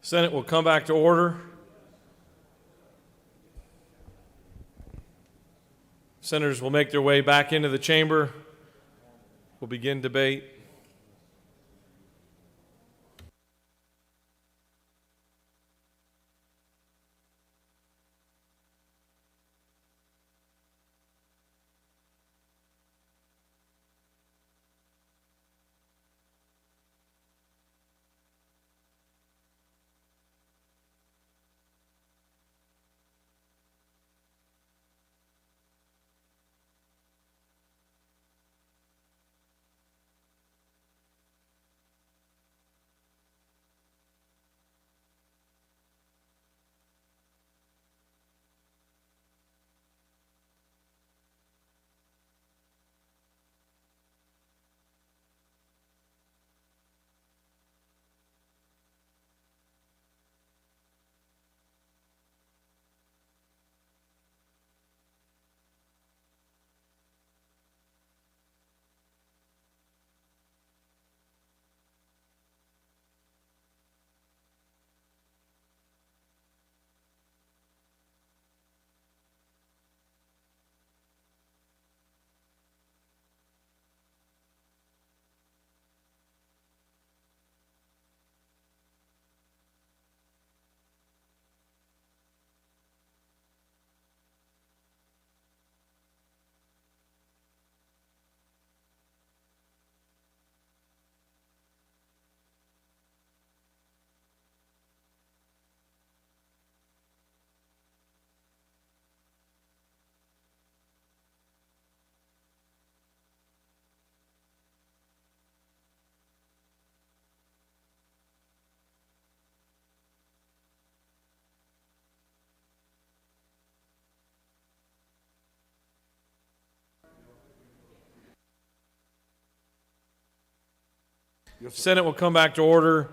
Senate will come back to order. Senators will make their way back into the chamber. We'll begin debate. Senate will come back to order.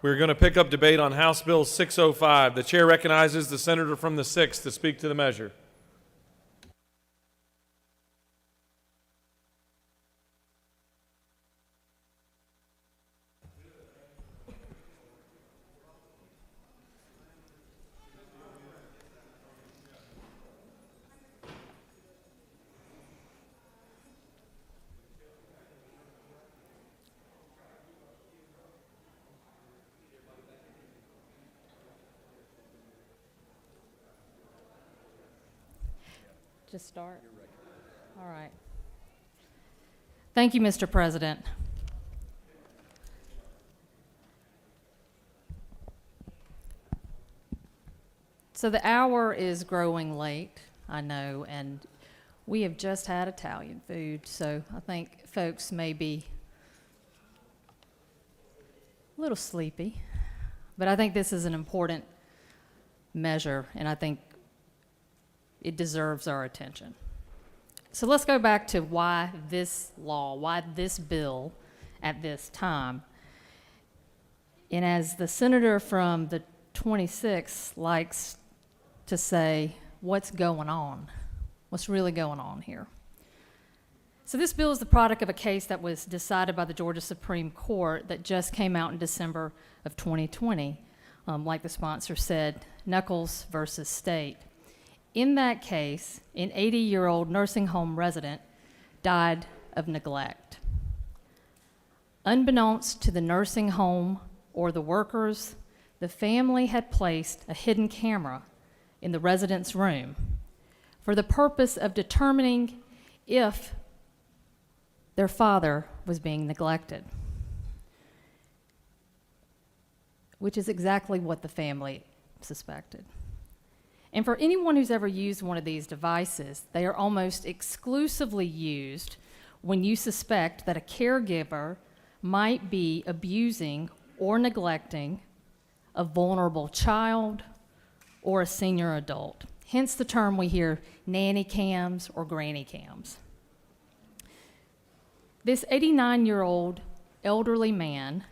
We're going to pick up debate on House Bill 605. The chair recognizes the senator from the 6th to speak to the measure. Just start? All right. Thank you, Mr. President. So the hour is growing late, I know, and we have just had Italian food, so I think folks may be a little sleepy, but I think this is an important measure, and I think it deserves our attention. So let's go back to why this law, why this bill at this time. And as the senator from the 26th likes to say, what's going on? What's really going on here? So this bill is the product of a case that was decided by the Georgia Supreme Court that just came out in December of 2020. Like the sponsor said, Nuckols versus State. In that case, an 80-year-old nursing home resident died of neglect. Unbeknownst to the nursing home or the workers, the family had placed a hidden camera in the resident's room for the purpose of determining if their father was being neglected, which is exactly what the family suspected. And for anyone who's ever used one of these devices, they are almost exclusively used when you suspect that a caregiver might be abusing or neglecting a vulnerable child or a senior adult. Hence the term we hear, nanny cams or granny cams. This 89-year-old elderly man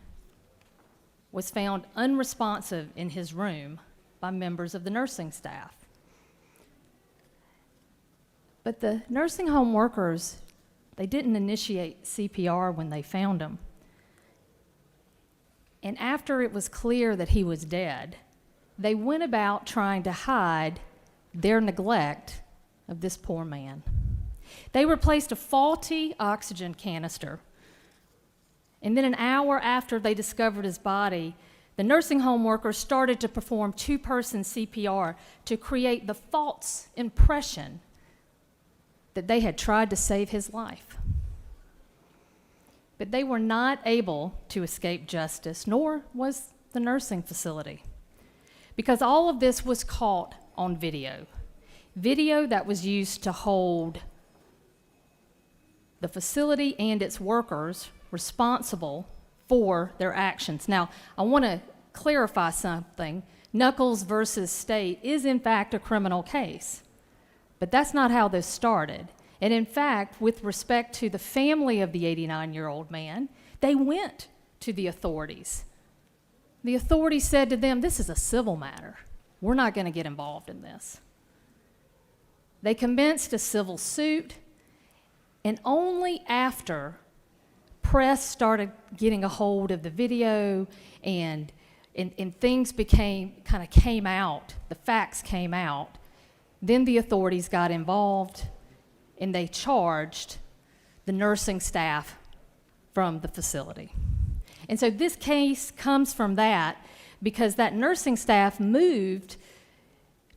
was found unresponsive in his room by members of the nursing staff. But the nursing home workers, they didn't initiate CPR when they found him. And after it was clear that he was dead, they went about trying to hide their neglect of this poor man. They replaced a faulty oxygen canister. And then an hour after they discovered his body, the nursing home workers started to perform two-person CPR to create the false impression that they had tried to save his life. But they were not able to escape justice, nor was the nursing facility, because all of this was caught on video. Video that was used to hold the facility and its workers responsible for their actions. Now, I want to clarify something. Knuckles versus State is in fact a criminal case, but that's not how this started. And in fact, with respect to the family of the 89-year-old man, they went to the authorities. The authorities said to them, this is a civil matter. We're not going to get involved in this. They commenced a civil suit, and only after press started getting a hold of the video and things came out, the facts came out, then the authorities got involved and they charged the nursing staff from the facility. And so this case comes from that because that nursing staff moved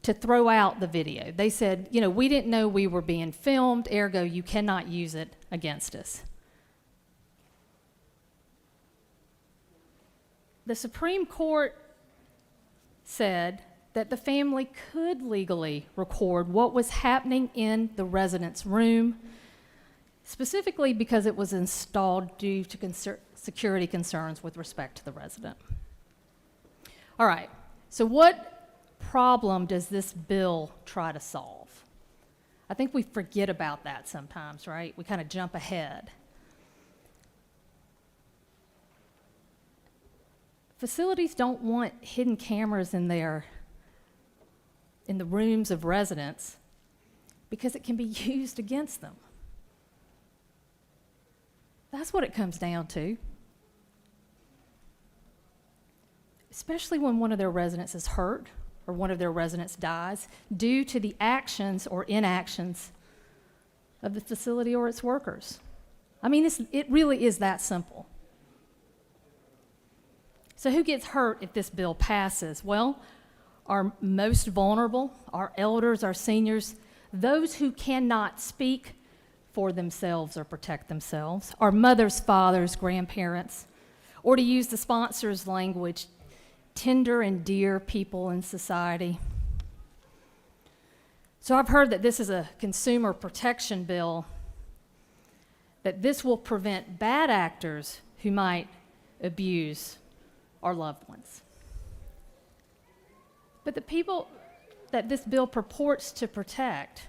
to throw out the video. They said, we didn't know we were being filmed, ergo you cannot use it against us. The Supreme Court said that the family could legally record what was happening in the resident's room, specifically because it was installed due to security concerns with respect to the resident. All right, so what problem does this bill try to solve? I think we forget about that sometimes, right? We kind of jump ahead. Facilities don't want hidden cameras in the rooms of residents because it can be used against them. That's what it comes down to. Especially when one of their residents is hurt or one of their residents dies due to the actions or inactions of the facility or its workers. I mean, it really is that simple. So who gets hurt if this bill passes? Well, our most vulnerable, our elders, our seniors, those who cannot speak for themselves or protect themselves, our mothers, fathers, grandparents, or to use the sponsor's language, tender and dear people in society. So I've heard that this is a consumer protection bill, that this will prevent bad actors who might abuse our loved ones. But the people that this bill purports to protect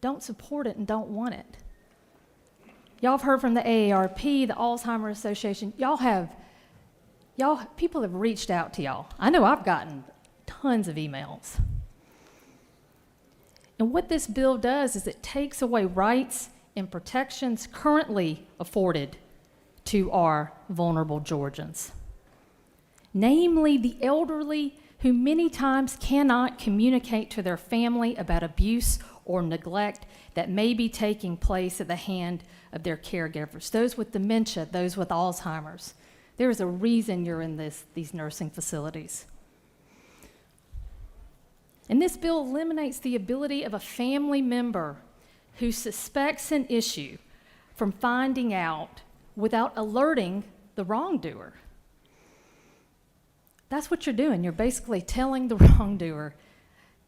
don't support it and don't want it. Y'all have heard from the AARP, the Alzheimer's Association. People have reached out to y'all. I know I've gotten tons of emails. And what this bill does is it takes away rights and protections currently afforded to our vulnerable Georgians. Namely, the elderly who many times cannot communicate to their family about abuse or neglect that may be taking place at the hand of their caregivers. Those with dementia, those with Alzheimer's. There is a reason you're in these nursing facilities. And this bill eliminates the ability of a family member who suspects an issue from finding out without alerting the wrongdoer. That's what you're doing. You're basically telling the wrongdoer,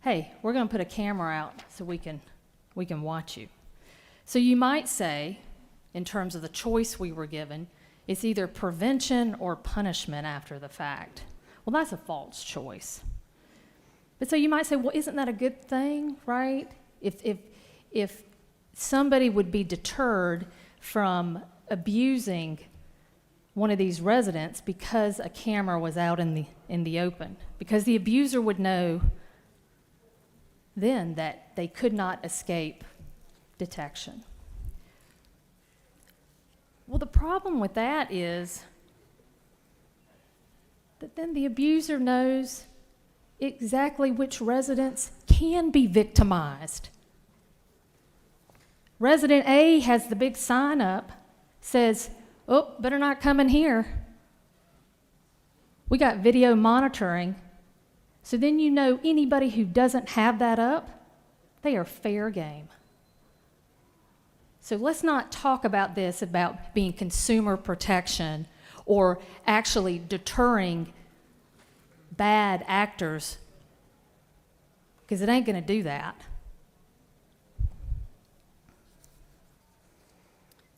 hey, we're going to put a camera out so we can watch you. So you might say, in terms of the choice we were given, it's either prevention or punishment after the fact. Well, that's a false choice. But so you might say, well, isn't that a good thing, right? If somebody would be deterred from abusing one of these residents because a camera was out in the open, because the abuser would know then that they could not escape detection. Well, the problem with that is But then the abuser knows exactly which residents can be victimized. Resident A has the big sign up, says, "Oh, better not come in here. We got video monitoring." So then you know anybody who doesn't have that up, they are fair game. So let's not talk about this about being consumer protection or actually deterring bad actors, because it ain't going to do that.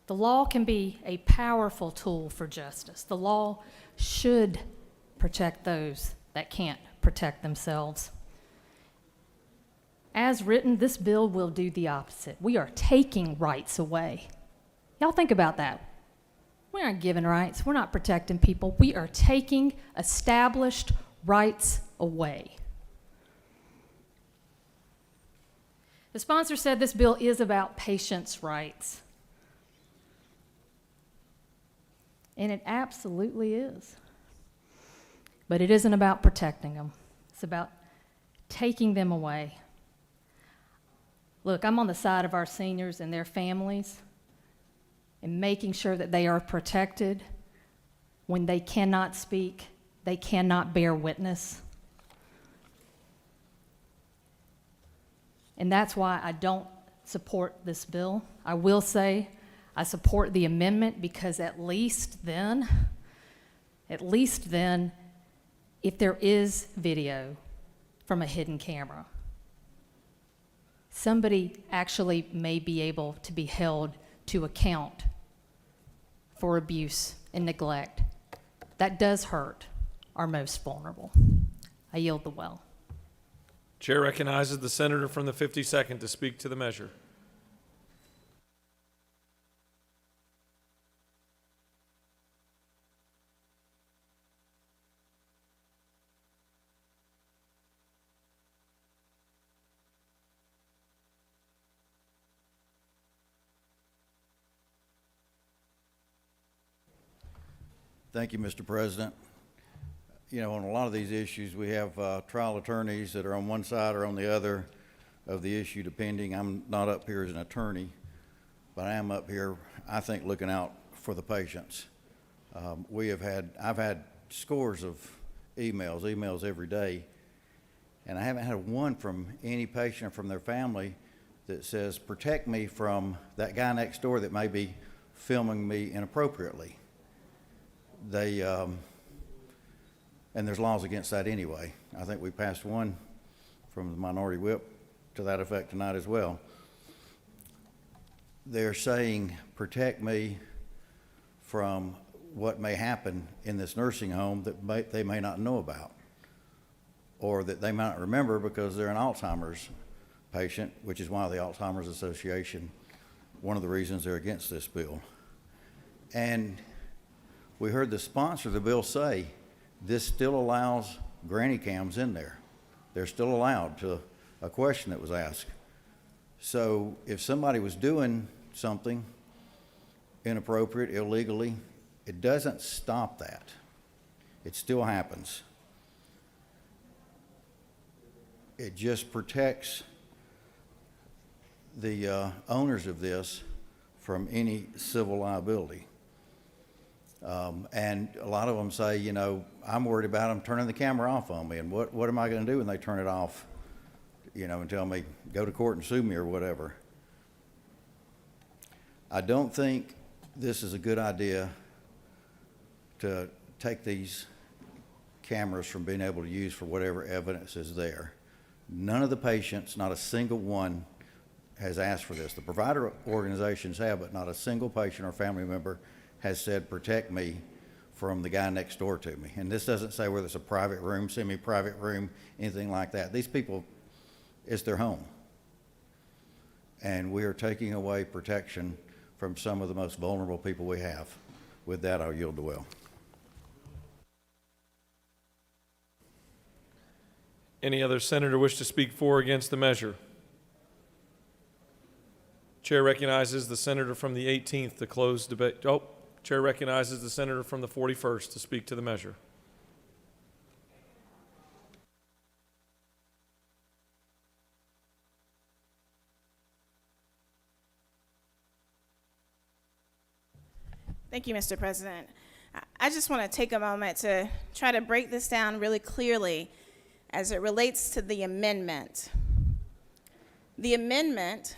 The law can be a powerful tool for justice. The law should protect those that can't protect themselves. As written, this bill will do the opposite. We are taking rights away. Y'all think about that. We aren't giving rights. We're not protecting people. We are taking established rights away. The sponsor said this bill is about patients' rights. And it absolutely is. But it isn't about protecting them. It's about taking them away. Look, I'm on the side of our seniors and their families and making sure that they are protected when they cannot speak, they cannot bear witness. And that's why I don't support this bill. I will say I support the amendment because at least then, if there is video from a hidden camera, somebody actually may be able to be held to account for abuse and neglect. That does hurt our most vulnerable. I yield the well. Chair recognizes the senator from the 52nd to speak to the measure. Thank you, Mr. President. You know, on a lot of these issues, we have trial attorneys that are on one side or on the other of the issue, depending. I'm not up here as an attorney, but I am up here, I think, looking out for the patients. I've had scores of emails every day, and I haven't had one from any patient or from their family that says, protect me from that guy next door that may be filming me inappropriately. And there's laws against that anyway. I think we passed one from the minority whip to that effect tonight as well. They're saying, protect me from what may happen in this nursing home that they may not know about, or that they might not remember because they're an Alzheimer's patient, which is why the Alzheimer's Association, one of the reasons they're against this bill. And we heard the sponsor of the bill say this still allows granny cams in there. They're still allowed, to a question that was asked. So if somebody was doing something inappropriate, illegally, it doesn't stop that. It still happens. It just protects the owners of this from any civil liability. And a lot of them say, you know, I'm worried about them turning the camera off on me, and what am I going to do when they turn it off, you know, and tell me, go to court and sue me or whatever. I don't think this is a good idea to take these cameras from being able to use for whatever evidence is there. None of the patients, not a single one, has asked for this. The provider organizations have, but not a single patient or family member has said, protect me from the guy next door to me. And this doesn't say whether it's a private room, semi-private room, anything like that. These people, it's their home. And we are taking away protection from some of the most vulnerable people we have. With that, I'll yield the well. Any other senator wish to speak for or against the measure? Chair recognizes the senator from the 18th to close debate. Chair recognizes the senator from the 41st to speak to the measure. Thank you, Mr. President. I just want to take a moment to try to break this down really clearly as it relates to the amendment. The amendment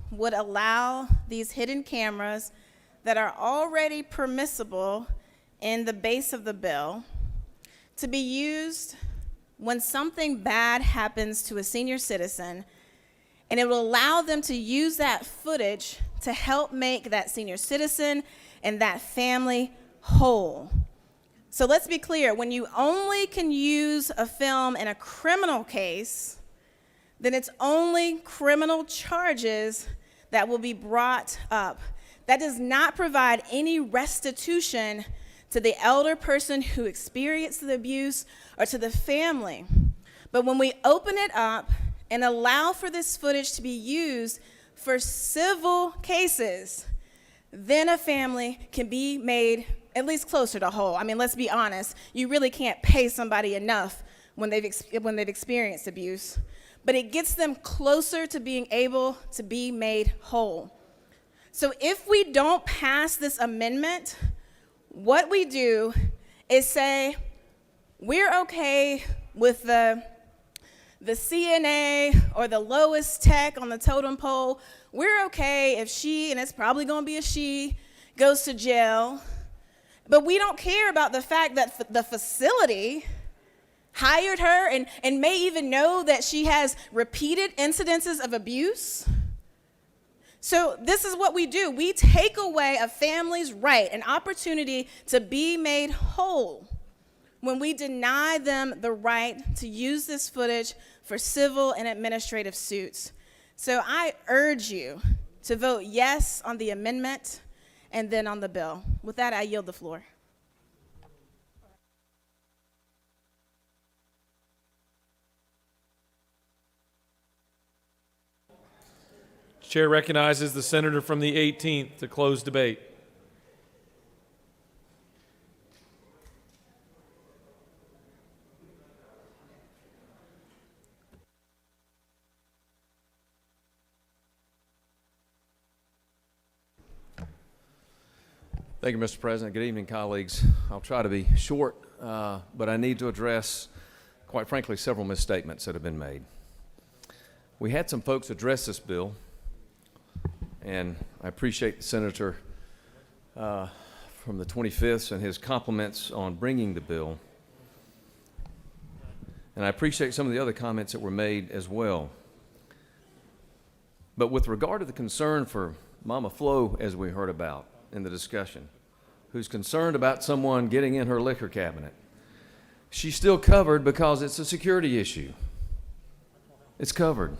would allow these hidden cameras that are already permissible in the base of the bill to be used when something bad happens to a senior citizen, and it will allow them to use that footage to help make that senior citizen and that family whole. So let's be clear, when you only can use a film in a criminal case, then it's only criminal charges that will be brought up. That does not provide any restitution to the elder person who experienced the abuse or to the family. But when we open it up and allow for this footage to be used for civil cases, then a family can be made at least closer to whole. I mean, let's be honest. You really can't pay somebody enough when they've experienced abuse. But it gets them closer to being able to be made whole. So if we don't pass this amendment, what we do is say, we're okay with the CNA or the lowest tech on the totem pole. We're okay if she, and it's probably going to be a she, goes to jail. But we don't care about the fact that the facility hired her and may even know that she has repeated incidences of abuse. So this is what we do. We take away a family's right, an opportunity to be made whole, when we deny them the right to use this footage for civil and administrative suits. So I urge you to vote yes on the amendment and then on the bill. With that, I yield the floor. Chair recognizes the senator from the 18th to close debate. Thank you, Mr. President. Good evening, colleagues. I'll try to be short, but I need to address, quite frankly, several misstatements that have been made. We had some folks address this bill, and I appreciate the senator from the 25th and his compliments on bringing the bill. And I appreciate some of the other comments that were made as well. But with regard to the concern for Mama Flo, as we heard about in the discussion, who's concerned about someone getting in her liquor cabinet, she's still covered because it's a security issue. It's covered.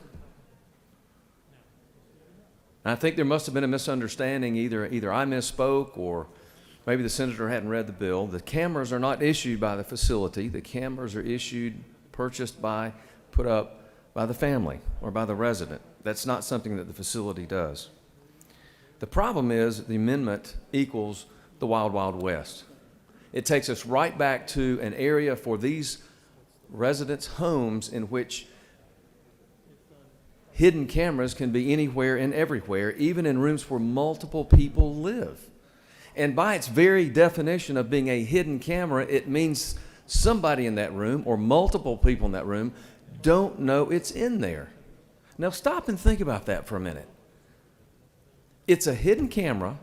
I think there must have been a misunderstanding. Either I misspoke or maybe the senator hadn't read the bill. The cameras are not issued by the facility. The cameras are purchased by, put up by the family or by the resident. That's not something that the facility does. The problem is the amendment equals the Wild Wild West. It takes us right back to an area for these residents' homes in which hidden cameras can be anywhere and everywhere, even in rooms where multiple people live. And by its very definition of being a hidden camera, it means somebody in that room or multiple people in that room don't know it's in there. Now stop and think about that for a minute. It's a hidden camera.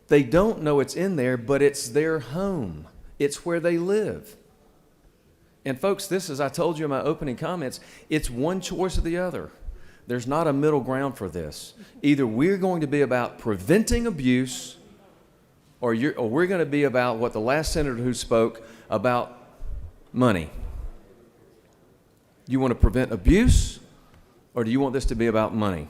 They don't know it's in there, but it's their home. It's where they live. And folks, this, as I told you in my opening comments, it's one choice or the other. There's not a middle ground for this. Either we're going to be about preventing abuse, or we're going to be about what the last senator who spoke about, money. You want to prevent abuse, or do you want this to be about money?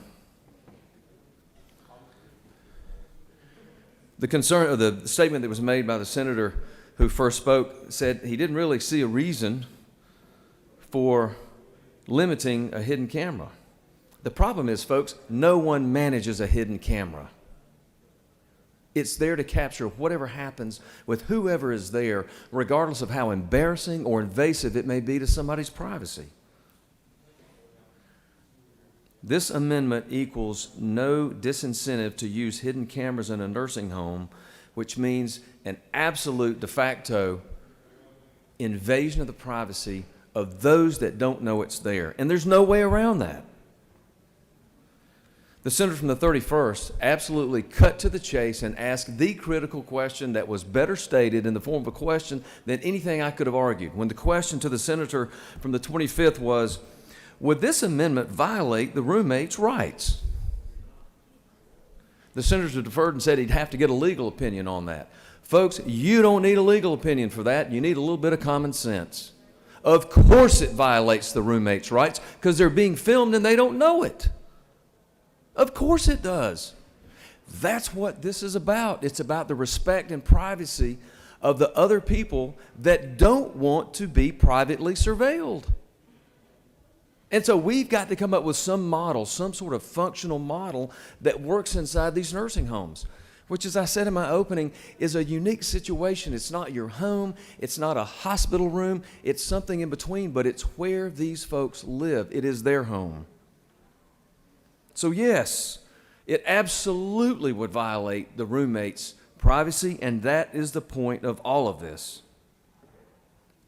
The concern, or the statement that was made by the senator who first spoke said he didn't really see a reason for limiting a hidden camera. The problem is, folks, no one manages a hidden camera. It's there to capture whatever happens with whoever is there, regardless of how embarrassing or invasive it may be to somebody's privacy. This amendment equals no disincentive to use hidden cameras in a nursing home, which means an absolute de facto invasion of the privacy of those that don't know it's there. And there's no way around that. The senator from the 31st absolutely cut to the chase and asked the critical question that was better stated in the form of a question than anything I could have argued. When the question to the senator from the 25th was, would this amendment violate the roommate's rights? The senator deferred and said he'd have to get a legal opinion on that. Folks, you don't need a legal opinion for that. You need a little bit of common sense. Of course it violates the roommate's rights because they're being filmed and they don't know it. Of course it does. That's what this is about. It's about the respect and privacy of the other people that don't want to be privately surveilled. And so we've got to come up with some model, some sort of functional model that works inside these nursing homes, which, as I said in my opening, is a unique situation. It's not your home. It's not a hospital room. It's something in between, but it's where these folks live. It is their home. So yes, it absolutely would violate the roommate's privacy, and that is the point of all of this.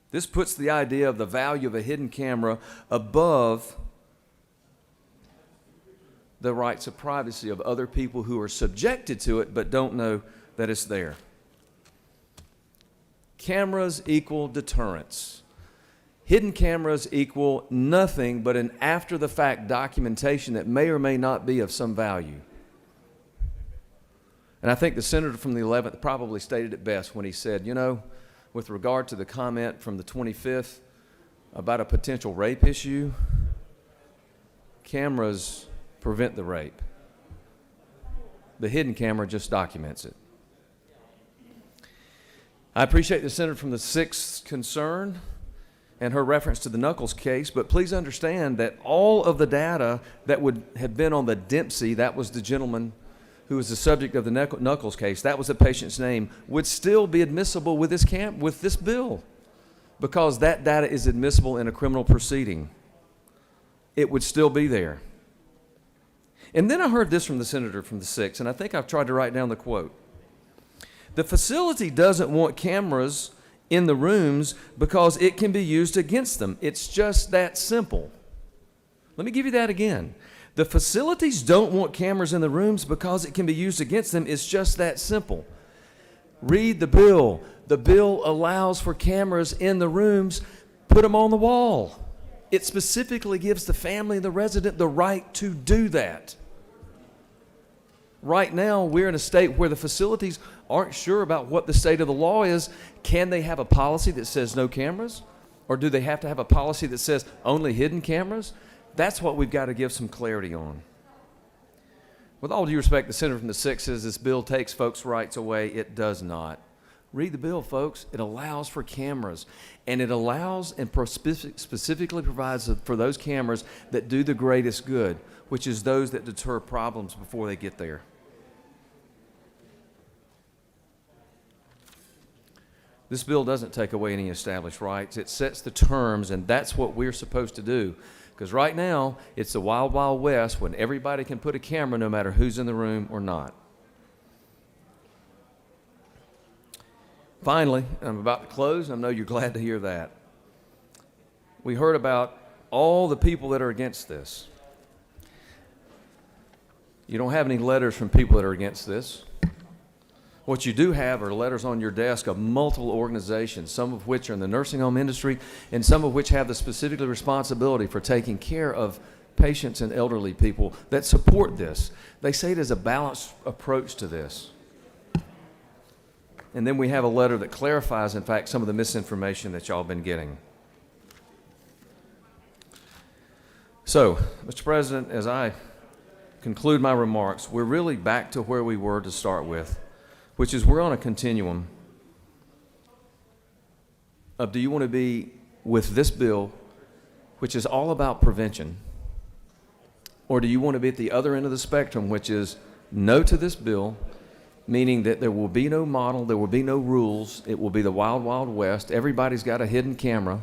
This puts the idea of the value of a hidden camera above the rights of privacy of other people who are subjected to it but don't know that it's there. Cameras equal deterrence. Hidden cameras equal nothing but an after-the-fact documentation that may or may not be of some value. And I think the senator from the 11th probably stated it best when he said, you know, with regard to the comment from the 25th about a potential rape issue, cameras prevent the rape. The hidden camera just documents it. I appreciate the senator from the 6th concern and her reference to the Knuckles case, but please understand that all of the data that would have been on the Dempsey, that was the gentleman who was the subject of the Knuckles case, that was the patient's name, would still be admissible with this bill because that data is admissible in a criminal proceeding. It would still be there. And then I heard this from the senator from the 6th, and I think I've tried to write down the quote. The facility doesn't want cameras in the rooms because it can be used against them. It's just that simple. Let me give you that again. The facilities don't want cameras in the rooms because it can be used against them. It's just that simple. Read the bill. The bill allows for cameras in the rooms. Put them on the wall. It specifically gives the family and the resident the right to do that. Right now, we're in a state where the facilities aren't sure about what the state of the law is. Can they have a policy that says no cameras? Or do they have to have a policy that says only hidden cameras? That's what we've got to give some clarity on. With all due respect, the senator from the 6th says this bill takes folks' rights away. It does not. Read the bill, folks. It allows for cameras, and it allows and specifically provides for those cameras that do the greatest good, which is those that deter problems before they get there. This bill doesn't take away any established rights. It sets the terms, and that's what we're supposed to do. Because right now, it's the wild, wild west when everybody can put a camera no matter who's in the room or not. Finally, I'm about to close, and I know you're glad to hear that. We heard about all the people that are against this. You don't have any letters from people that are against this. What you do have are letters on your desk of multiple organizations, some of which are in the nursing home industry, and some of which have the specific responsibility for taking care of patients and elderly people that support this. They say it is a balanced approach to this. And then we have a letter that clarifies, in fact, some of the misinformation that y'all have been getting. So, Mr. President, as I conclude my remarks, we're really back to where we were to start with, which is we're on a continuum of do you want to be with this bill, which is all about prevention, or do you want to be at the other end of the spectrum, which is no to this bill, meaning that there will be no model, there will be no rules, it will be the wild, wild west, everybody's got a hidden camera,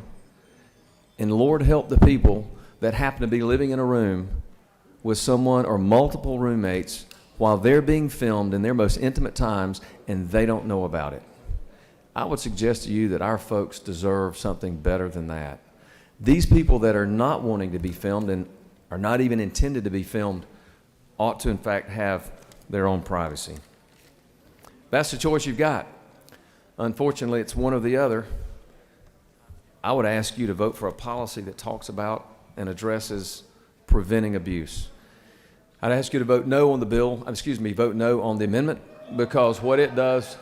and Lord help the people that happen to be living in a room with someone or multiple roommates while they're being filmed in their most intimate times and they don't know about it. I would suggest to you that our folks deserve something better than that. These people that are not wanting to be filmed and are not even intended to be filmed ought to, in fact, have their own privacy. That's the choice you've got. Unfortunately, it's one or the other. I would ask you to vote for a policy that talks about and addresses preventing abuse. I'd ask you to vote no on the bill, vote no on the amendment, because what it does,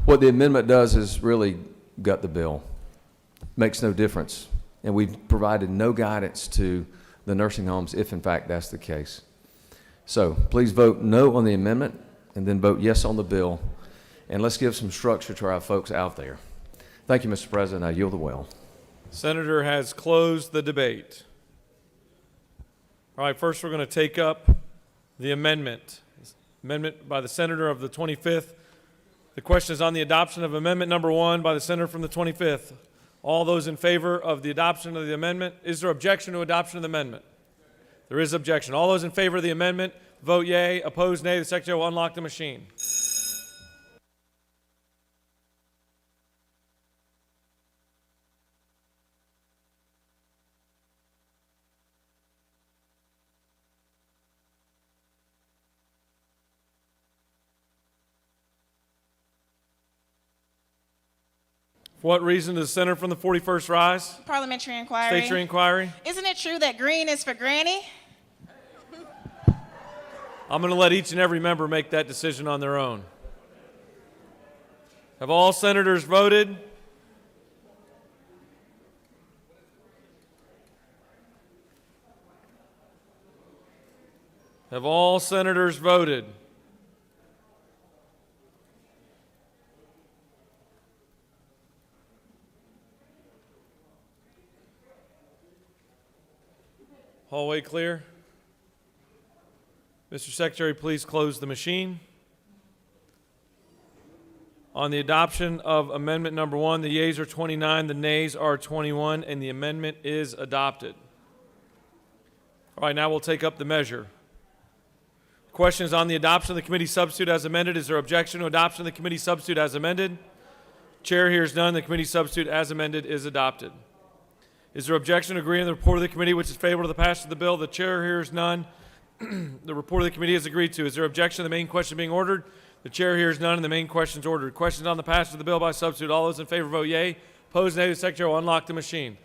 what the amendment does is really gut the bill. Makes no difference. And we've provided no guidance to the nursing homes if in fact that's the case. So please vote no on the amendment and then vote yes on the bill. And let's give some structure to our folks out there. Thank you, Mr. President. I yield the well. Senator has closed the debate. All right, first we're going to take up the amendment. Amendment by the senator of the 25th. The question is on the adoption of amendment number 1 by the senator from the 25th. All those in favor of the adoption of the amendment? Is there objection to adoption of the amendment? There is objection. All those in favor of the amendment, vote yea. Opposed, nay. The secretary will unlock the machine. For what reason does the senator from the 41st rise? Parliamentary inquiry. State your inquiry. Isn't it true that green is for granny? I'm going to let each and every member make that decision on their own. Have all senators voted? Have all senators voted? Hallway clear. Mr. Secretary, please close the machine. On the adoption of amendment number 1, the yeas are 29, the nays are 21, and the amendment is adopted. All right, now we'll take up the measure. The question is on the adoption of the committee substitute as amended. Is there objection to adoption of the committee substitute as amended? Chair hears none. The committee substitute as amended is adopted. Is there objection to agreeing to the report of the committee which is favorable to the passage of the bill? The chair hears none. The report of the committee is agreed to. Is there objection to the main question being ordered? The chair hears none and the main question is ordered. Questions on the passage of the bill by substitute. All those in favor vote yea. Opposed, nay. The secretary will unlock the machine.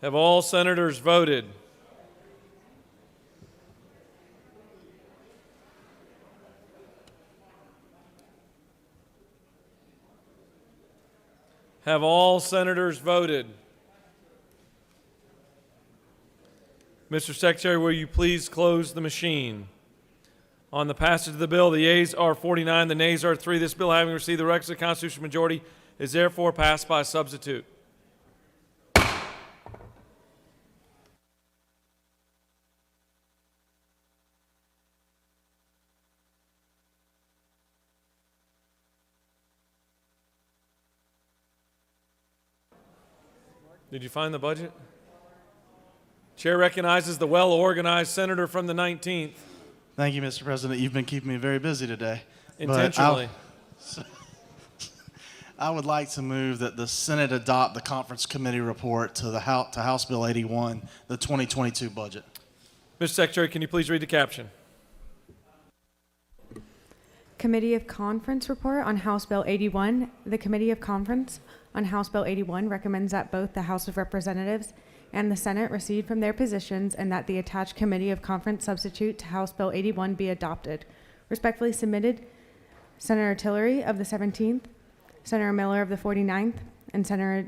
Have all senators voted? Have all senators voted? Mr. Secretary, will you please close the machine? On the passage of the bill, the yeas are 49, the nays are 3. This bill, having received the requisite constitutional majority, is therefore passed by substitute. Did you find the budget? Chair recognizes the well-organized senator from the 19th. Thank you, Mr. President. You've been keeping me very busy today. Intentionally. I would like to move that the Senate adopt the conference committee report to House Bill 81, the 2022 budget. Mr. Secretary, can you please read the caption? Committee of Conference report on House Bill 81. The Committee of Conference on House Bill 81 recommends that both the House of Representatives and the Senate recede from their positions and that the attached Committee of Conference substitute to House Bill 81 be adopted. Respectfully submitted, Senator Tillery of the 17th, Senator Miller of the 49th, and Senator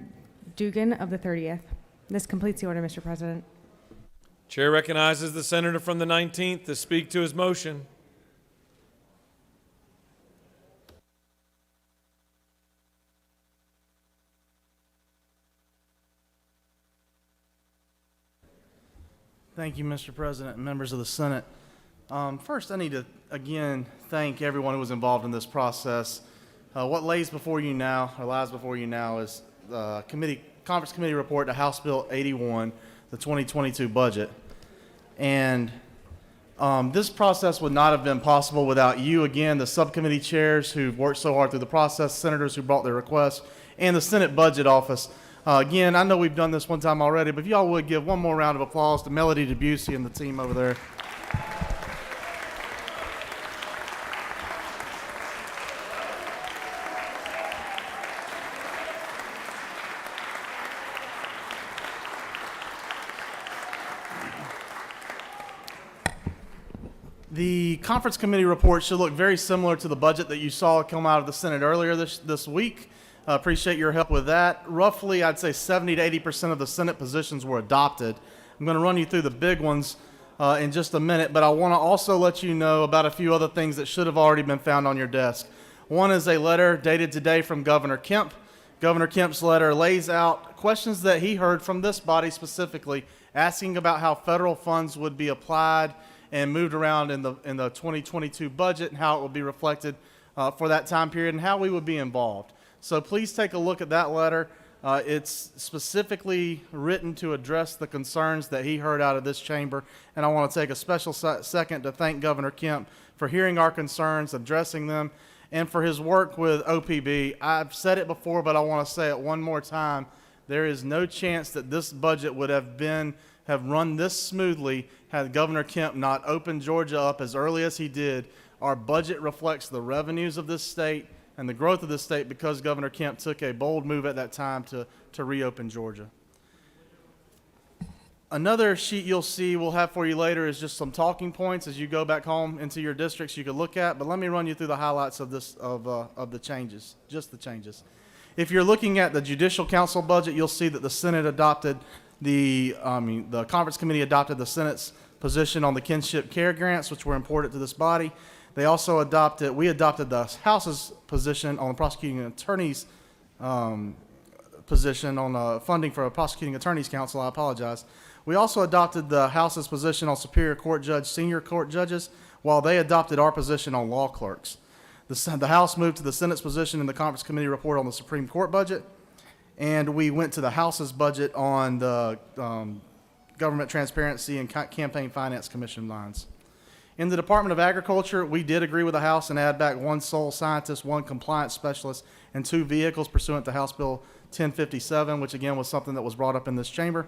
Dugan of the 30th. This completes the order, Mr. President. Chair recognizes the senator from the 19th to speak to his motion. Thank you, Mr. President and members of the Senate. First, I need to again thank everyone who was involved in this process. What lies before you now is the conference committee report to House Bill 81, the 2022 budget. And this process would not have been possible without you, again, the subcommittee chairs who've worked so hard through the process, senators who brought their requests, and the Senate Budget Office. Again, I know we've done this one time already, but if y'all would give one more round of applause to Melody Debussy and the team over there. The conference committee report should look very similar to the budget that you saw come out of the Senate earlier this week. Appreciate your help with that. Roughly, I'd say 70 to 80% of the Senate positions were adopted. I'm going to run you through the big ones in just a minute, but I want to also let you know about a few other things that should have already been found on your desk. One is a letter dated today from Governor Kemp. Governor Kemp's letter lays out questions that he heard from this body specifically, asking about how federal funds would be applied and moved around in the 2022 budget and how it would be reflected for that time period and how we would be involved. So please take a look at that letter. It's specifically written to address the concerns that he heard out of this chamber, and I want to take a special second to thank Governor Kemp for hearing our concerns, addressing them, and for his work with OPB. I've said it before, but I want to say it one more time. There is no chance that this budget would have run this smoothly had Governor Kemp not opened Georgia up as early as he did. Our budget reflects the revenues of this state and the growth of this state because Governor Kemp took a bold move at that time to reopen Georgia. Another sheet you'll see we'll have for you later is just some talking points as you go back home into your districts you could look at, but let me run you through the highlights of the changes, just the changes. If you're looking at the Judicial Council budget, you'll see that the Senate adopted the conference committee adopted the Senate's position on the kinship care grants, which were important to this body. We adopted the House's position on the prosecuting attorney's position on funding for a prosecuting attorney's council. I apologize. We also adopted the House's position on Superior Court Judge, senior court judges, while they adopted our position on law clerks. The House moved to the Senate's position in the conference committee report on the Supreme Court budget, and we went to the House's budget on the Government Transparency and Campaign Finance Commission lines. In the Department of Agriculture, we did agree with the House and add back one soil scientist, one compliance specialist, and 2 vehicles pursuant to House Bill 1057, which again was something that was brought up in this chamber.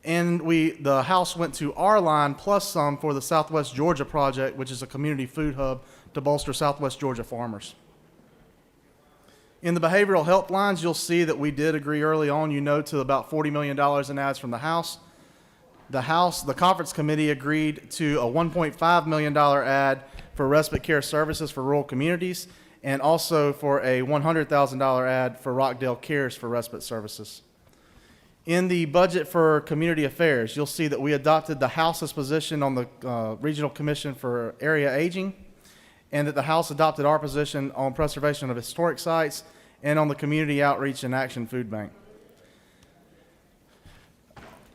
And the House went to our line plus some for the Southwest Georgia project, which is a community food hub to bolster Southwest Georgia farmers. In the behavioral health lines, you'll see that we did agree early on, to about $40 million in ads from the House. The conference committee agreed to a $1.5 million ad for respite care services for rural communities and also for a $100,000 ad for Rockdale Cares for respite services. In the budget for community affairs, you'll see that we adopted the House's position on the Regional Commission for Area Aging, and that the House adopted our position on preservation of historic sites and on the Community Outreach and Action Food Bank.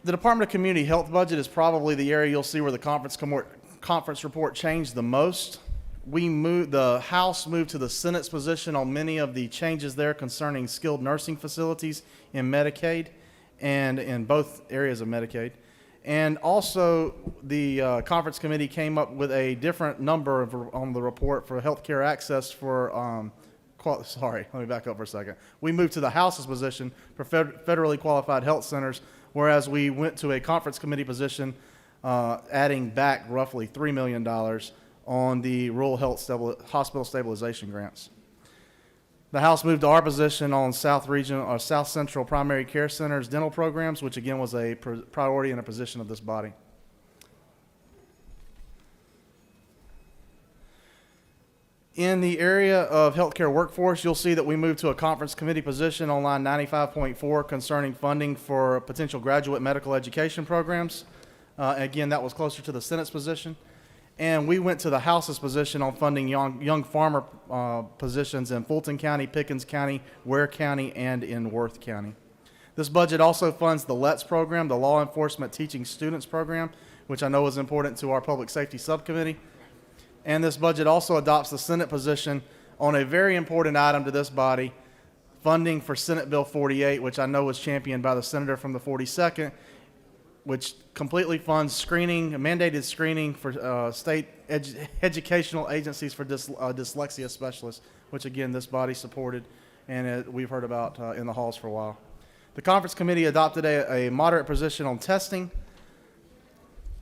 The Department of Community Health budget is probably the area you'll see where the conference report changed the most. The House moved to the Senate's position on many of the changes there concerning skilled nursing facilities in Medicaid and in both areas of Medicaid. And also, the conference committee came up with a different number on the report for healthcare access for, let me back up for a second. We moved to the House's position for federally qualified health centers, whereas we went to a conference committee position adding back roughly $3 million on the rural health hospital stabilization grants. The House moved to our position on South Central primary care centers dental programs, which again was a priority and a position of this body. In the area of healthcare workforce, you'll see that we moved to a conference committee position on line 95.4 concerning funding for potential graduate medical education programs. Again, that was closer to the Senate's position. And we went to the House's position on funding young farmer positions in Fulton County, Pickens County, Ware County, and in Worth County. This budget also funds the LETS program, the Law Enforcement Teaching Students program, which I know is important to our Public Safety Subcommittee. And this budget also adopts the Senate position on a very important item to this body, funding for Senate Bill 48, which I know was championed by the senator from the 42nd, which completely funds screening, mandated screening for state educational agencies for dyslexia specialists, which again, this body supported and we've heard about in the halls for a while. The conference committee adopted a moderate position on testing,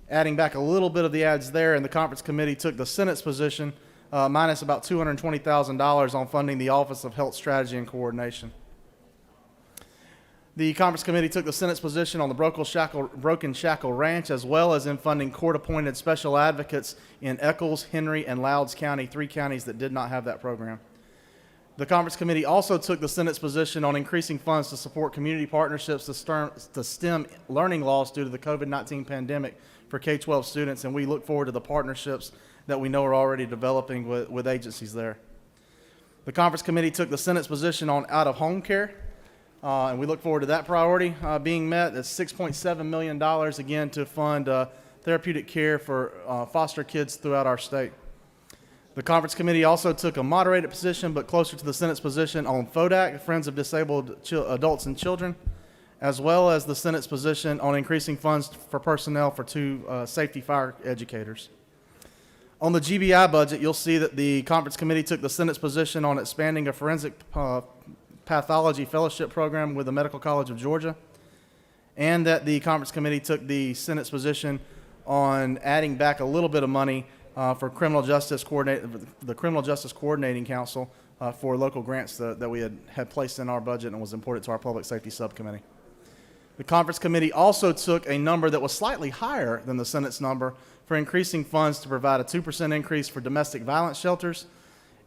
adding back a little bit of the ads there, and the conference committee took the Senate's position minus about $220,000 on funding the Office of Health Strategy and Coordination. The conference committee took the Senate's position on the Broken Shackle Ranch, as well as in funding court-appointed special advocates in Eccles, Henry, and Louds County, 3 counties that did not have that program. The conference committee also took the Senate's position on increasing funds to support community partnerships to stem learning loss due to the COVID-19 pandemic for K-12 students, and we look forward to the partnerships that we know are already developing with agencies there. The conference committee took the Senate's position on out-of-home care, and we look forward to that priority being met. That's $6.7 million, again, to fund therapeutic care for foster kids throughout our state. The conference committee also took a moderated position, but closer to the Senate's position, on FODAC, Friends of Disabled Adults and Children, as well as the Senate's position on increasing funds for personnel for 2 safety fire educators. On the GBI budget, you'll see that the conference committee took the Senate's position on expanding a forensic pathology fellowship program with the Medical College of Georgia, and that the conference committee took the Senate's position on adding back a little bit of money for the Criminal Justice Coordinating Council for local grants that we had placed in our budget and was important to our Public Safety Subcommittee. The conference committee also took a number that was slightly higher than the Senate's number for increasing funds to provide a 2% increase for domestic violence shelters,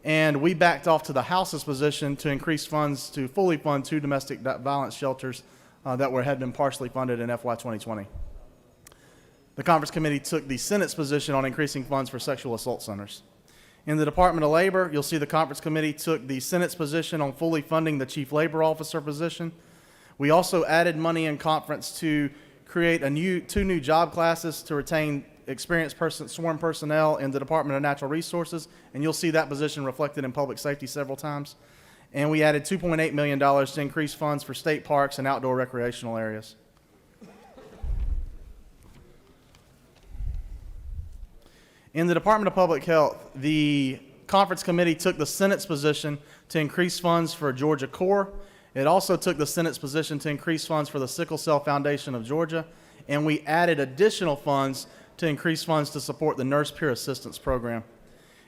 and we backed off to the House's position to increase funds to fully fund 2 domestic violence shelters that had been partially funded in FY 2020. The conference committee took the Senate's position on increasing funds for sexual assault centers. In the Department of Labor, you'll see the conference committee took the Senate's position on fully funding the Chief Labor Officer position. We also added money in conference to create 2 new job classes to retain experienced sworn personnel in the Department of Natural Resources, and you'll see that position reflected in public safety several times. And we added $2.8 million to increase funds for state parks and outdoor recreational areas. In the Department of Public Health, the conference committee took the Senate's position to increase funds for Georgia Corps. It also took the Senate's position to increase funds for the Sickle Cell Foundation of Georgia, and we added additional funds to increase funds to support the Nurse Peer Assistance Program.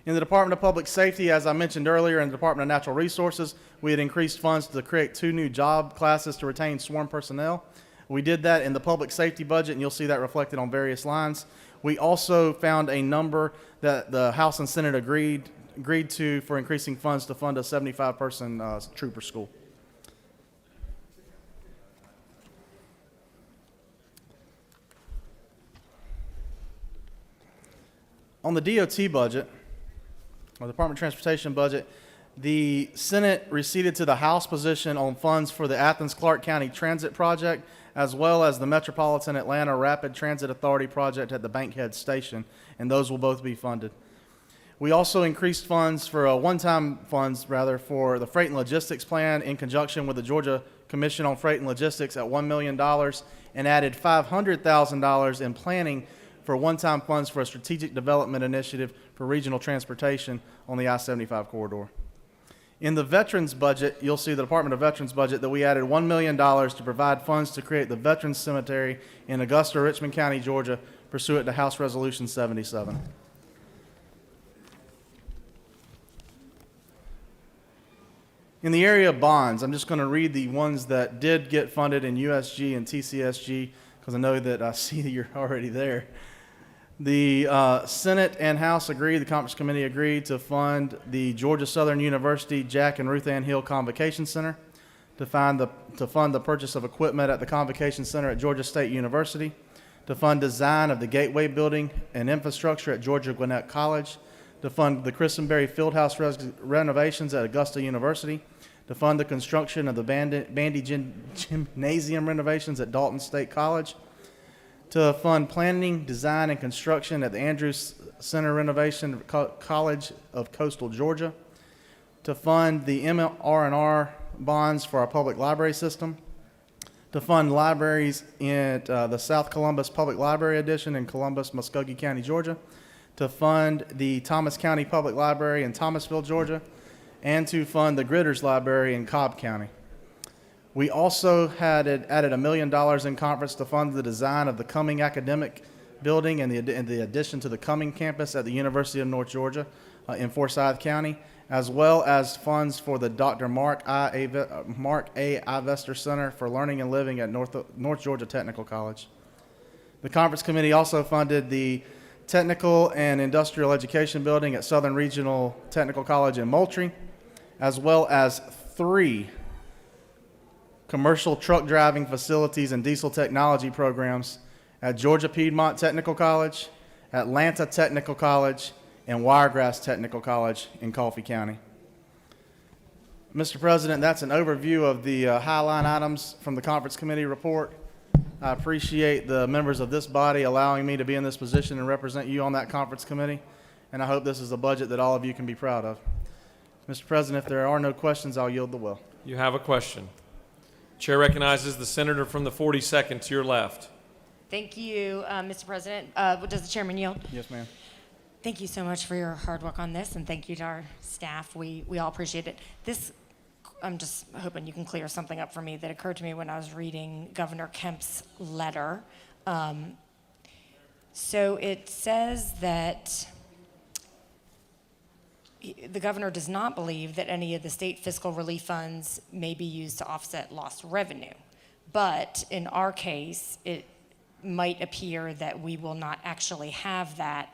In the Department of Public Safety, as I mentioned earlier, in the Department of Natural Resources, we had increased funds to create 2 new job classes to retain sworn personnel. We did that in the public safety budget, and you'll see that reflected on various lines. We also found a number that the House and Senate agreed to for increasing funds to fund a 75-person trooper school. On the DOT budget, or the Department of Transportation budget, the Senate receded to the House position on funds for the Athens-Clarke County Transit Project, as well as the Metropolitan Atlanta Rapid Transit Authority project at the Bankhead Station, and those will both be funded. We also increased funds for for the Freight and Logistics Plan in conjunction with the Georgia Commission on Freight and Logistics at $1 million, and added $500,000 in planning for one-time funds for a strategic development initiative for regional transportation on the I-75 corridor. In the Veterans budget, you'll see the Department of Veterans budget that we added $1 million to provide funds to create the Veterans Cemetery in Augusta, Richmond County, Georgia, pursuant to House Resolution 77. In the area of bonds, I'm just going to read the ones that did get funded in USG and TCSG, because I know that I see that you're already there. The Senate and House agreed, the Conference Committee agreed to fund the Georgia Southern University Jack and Ruth Ann Hill Convocation Center, to fund the purchase of equipment at the Convocation Center at Georgia State University, to fund design of the Gateway Building and infrastructure at Georgia Gwinnett College, to fund the Christenberry Fieldhouse renovations at Augusta University, to fund the construction of the Bandy Gymnasium renovations at Dalton State College, to fund planning, design, and construction at the Andrews Center renovation at College of Coastal Georgia, to fund the MR&R bonds for our public library system, to fund libraries in the South Columbus Public Library Edition in Columbus, Muskogee County, Georgia, to fund the Thomas County Public Library in Thomasville, Georgia, and to fund the Gritters Library in Cobb County. We also added $1 million in conference to fund the design of the Cumming Academic Building and the addition to the Cumming campus at the University of North Georgia in Forsyth County, as well as funds for the Dr. Mark A. Ivester Center for Learning and Living at North Georgia Technical College. The conference committee also funded the Technical and Industrial Education Building at Southern Regional Technical College in Moultrie, as well as 3 commercial truck driving facilities and diesel technology programs at Georgia Piedmont Technical College, Atlanta Technical College, and Wiregrass Technical College in Coffee County. Mr. President, that's an overview of the highline items from the conference committee report. I appreciate the members of this body allowing me to be in this position and represent you on that conference committee, and I hope this is a budget that all of you can be proud of. Mr. President, if there are no questions, I'll yield the will. You have a question. Chair recognizes the senator from the 42nd to your left. Thank you, Mr. President. Does the chairman yield? Yes, ma'am. Thank you so much for your hard work on this, and thank you to our staff. We all appreciate it. This, I'm just hoping you can clear something up for me that occurred to me when I was reading Governor Kemp's letter. So it says that the governor does not believe that any of the state fiscal relief funds may be used to offset lost revenue. But in our case, it might appear that we will not actually have that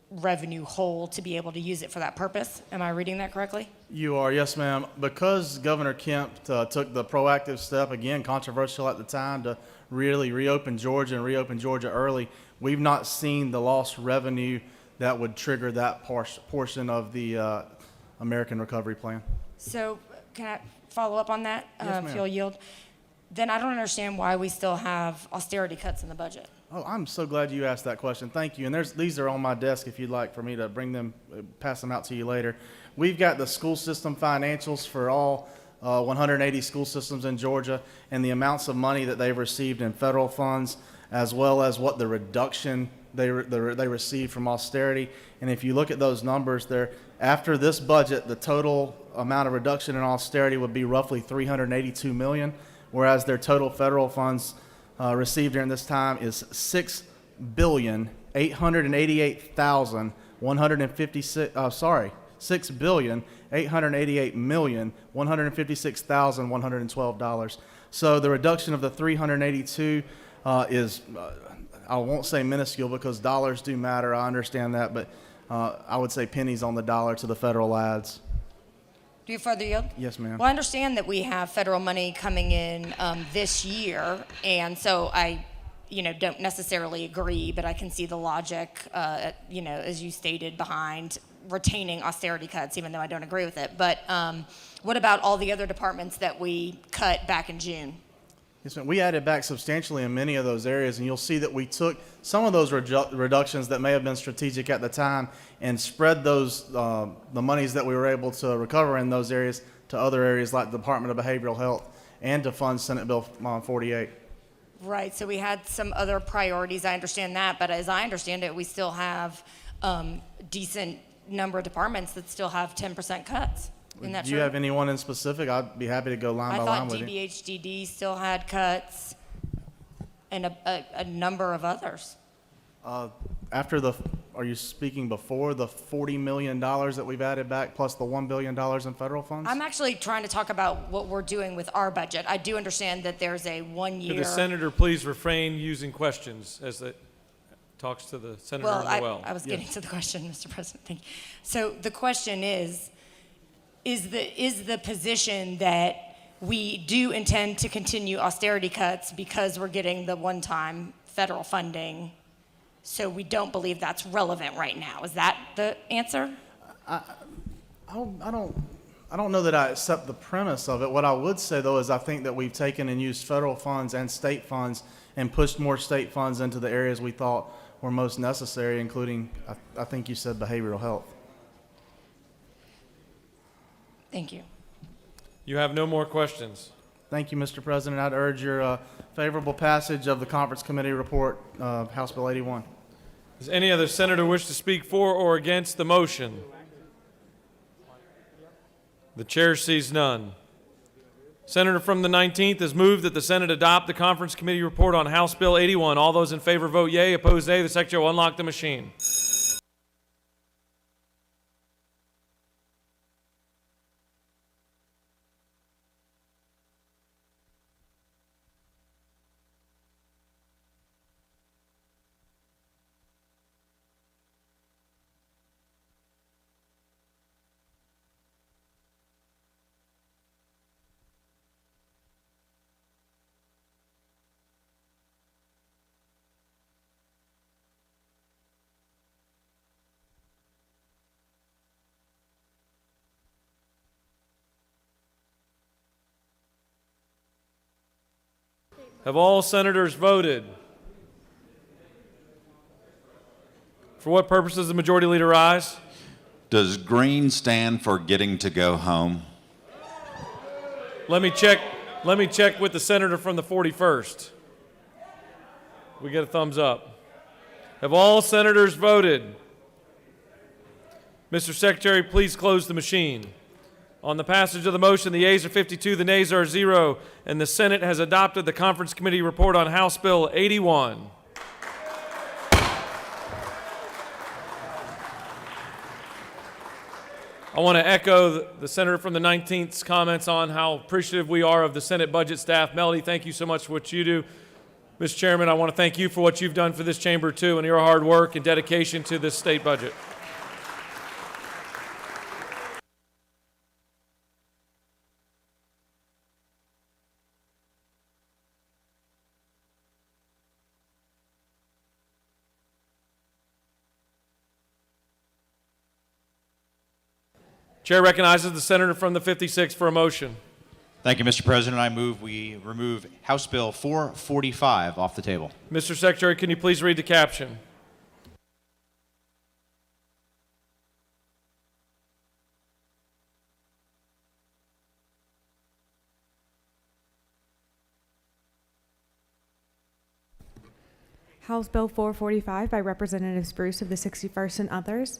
revenue hole to be able to use it for that purpose. Am I reading that correctly? You are, yes, ma'am. Because Governor Kemp took the proactive step, again, controversial at the time, to really reopen Georgia and reopen Georgia early, we've not seen the lost revenue that would trigger that portion of the American Recovery Plan. So can I follow up on that, Yes, if you'll yield? Then I don't understand why we still have austerity cuts in the budget. Oh, I'm so glad you asked that question. Thank you. And these are on my desk if you'd like for me to bring them, pass them out to you later. We've got the school system financials for all 180 school systems in Georgia and the amounts of money that they've received in federal funds, as well as what the reduction they received from austerity. And if you look at those numbers there, after this budget, the total amount of reduction in austerity would be roughly $382 million, whereas their total federal funds received during this time is $6,888,156,112. So the reduction of the 382 is, I won't say minuscule because dollars do matter. I understand that, but I would say pennies on the dollar to the federal ads. Do you further yield? Yes, ma'am. Well, I understand that we have federal money coming in this year, and so I, don't necessarily agree, but I can see the logic, as you stated, behind retaining austerity cuts, even though I don't agree with it. But what about all the other departments that we cut back in June? Yes, ma'am. We added back substantially in many of those areas, and you'll see that we took some of those reductions that may have been strategic at the time and spread those the monies that we were able to recover in those areas to other areas like the Department of Behavioral Health and to fund Senate Bill 48. Right, so we had some other priorities, I understand that, but as I understand it, we still have decent number of departments that still have 10% cuts. Isn't that Do true? you have anyone in specific? I'd be happy to go line I by line thought with you. DBHDD still had cuts and a number of others. Are you speaking before the $40 million that we've added back plus the $1 billion in federal funds? I'm actually trying to talk about what we're doing with our budget. I do understand that there's a Could one-year. the senator please refrain using questions as it talks to the senator in the well? I was getting to the question, Mr. President. Thank you. So the question is the position that we do intend to continue austerity cuts because we're getting the one-time federal funding, so we don't believe that's relevant right now. Is that the answer? I I don't know that I accept the premise of it. What I would say, though, is I think that we've taken and used federal funds and state funds and pushed more state funds into the areas we thought were most necessary, including, I think you said behavioral health. Thank you. You have no more questions. Thank you, Mr. President. I'd urge your favorable passage of the Conference Committee report, House Bill 81. Does any other senator wish to speak for or against the motion? The chair sees none. Senator from the 19th has moved that the Senate adopt the Conference Committee report on House Bill 81. All those in favor vote yea, opposed nay. The Secretary will unlock the machine. Have all senators voted? For what purpose does the Majority Leader rise? Does green stand for getting to go home? Let me check with the senator from the 41st. We get a thumbs up. Have all senators voted? Mr. Secretary, please close the machine. On the passage of the motion, the yeas are 52, the nays are 0, and the Senate has adopted the Conference Committee report on House Bill 81. I want to echo the senator from the 19th's comments on how appreciative we are of the Senate budget staff. Melody, thank you so much for what you do. Mr. Chairman, I want to thank you for what you've done for this chamber, too, and your hard work and dedication to this state budget. Chair recognizes the senator from the 56th for a motion. Thank you, Mr. President. I move we remove House Bill 445 off the table. Mr. Secretary, can you please read the caption? House Bill 445 by Representative Spruce of the 61st and others.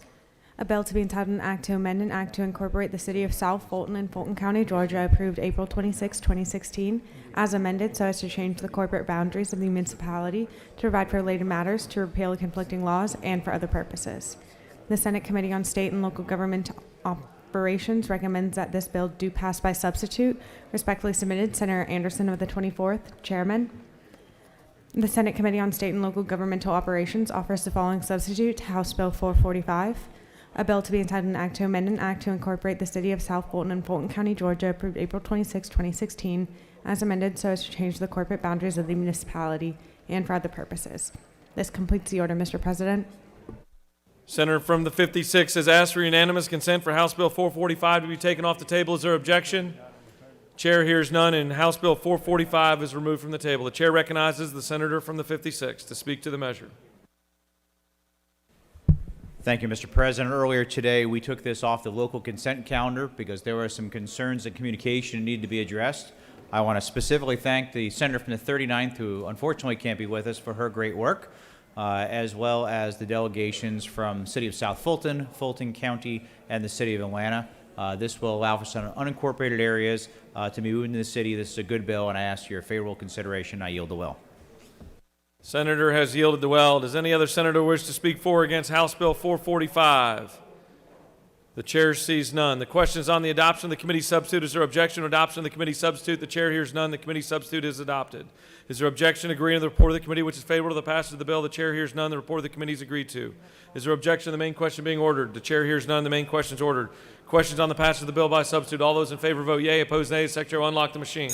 A bill to be entitled an act to amend an act to incorporate the city of South Fulton in Fulton County, Georgia, approved April 26, 2016, as amended so as to change the corporate boundaries of the municipality, to provide for related matters, to repeal conflicting laws, and for other purposes. The Senate Committee on State and Local Government Operations recommends that this bill do pass by substitute. Respectfully submitted, Senator Anderson of the 24th, Chairman. The Senate Committee on State and Local Governmental Operations offers the following substitute to House Bill 445. A bill to be entitled an act to amend an act to incorporate the city of South Fulton in Fulton County, Georgia, approved April 26, 2016, as amended so as to change the corporate boundaries of the municipality and for other purposes. This completes the order, Mr. President. Senator from the 56th has asked for unanimous consent for House Bill 445 to be taken off the table. Is there objection? Chair hears none, and House Bill 445 is removed from the table. The chair recognizes the senator from the 56th to speak to the measure. Thank you, Mr. President. Earlier today, we took this off the local consent calendar because there were some concerns and communication that needed to be addressed. I want to specifically thank the senator from the 39th, who unfortunately can't be with us, for her great work, as well as the delegations from the city of South Fulton, Fulton County, and the city of Atlanta. This will allow for some unincorporated areas to be moved into the city. This is a good bill, and I ask your favorable consideration. I yield the well. Senator has yielded the well. Does any other senator wish to speak for or against House Bill 445? The chair sees none. The question is on the adoption of the committee substitute. Is there objection to adoption of the committee substitute? The chair hears none. The committee substitute is adopted. Is there objection to agreeing to the report of the committee which is favorable to the passage of the bill? The chair hears none. The report of the committee is agreed to. Is there objection to the main question being ordered? The chair hears none. The main question is ordered. Questions on the passage of the bill by substitute. All those in favor vote yea. Opposed nay. The secretary will unlock the machine.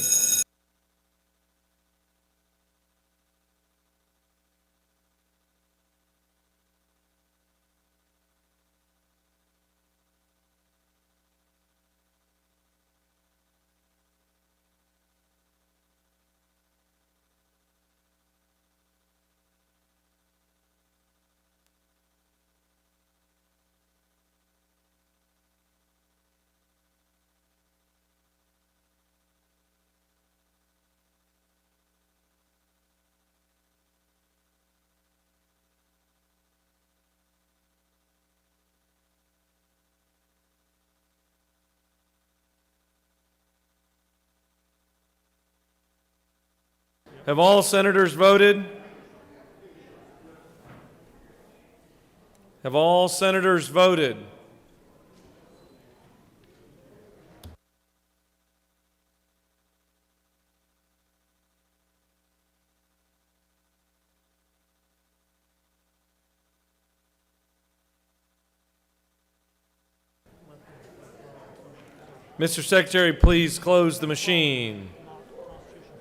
Have all senators voted? Have all senators voted? Mr. Secretary, please close the machine.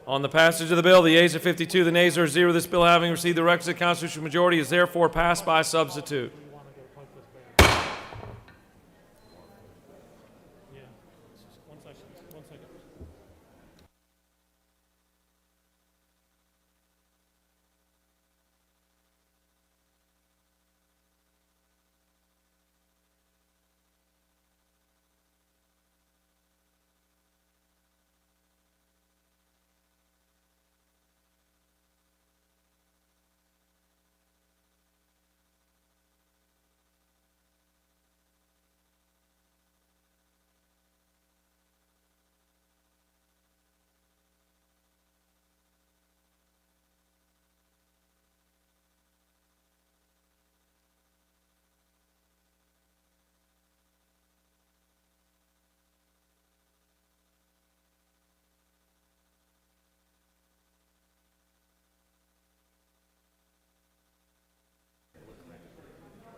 On the passage of the bill, the yeas are 52, the nays are 0. This bill, having received the requisite constitutional majority, is therefore passed by substitute.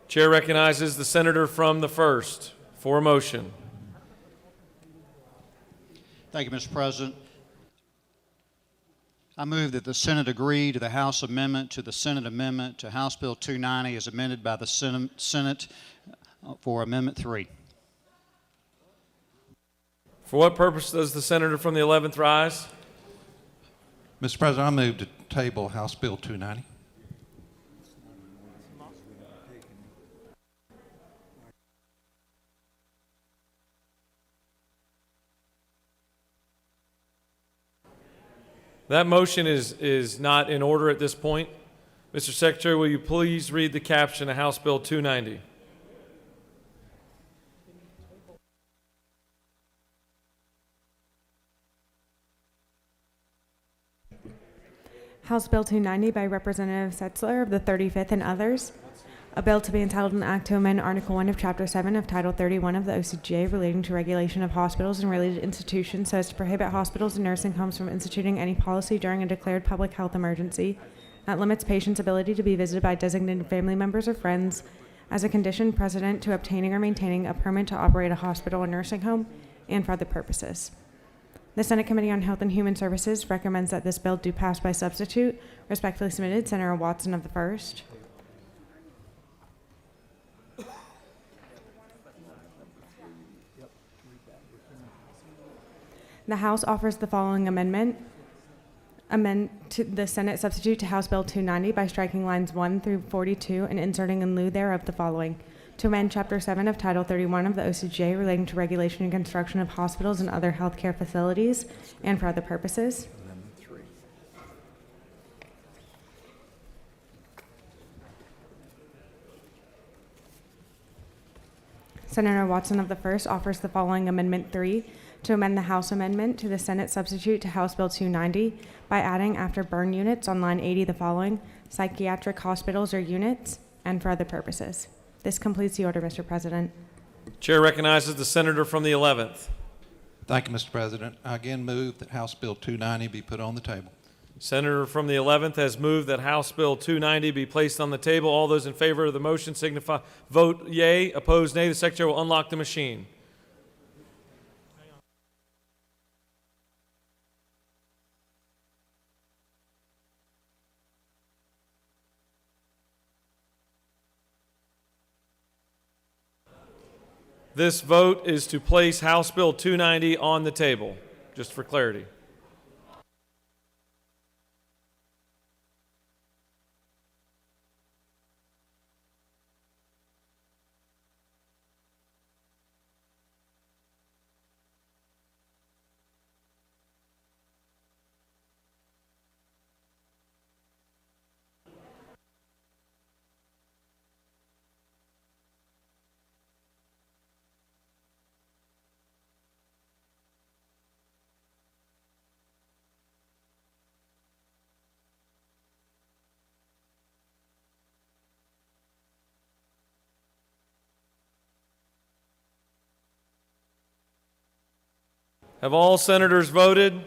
Chair recognizes the senator from the 1st for a motion. Thank you, Mr. President. I move that the Senate agree to the House amendment to the Senate amendment to House Bill 290 as amended by the Senate for Amendment 3. For what purpose does the senator from the 11th rise? Mr. President, I move to table House Bill 290. That motion is not in order at this point. Mr. Secretary, will you please read the caption of House Bill 290? House Bill 290 by Representative Setzler of the 35th and others. A bill to be entitled an act to amend Article 1 of Chapter 7 of Title 31 of the OCGA relating to regulation of hospitals and related institutions so as to prohibit hospitals and nursing homes from instituting any policy during a declared public health emergency that limits patients' ability to be visited by designated family members or friends as a condition precedent to obtaining or maintaining a permit to operate a hospital or nursing home and for other purposes. The Senate Committee on Health and Human Services recommends that this bill do pass by substitute. Respectfully submitted, Senator Watson of the 1st. The House offers the following amendment. Amend to the Senate substitute to House Bill 290 by striking lines 1 through 42 and inserting in lieu thereof the following. To amend Chapter 7 of Title 31 of the OCGA relating to regulation and construction of hospitals and other healthcare facilities and for other purposes. Senator Watson of the 1st offers the following Amendment 3 to amend the House amendment to the Senate substitute to House Bill 290 by adding after burn units on line 80 the following: psychiatric hospitals or units and for other purposes. This completes the order, Mr. President. Chair recognizes the senator from the 11th. Thank you, Mr. President. I again move that House Bill 290 be put on the table. Senator from the 11th has moved that House Bill 290 be placed on the table. All those in favor of the motion signify vote yea, opposed nay. The Secretary will unlock the machine. This vote is to place House Bill 290 on the table, just for clarity. Have all senators voted?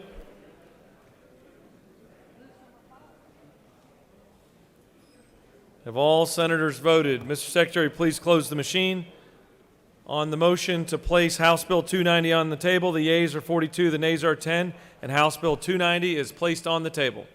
Have all senators voted? Mr. Secretary, please close the machine. On the motion to place House Bill 290 on the table, the yeas are 42, the nays are 10, and House Bill 290 is placed on the table.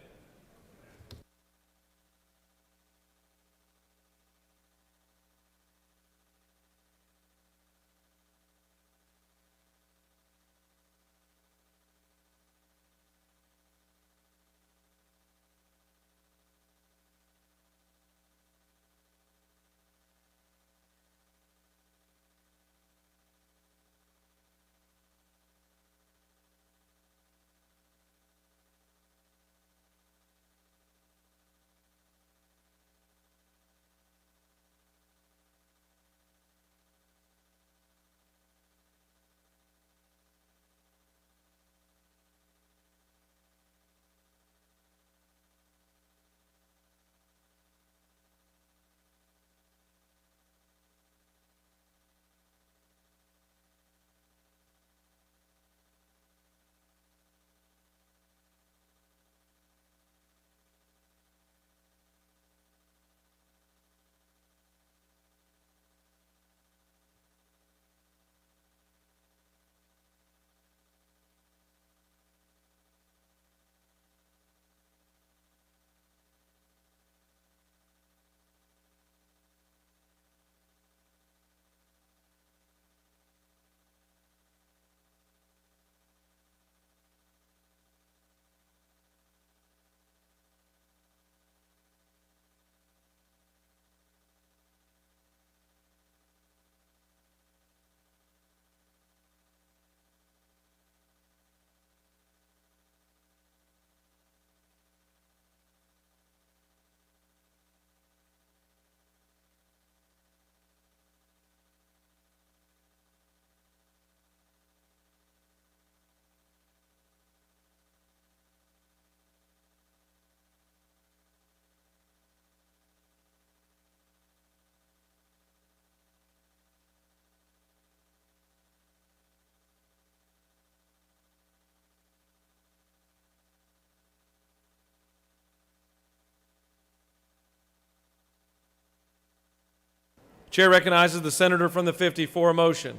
Chair recognizes the senator from the 50 for a motion.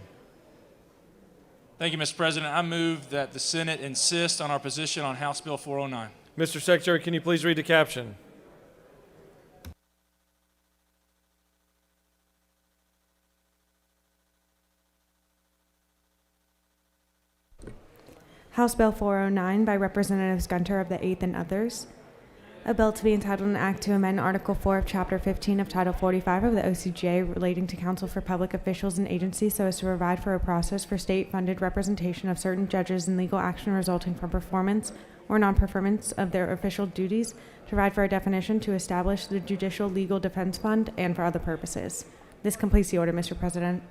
Thank you, Mr. President. I move that the Senate insist on our position on House Bill 409. Mr. Secretary, can you please read the caption? House Bill 409 by Representatives Gunter of the 8th and others. A bill to be entitled an act to amend Article 4 of Chapter 15 of Title 45 of the OCGA relating to counsel for public officials and agencies so as to provide for a process for state-funded representation of certain judges in legal action resulting from performance or non-performance of their official duties, to provide for a definition, to establish the Judicial Legal Defense Fund, and for other purposes. This completes the order, Mr. President.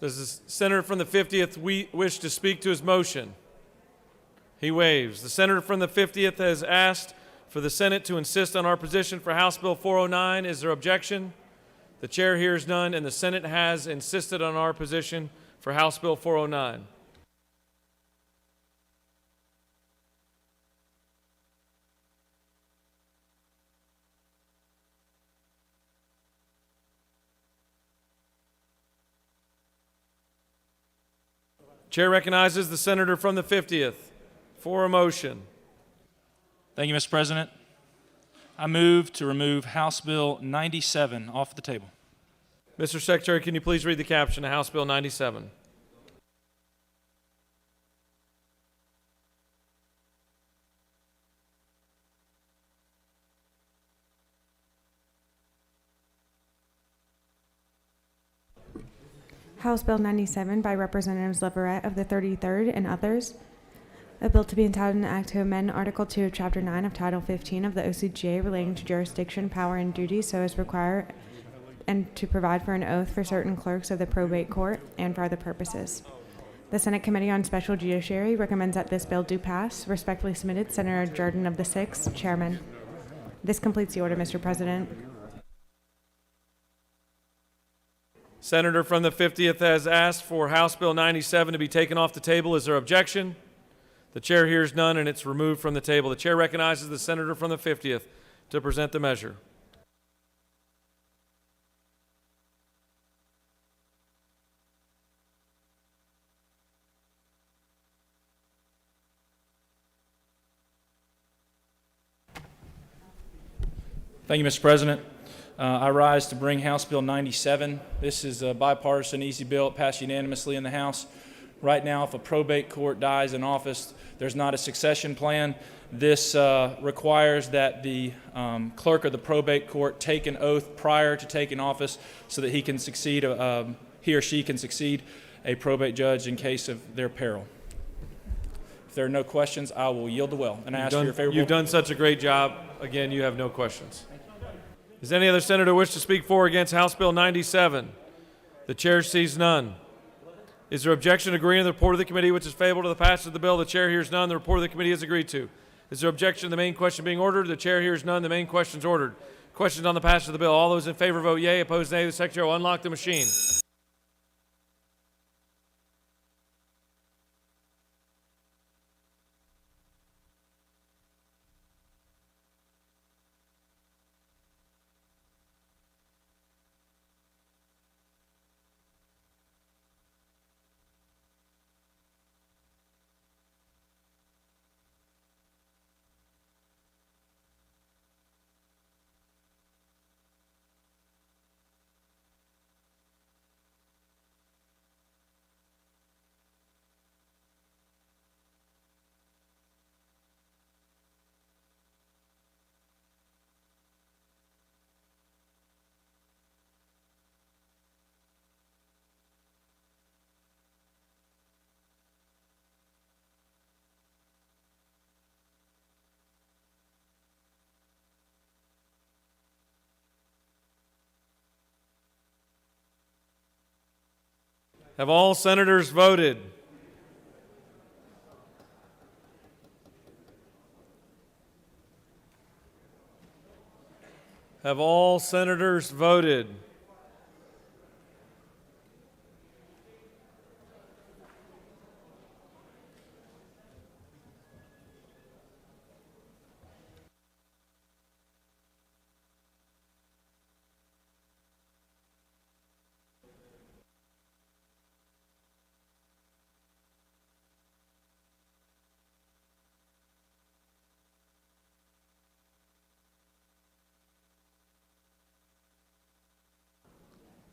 Does the senator from the 50th wish to speak to his motion? He waives. The senator from the 50th has asked for the Senate to insist on our position for House Bill 409. Is there objection? The chair hears none, and the Senate has insisted on our position for House Bill 409. Chair recognizes the senator from the 50th for a motion. Thank you, Mr. President. I move to remove House Bill 97 off the table. Mr. Secretary, can you please read the caption of House Bill 97? House Bill 97 by Representatives Leverett of the 33rd and others. A bill to be entitled an act to amend Article 2 of Chapter 9 of Title 15 of the OCGA relating to jurisdiction, power, and duty so as require and to provide for an oath for certain clerks of the probate court and for other purposes. The Senate Committee on Special Judiciary recommends that this bill do pass. Respectfully submitted, Senator Jordan of the 6th, Chairman. This completes the order, Mr. President. Senator from the 50th has asked for House Bill 97 to be taken off the table. Is there objection? The chair hears none, and it's removed from the table. The chair recognizes the senator from the 50th to present the measure. Thank you, Mr. President. I rise to bring House Bill 97. This is a bipartisan, easy bill. It passed unanimously in the House. Right now, if a probate court dies in office, there's not a succession plan. This requires that the clerk of the probate court take an oath prior to taking office so that he can succeed, he or she can succeed a probate judge in case of their peril. If there are no questions, I will yield the well and ask for your favorable. You've done such a great job. Again, you have no questions. Does any other senator wish to speak for or against House Bill 97? The chair sees none. Is there objection to agreeing to the report of the committee which is favorable to the passage of the bill? The chair hears none. The report of the committee is agreed to. Is there objection to the main question being ordered? The chair hears none. The main question is ordered. Questions on the passage of the bill. All those in favor vote yea. Opposed, nay. The secretary will unlock the machine. Have all senators voted? Have all senators voted?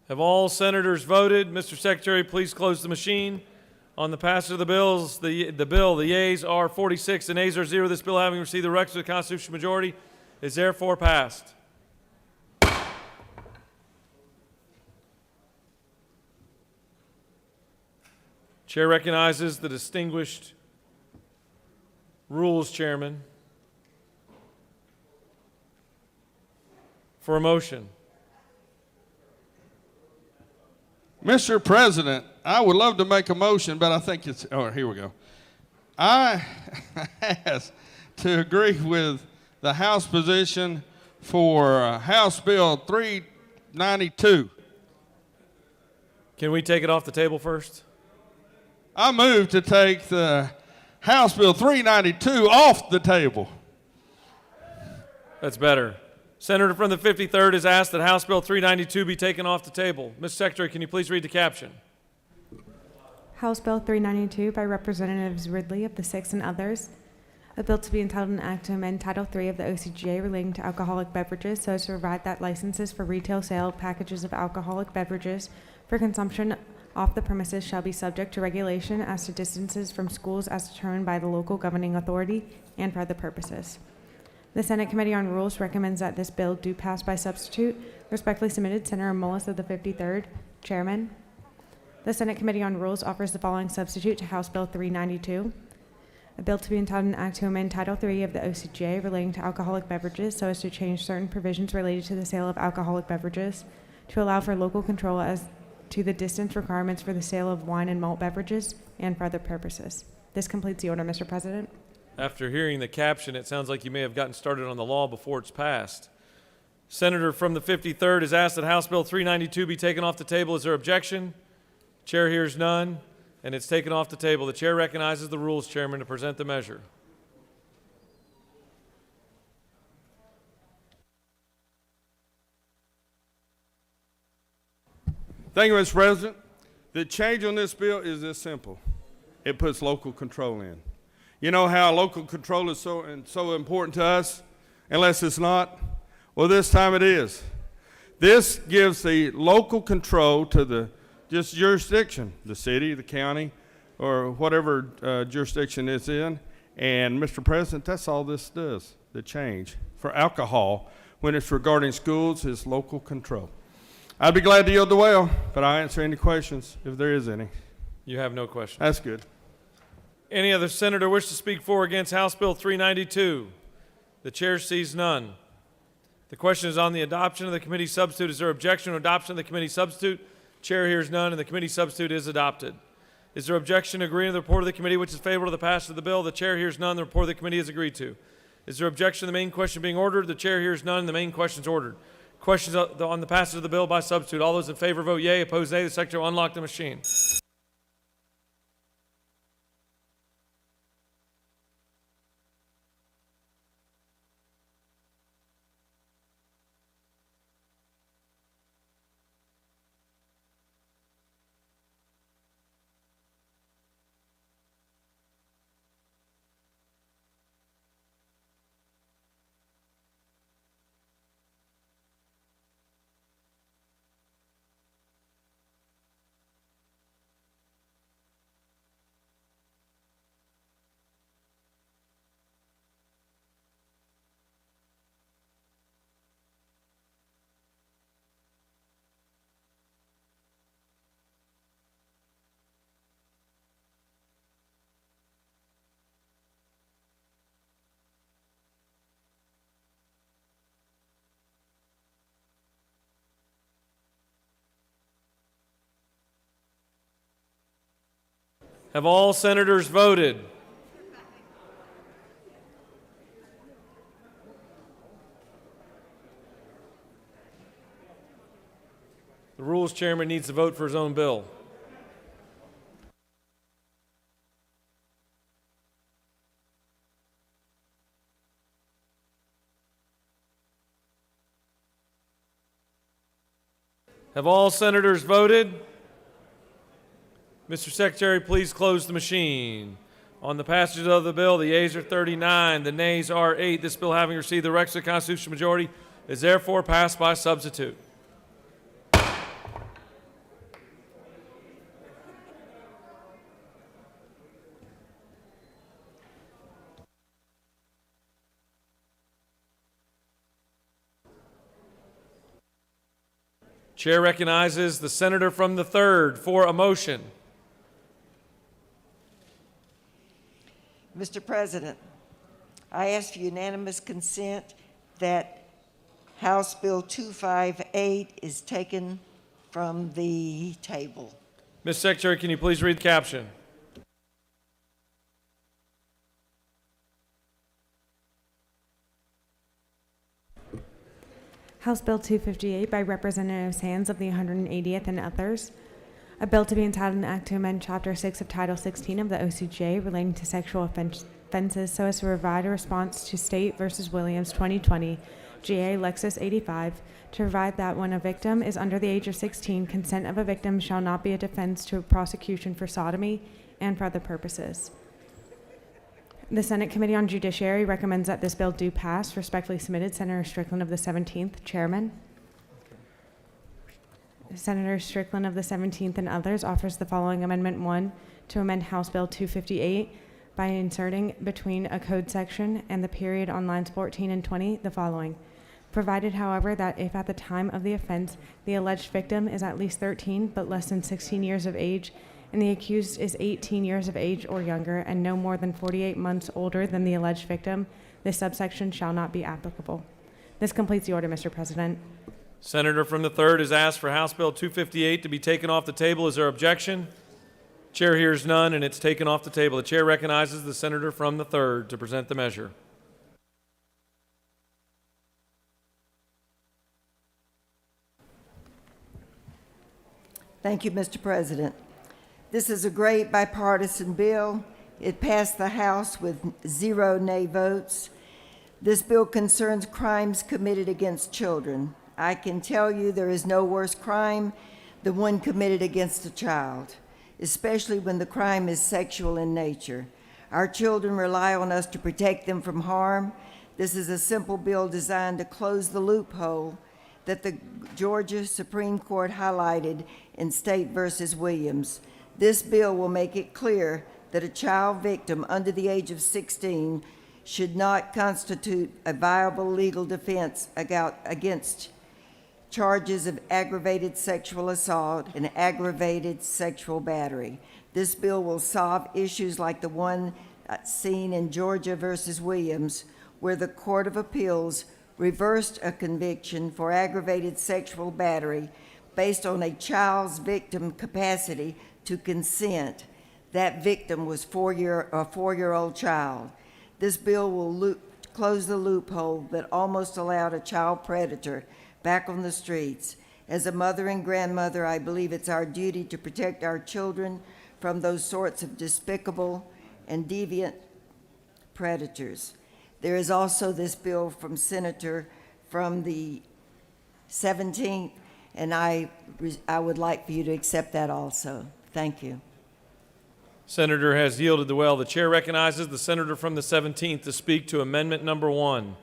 Have all senators voted? Mr. Secretary, please close the machine. On the passage of the bills, the yeas are 46 and nays are 0. This bill, having received the requisite constitutional majority, is therefore passed. Chair recognizes the distinguished Rules Chairman for a motion. Mr. President, I would love to make a motion, but I think it's, oh, here we go. I ask to agree with the House position for House Bill 392. Can we take it off the table first? I move to take the House Bill 392 off the table. That's better. Senator from the 53rd has asked that House Bill 392 be taken off the table. Mr. Secretary, can you please read the caption? House Bill 392 by Representatives Ridley of the 6th and others. A bill to be entitled an act to amend Title III of the OCGA relating to alcoholic beverages so as to provide that licenses for retail sale of packages of alcoholic beverages for consumption off the premises shall be subject to regulation as to distances from schools as determined by the local governing authority and for other purposes. The Senate Committee on Rules recommends that this bill do pass by substitute. Respectfully submitted, Senator Mullis of the 53rd, Chairman. The Senate Committee on Rules offers the following substitute to House Bill 392. A bill to be entitled an act to amend Title III of the OCGA relating to alcoholic beverages so as to change certain provisions related to the sale of alcoholic beverages, to allow for local control as to the distance requirements for the sale of wine and malt beverages, and for other purposes. This completes the order, Mr. President. After hearing the caption, it sounds like you may have gotten started on the law before it's passed. Senator from the 53rd has asked that House Bill 392 be taken off the table. Is there objection? Chair hears none, and it's taken off the table. The chair recognizes the Rules Chairman to present the measure. Thank you, Mr. President. The change on this bill is this simple. It puts local control in. You know how local control is so important to us, unless it's not? Well, this time it is. This gives the local control to the just jurisdiction, the city, the county, or whatever jurisdiction it's in. And, Mr. President, that's all this does, the change. For alcohol, when it's regarding schools, is local control. I'd be glad to yield the well, but I'll answer any questions if there is any. You have no questions. That's good. Any other senator wish to speak for or against House Bill 392? The chair sees none. The question is on the adoption of the committee substitute. Is there objection to adoption of the committee substitute? Chair hears none, and the committee substitute is adopted. Is there objection to agreeing to the report of the committee which is favorable to the passage of the bill? The chair hears none. The report of the committee is agreed to. Is there objection to the main question being ordered? The chair hears none. The main question is ordered. Questions on the passage of the bill by substitute. All those in favor vote yea. Opposed, nay. The secretary will unlock the machine. Have all senators voted? The Rules Chairman needs to vote for his own bill. Have all senators voted? Mr. Secretary, please close the machine. On the passage of the bill, the yeas are 39, the nays are 8. This bill, having received the requisite constitutional majority, is therefore passed by substitute. Chair recognizes the senator from the 3rd for a motion. Mr. President, I ask for unanimous consent that House Bill 258 is taken from the table. Ms. Secretary, can you please read the caption? House Bill 258 by Representative Sands of the 180th and others. A bill to be entitled an act to amend Chapter 6 of Title 16 of the OCGA relating to sexual offenses so as to provide a response to State v. Williams 2020, GA Lexus 85, to provide that when a victim is under the age of 16, consent of a victim shall not be a defense to a prosecution for sodomy and for other purposes. The Senate Committee on Judiciary recommends that this bill do pass. Respectfully submitted, Senator Strickland of the 17th, Chairman. Senator Strickland of the 17th and others offers the following Amendment 1 to amend House Bill 258 by inserting between a code section and the period on lines 14 and 20 the following. Provided, however, that if at the time of the offense the alleged victim is at least 13 but less than 16 years of age and the accused is 18 years of age or younger and no more than 48 months older than the alleged victim, this subsection shall not be applicable. This completes the order, Mr. President. Senator from the 3rd has asked for House Bill 258 to be taken off the table. Is there objection? Chair hears none, and it's taken off the table. The chair recognizes the senator from the 3rd to present the measure. Thank you, Mr. President. This is a great bipartisan bill. It passed the House with 0 nay votes. This bill concerns crimes committed against children. I can tell you there is no worse crime than one committed against a child, especially when the crime is sexual in nature. Our children rely on us to protect them from harm. This is a simple bill designed to close the loophole that the Georgia Supreme Court highlighted in State versus Williams. This bill will make it clear that a child victim under the age of 16 should not constitute a viable legal defense against charges of aggravated sexual assault and aggravated sexual battery. This bill will solve issues like the one seen in Georgia versus Williams, where the Court of Appeals reversed a conviction for aggravated sexual battery based on a child's victim capacity to consent. That victim was a 4-year-old child. This bill will close the loophole that almost allowed a child predator back on the streets. As a mother and grandmother, I believe it's our duty to protect our children from those sorts of despicable and deviant predators. There is also this bill from Senator from the 17th, and I would like for you to accept that also. Thank you. Senator has yielded the well. The chair recognizes the senator from the 17th to speak to amendment number 1.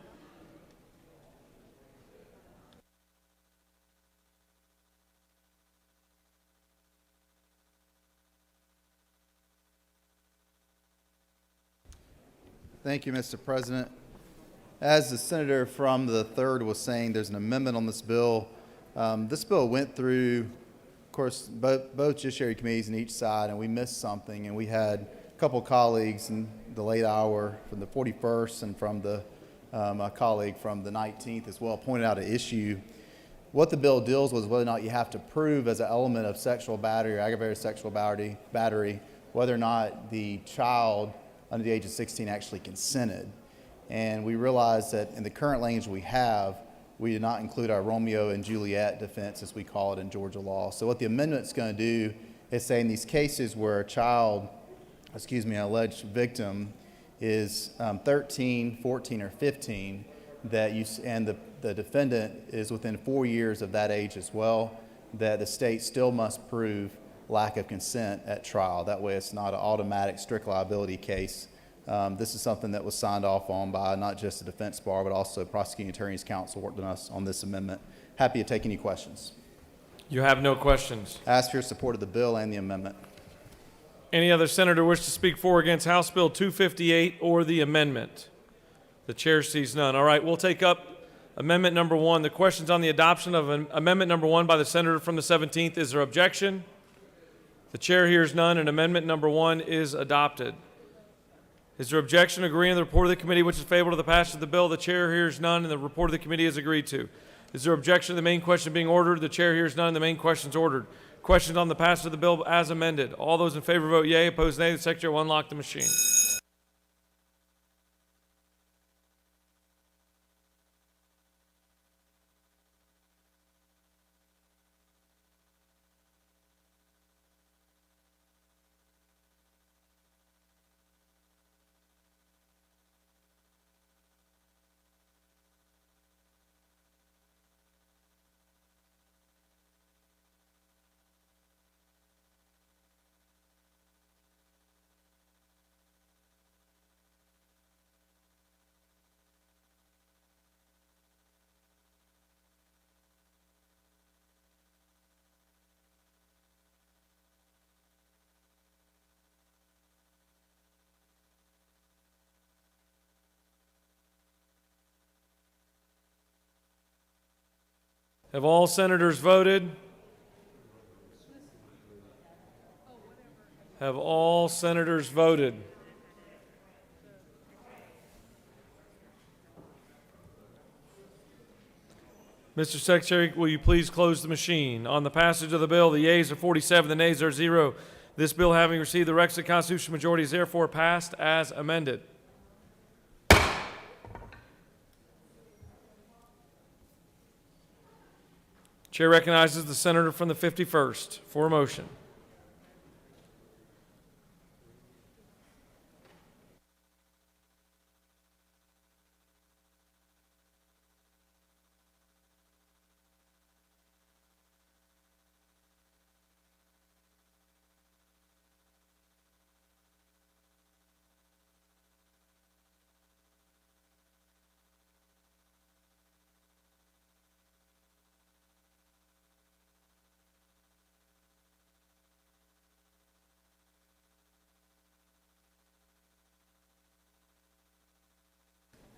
Thank you, Mr. President. As the senator from the 3rd was saying, there's an amendment on this bill. This bill went through, of course, both judiciary committees on each side, and we missed something, and we had a couple colleagues in the late hour from the 41st and from the a colleague from the 19th as well pointed out an issue. What the bill deals with is whether or not you have to prove as an element of sexual battery or aggravated sexual battery whether or not the child under the age of 16 actually consented. And we realized that in the current language we have, we did not include our Romeo and Juliet defense, as we call it in Georgia law. So what the amendment's going to do is say in these cases where a child, an alleged victim is 13, 14, or 15, and the defendant is within 4 years of that age as well, that the state still must prove lack of consent at trial. That way it's not an automatic strict liability case. This is something that was signed off on by not just the defense bar, but also prosecuting attorneys council worked on us on this amendment. Happy to take any questions. You have no questions. I ask for your support of the bill and the amendment. Any other senator wish to speak for or against House Bill 258 or the amendment? The chair sees none. All right, we'll take up amendment number 1. The question's on the adoption of amendment number 1 by the senator from the 17th. Is there objection? The chair hears none, and amendment number 1 is adopted. Is there objection to agreeing to the report of the committee which is favorable to the passage of the bill? The chair hears none, and the report of the committee is agreed to. Is there objection to the main question being ordered? The chair hears none, and the main question is ordered. Questions on the passage of the bill as amended. All those in favor vote yea. Opposed nay. The secretary will unlock the machine. Have all senators voted? Have all senators voted? Mr. Secretary, will you please close the machine? On the passage of the bill, the yeas are 47, the nays are 0. This bill, having received the requisite constitutional majority, is therefore passed as amended. Chair recognizes the senator from the 51st for a motion.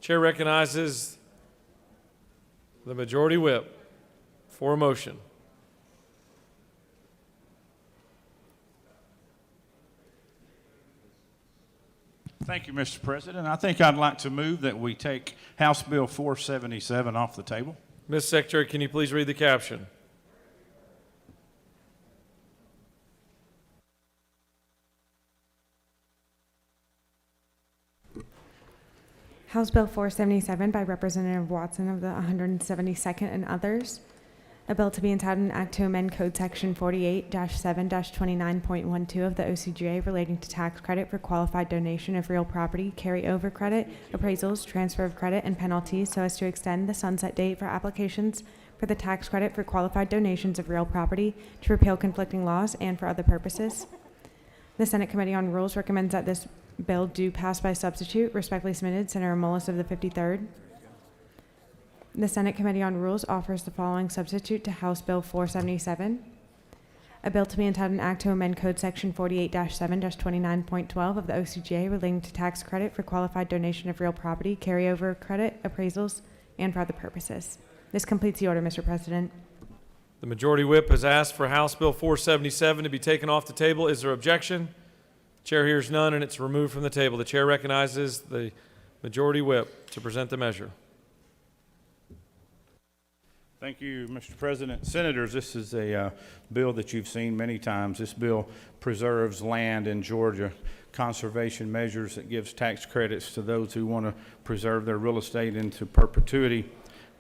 Chair recognizes the majority whip for a motion. Thank you, Mr. President. I think I'd like to move that we take House Bill 477 off the table. Ms. Secretary, can you please read the caption? House Bill 477 by Representative Watson of the 172nd and others. A bill to be entitled an act to amend Code Section 48-7-29.12 of the OCGA relating to tax credit for qualified donation of real property, carryover credit, appraisals, transfer of credit, and penalties so as to extend the sunset date for applications for the tax credit for qualified donations of real property, to repeal conflicting laws, and for other purposes. The Senate Committee on Rules recommends that this bill do pass by substitute. Respectfully submitted, Senator Mullis of the 53rd. The Senate Committee on Rules offers the following substitute to House Bill 477. A bill to be entitled an act to amend Code Section 48-7-29.12 of the OCGA relating to tax credit for qualified donation of real property, carryover credit, appraisals, and for other purposes. This completes the order, Mr. President. The majority whip has asked for House Bill 477 to be taken off the table. Is there objection? Chair hears none, and it's removed from the table. The chair recognizes the majority whip to present the measure. Thank you, Mr. President. Senators, this is a bill that you've seen many times. This bill preserves land in Georgia, conservation measures that gives tax credits to those who want to preserve their real estate into perpetuity.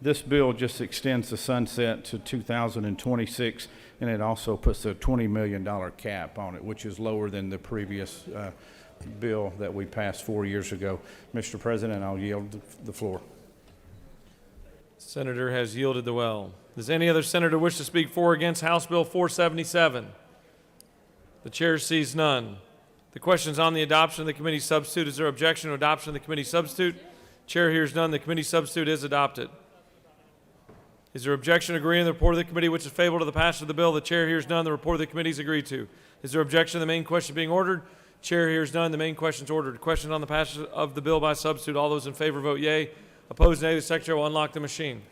This bill just extends the sunset to 2026, and it also puts a $20 million cap on it, which is lower than the previous bill that we passed 4 years ago. Mr. President, I'll yield the floor. Senator has yielded the well. Does any other senator wish to speak for or against House Bill 477? The chair sees none. The question is on the adoption of the committee substitute. Is there objection to adoption of the committee substitute? Chair hears none. The committee substitute is adopted. Is there objection to agreeing to the report of the committee which is favorable to the passage of the bill? The chair hears none. The report of the committee is agreed to. Is there objection to the main question being ordered? Chair hears none. The main question is ordered. Question on the passage of the bill by substitute. All those in favor vote yea. Opposed, nay. The secretary will unlock the machine.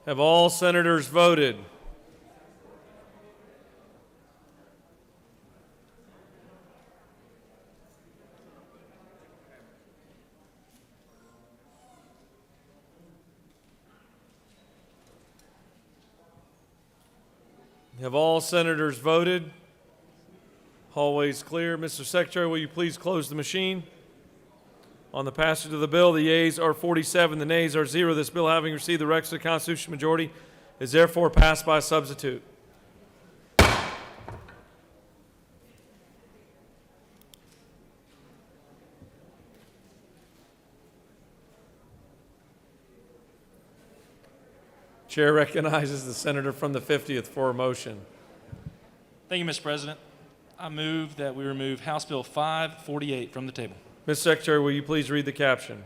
Have all senators voted? Have all senators voted? Hallways clear. Mr. Secretary, will you please close the machine? On the passage of the bill, the yeas are 47, the nays are 0. This bill, having received the requisite constitutional majority, is therefore passed by substitute. Chair recognizes the senator from the 50th for a motion. Thank you, Mr. President. I move that we remove House Bill 548 from the table. Ms. Secretary, will you please read the caption?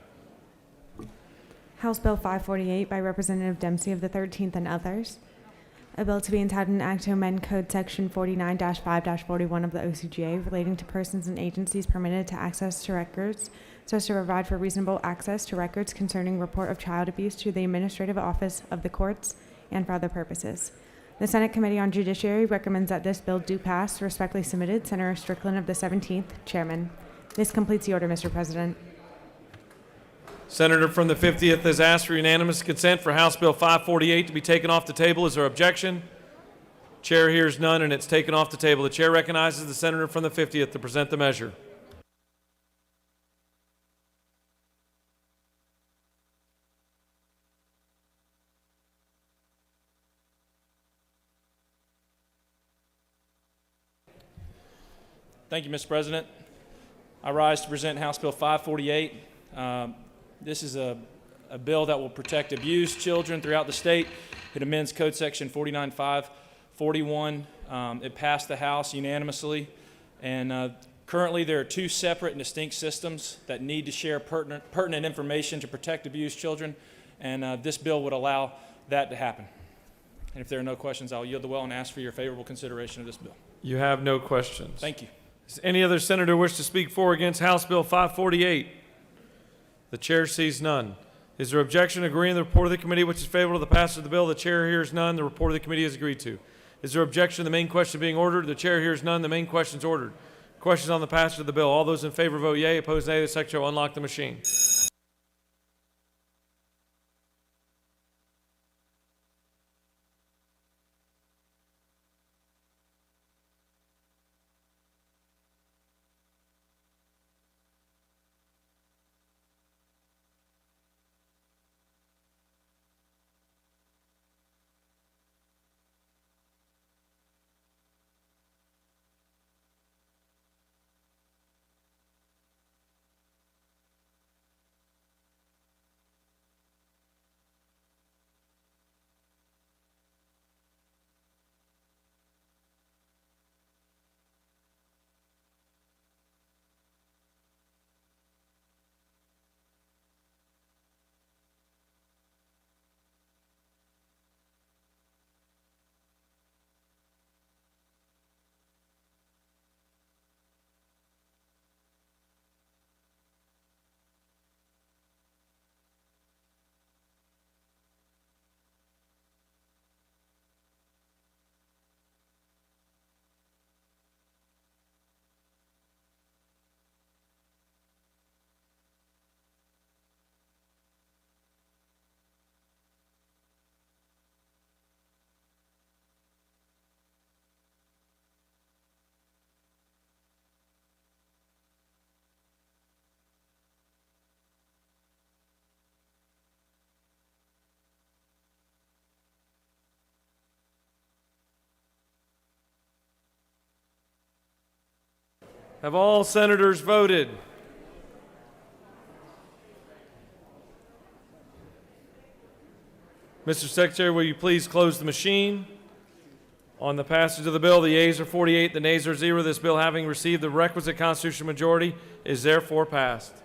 House Bill 548 by Representative Dempsey of the 13th and others. A bill to be entitled an act to amend Code Section 49-5-41 of the OCGA relating to persons and agencies permitted to access to records so as to provide for reasonable access to records concerning report of child abuse to the Administrative Office of the Courts and for other purposes. The Senate Committee on Judiciary recommends that this bill do pass. Respectfully submitted, Senator Strickland of the 17th, Chairman. This completes the order, Mr. President. Senator from the 50th has asked for unanimous consent for House Bill 548 to be taken off the table. Is there objection? Chair hears none, and it's taken off the table. The chair recognizes the senator from the 50th to present the measure. Thank you, Mr. President. I rise to present House Bill 548. This is a bill that will protect abused children throughout the state. It amends Code Section 49-5-41. It passed the House unanimously. And currently there are two separate and distinct systems that need to share pertinent information to protect abused children. And this bill would allow that to happen. And if there are no questions, I'll yield the well and ask for your favorable consideration of this bill. You have no questions. Thank you. Does any other senator wish to speak for or against House Bill 548? The chair sees none. Is there objection to agreeing to the report of the committee which is favorable to the passage of the bill? The chair hears none. The report of the committee is agreed to. Is there objection to the main question being ordered? The chair hears none. The main question is ordered. Questions on the passage of the bill. All those in favor vote yea. Opposed nay. The secretary will unlock the machine. Have all senators voted? Mr. Secretary, will you please close the machine? On the passage of the bill, the yeas are 48, the nays are 0. This bill, having received the requisite constitutional majority, is therefore passed.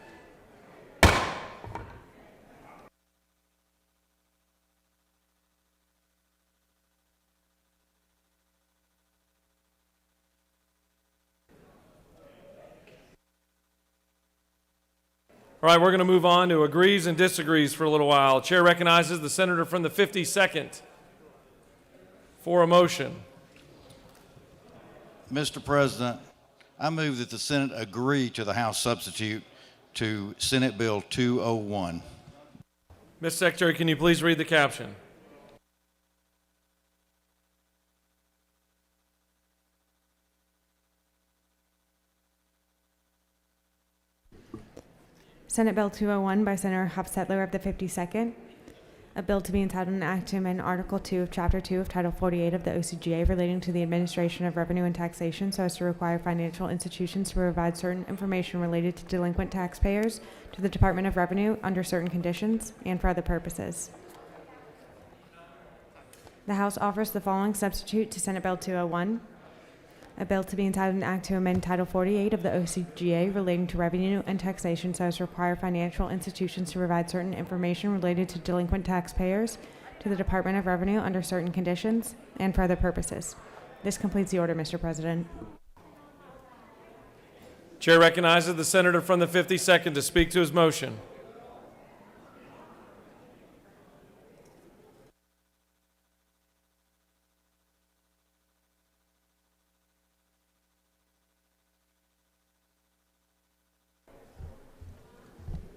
All right, we're going to move on to agrees and disagrees for a little while. Chair recognizes the senator from the 52nd for a motion. Mr. President, I move that the Senate agree to the House substitute to Senate Bill 201. Mr. Secretary, can you please read the caption? Senate Bill 201 by Senator Hofstetler of the 52nd. A bill to be entitled an act to amend Article 2 of Chapter 2 of Title 48 of the OCGA relating to the administration of revenue and taxation so as to require financial institutions to provide certain information related to delinquent taxpayers to the Department of Revenue under certain conditions and for other purposes. The House offers the following substitute to Senate Bill 201. A bill to be entitled an act to amend Title 48 of the OCGA relating to revenue and taxation so as to require financial institutions to provide certain information related to delinquent taxpayers to the Department of Revenue under certain conditions and for other purposes. This completes the order, Mr. President. Chair recognizes the senator from the 52nd to speak to his motion.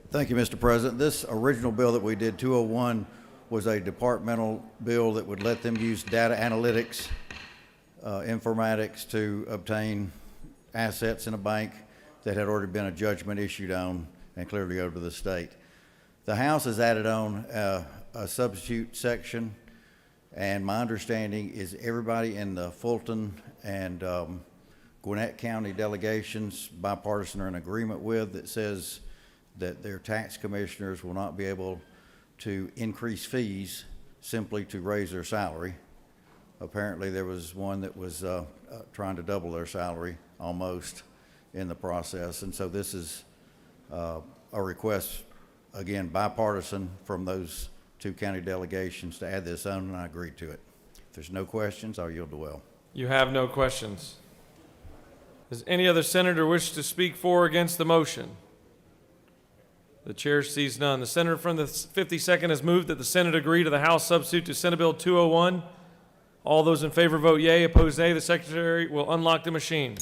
Thank you, Mr. President. This original bill that we did, 201, was a departmental bill that would let them use data analytics, informatics to obtain assets in a bank that had already been a judgment issued on and clearly over to the state. The House has added on a substitute section, and my understanding is everybody in the Fulton and Gwinnett County delegations, bipartisan, are in agreement with that says that their tax commissioners will not be able to increase fees simply to raise their salary. Apparently there was one that was trying to double their salary almost in the process. And so this is a request, again, bipartisan from those two county delegations to add this on, and I agreed to it. If there's no questions, I'll yield the well. You have no questions. Does any other senator wish to speak for or against the motion? The chair sees none. The senator from the 52nd has moved that the Senate agree to the House substitute to Senate Bill 201. All those in favor vote yea, opposed nay. The secretary will unlock the machine.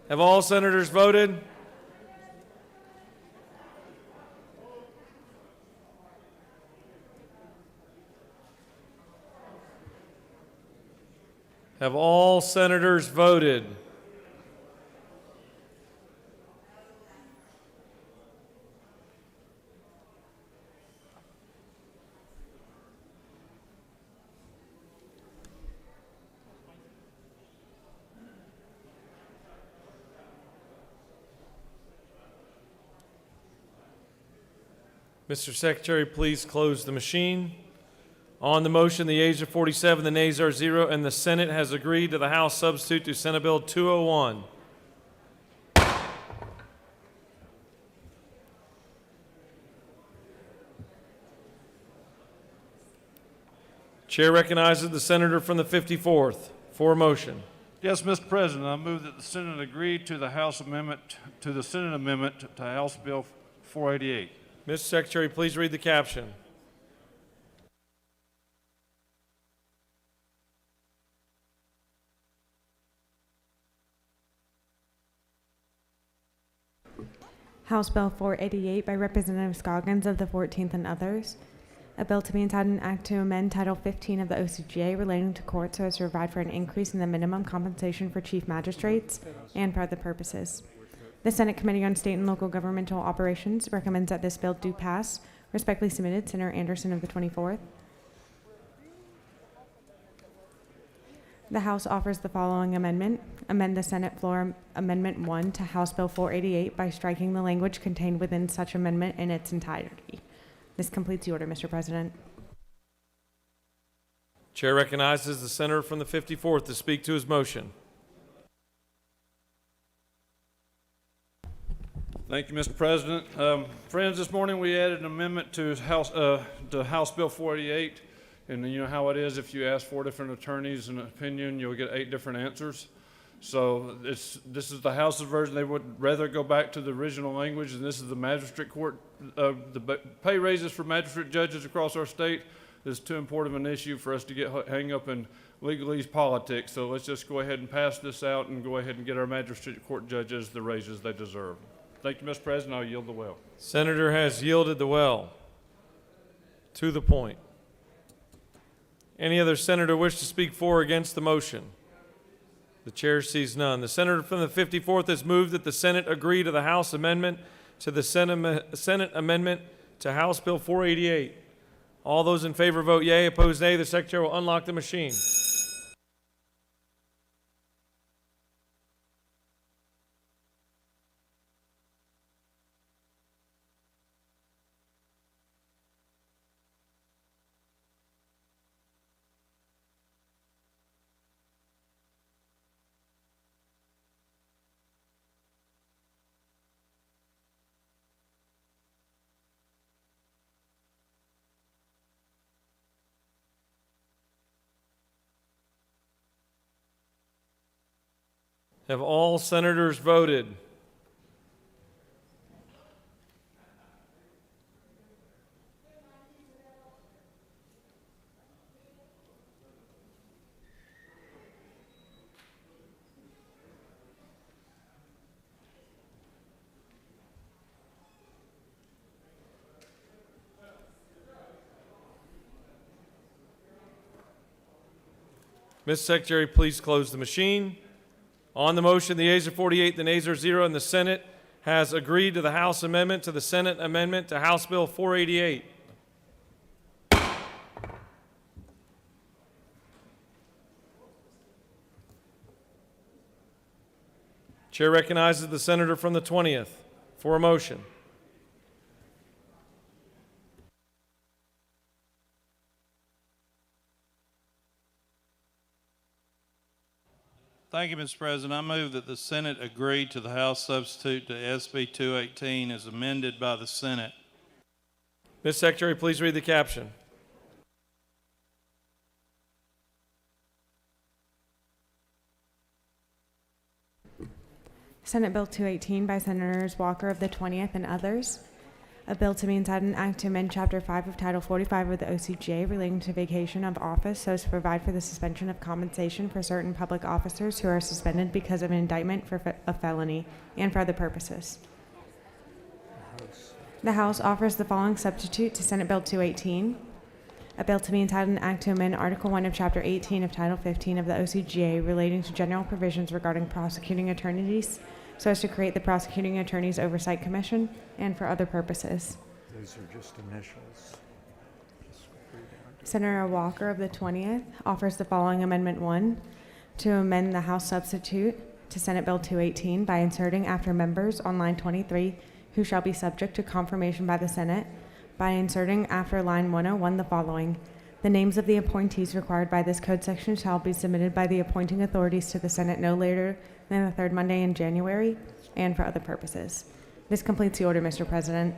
Have all senators voted? Have all senators voted? Mr. Secretary, please close the machine. On the motion, the yeas are 47, the nays are 0, and the Senate has agreed to the House substitute to Senate Bill 201. Chair recognizes the senator from the 54th for a motion. Yes, Mr. President, I move that the Senate agree to the House amendment, to the Senate amendment to House Bill 488. Mr. Secretary, please read the caption. House Bill 488 by Representative Scoggins of the 14th and others. A bill to be entitled an act to amend Title 15 of the OCGA relating to courts so as to provide for an increase in the minimum compensation for chief magistrates and for other purposes. The Senate Committee on State and Local Governmental Operations recommends that this bill do pass. Respectfully submitted, Senator Anderson of the 24th. The House offers the following amendment. Amend the Senate Floor Amendment 1 to House Bill 488 by striking the language contained within such amendment in its entirety. This completes the order, Mr. President. Chair recognizes the senator from the 54th to speak to his motion. Thank you, Mr. President. Friends, this morning we added an amendment to House Bill 488. And you know how it is, if you ask 4 different attorneys an opinion, you'll get 8 different answers. So this is the House's version. They would rather go back to the original language, and this is the magistrate court, the pay raises for magistrate judges across our state. This is too important of an issue for us to get hung up in legalese politics. So let's just go ahead and pass this out and go ahead and get our magistrate court judges the raises they deserve. Thank you, Mr. President. I'll yield the well. Senator has yielded the well. To the point. Any other senator wish to speak for or against the motion? The chair sees none. The senator from the 54th has moved that the Senate agree to the House amendment to the Senate amendment to House Bill 488. All those in favor vote yea, opposed nay. The secretary will unlock the machine. Have all senators voted? Ms. Secretary, please close the machine. On the motion, the yeas are 48, the nays are 0, and the Senate has agreed to the House amendment to the Senate amendment to House Bill 488. Chair recognizes the senator from the 20th for a motion. Thank you, Mr. President. I move that the Senate agree to the House substitute to SB 218 as amended by the Senate. Ms. Secretary, please read the caption. Senate Bill 218 by Senators Walker of the 20th and others. A bill to be inside an act to amend Chapter 5 of Title 45 of the OCGA relating to vacation of office so as to provide for the suspension of compensation for certain public officers who are suspended because of an indictment for a felony and for other purposes. The House offers the following substitute to Senate Bill 218. A bill to be entitled an act to amend Article 1 of Chapter 18 of Title 15 of the OCGA relating to general provisions regarding prosecuting attorneys so as to create the Prosecuting Attorneys Oversight Commission and for other purposes. These are just initials. Senator Walker of the 20th offers the following Amendment 1 to amend the House substitute to Senate Bill 218 by inserting after members on line 23 who shall be subject to confirmation by the Senate by inserting after line 101 the following. The names of the appointees required by this code section shall be submitted by the appointing authorities to the Senate no later than the third Monday in January and for other purposes. This completes the order, Mr. President.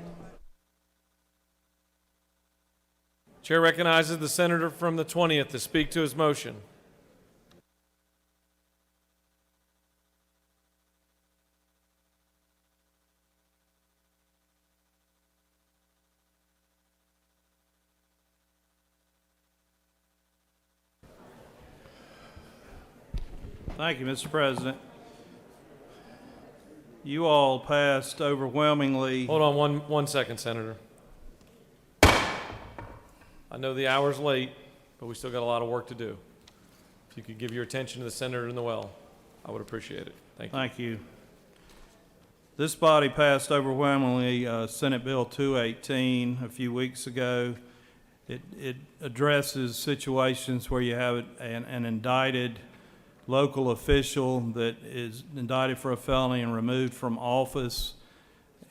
Chair recognizes the senator from the 20th to speak to his motion. Thank you, Mr. President. You all passed overwhelmingly. Hold on one second, Senator. I know the hour's late, but we still got a lot of work to do. If you could give your attention to the senator in the well, I would appreciate it. Thank you. Thank you. This body passed overwhelmingly Senate Bill 218 a few weeks ago. It addresses situations where you have an indicted local official that is indicted for a felony and removed from office.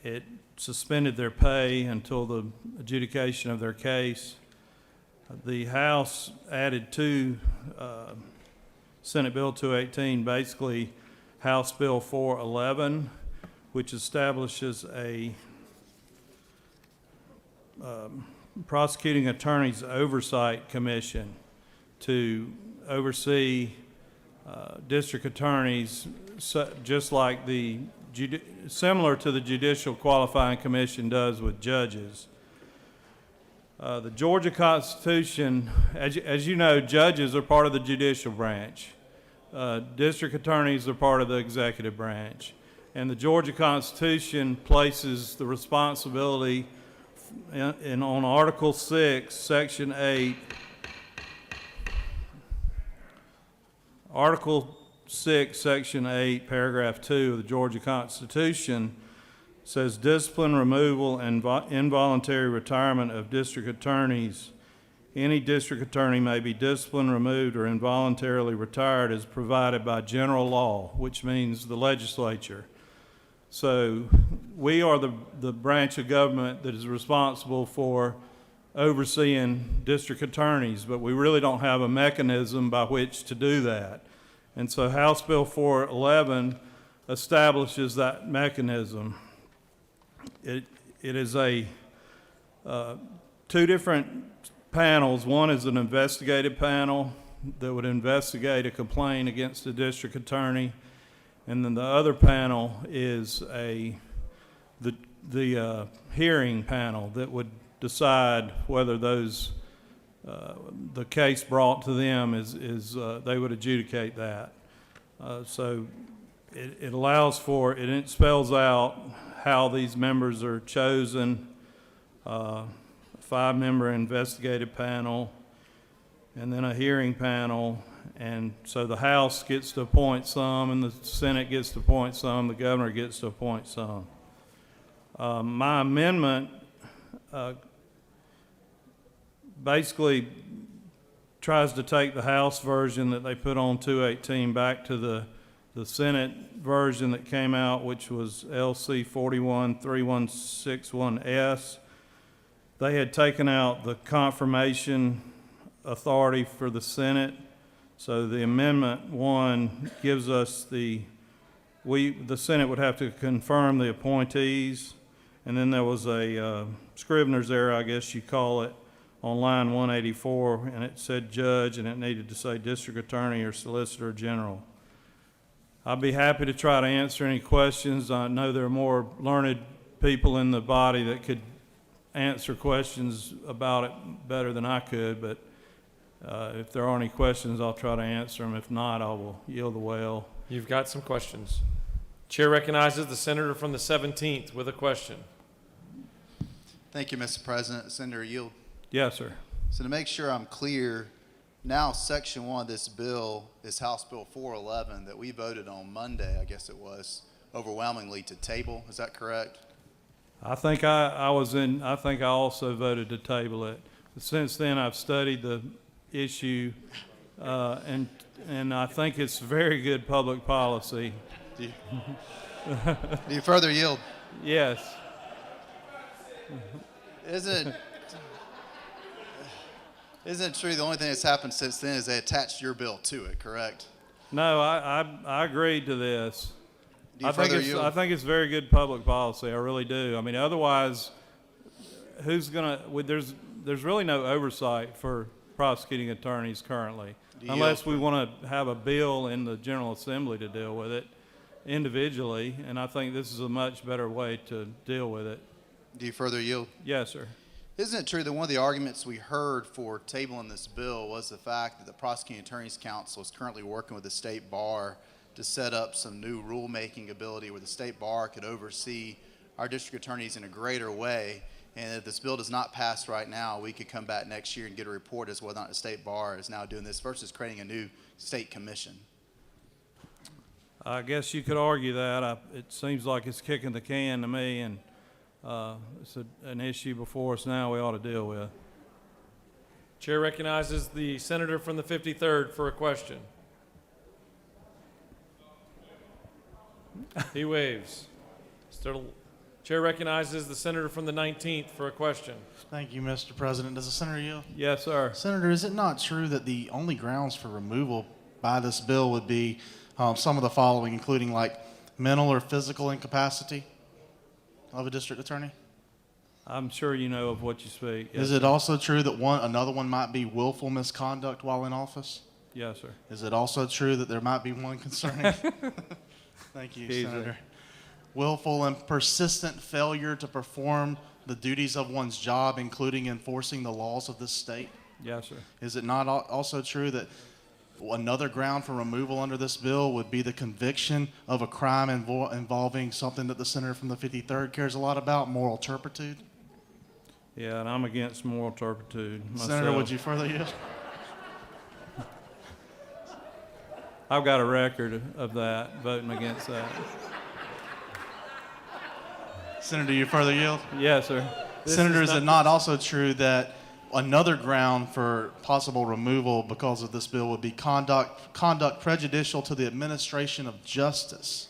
It suspended their pay until the adjudication of their case. The House added to Senate Bill 218, basically House Bill 411, which establishes a prosecuting attorneys oversight commission to oversee district attorneys, just like similar to the Judicial Qualifying Commission does with judges. The Georgia Constitution, as you know, judges are part of the judicial branch. District attorneys are part of the executive branch. And the Georgia Constitution places the responsibility on Article 6, Section 8. Article 6, Section 8, Paragraph 2 of the Georgia Constitution says discipline, removal, and involuntary retirement of district attorneys. Any district attorney may be disciplined, removed, or involuntarily retired as provided by general law, which means the legislature. So we are the branch of government that is responsible for overseeing district attorneys, but we really don't have a mechanism by which to do that. And so House Bill 411 establishes that mechanism. It is two different panels. One is an investigative panel that would investigate a complaint against the district attorney, and then the other panel is the hearing panel that would decide whether those the case brought to them is they would adjudicate that. So it allows for it. It spells out how these members are chosen. 5-member investigative panel, and then a hearing panel. And so the House gets to appoint some, and the Senate gets to appoint some, the governor gets to appoint some. My amendment basically tries to take the House version that they put on 218 back to the Senate version that came out, which was LC 413161S. They had taken out the confirmation authority for the Senate. So the Amendment 1 gives us the Senate would have to confirm the appointees, and then there was a Scrivener's error, I guess you call it, on line 184, and it said judge, and it needed to say district attorney or solicitor general. I'd be happy to try to answer any questions. I know there are more learned people in the body that could answer questions about it better than I could, but if there are any questions, I'll try to answer them. If not, I will yield the well. You've got some questions. Chair recognizes the senator from the 17th with a question. Thank you, Mr. President. Senator Yield. Yes, sir. So to make sure I'm clear, now Section 1 of this bill is House Bill 411 that we voted on Monday, I guess it was, overwhelmingly to table. Is that correct? I think I also voted to table it. Since then, I've studied the issue, and I think it's very good public policy. Do you further yield? Yes. Isn't it true the only thing that's happened since then is they attached your bill to it, correct? No, I agreed to this. I think it's very good public policy. I really do. I mean, otherwise, who's gonna? There's really no oversight for prosecuting attorneys currently, unless we want to have a bill in the General Assembly to deal with it individually. And I think this is a much better way to deal with it. Do you further yield? Yes, sir. Isn't it true that one of the arguments we heard for tabling this bill was the fact that the Prosecuting Attorneys Council is currently working with the state bar to set up some new rulemaking ability where the state bar could oversee our district attorneys in a greater way, and if this bill does not pass right now, we could come back next year and get a report as to whether or not the state bar is now doing this versus creating a new state commission? I guess you could argue that. It seems like it's kicking the can to me, and it's an issue before us now we ought to deal with. Chair recognizes the senator from the 53rd for a question. He waves. Chair recognizes the senator from the 19th for a question. Thank you, Mr. President. Does the senator yield? Yes, sir. Senator, is it not true that the only grounds for removal by this bill would be some of the following, including like mental or physical incapacity of a district attorney? I'm sure you know of what you speak. Yes, Is it sir. also true that another one might be willful misconduct while in office? Yes, sir. Is it also true that there might be one concerning? Thank you, Easy. Senator. Willful and persistent failure to perform the duties of one's job, including enforcing the laws of this state? Yes, sir. Is it not also true that another ground for removal under this bill would be the conviction of a crime involving something that the senator from the 53rd cares a lot about, moral turpitude? Yeah, and I'm against moral turpitude myself. Senator, would you further yield? I've got a record of that, voting against that. Senator, you further yield? Yes, sir. Senator, is it not also true that another ground for possible removal because of this bill would be conduct prejudicial to the administration of justice?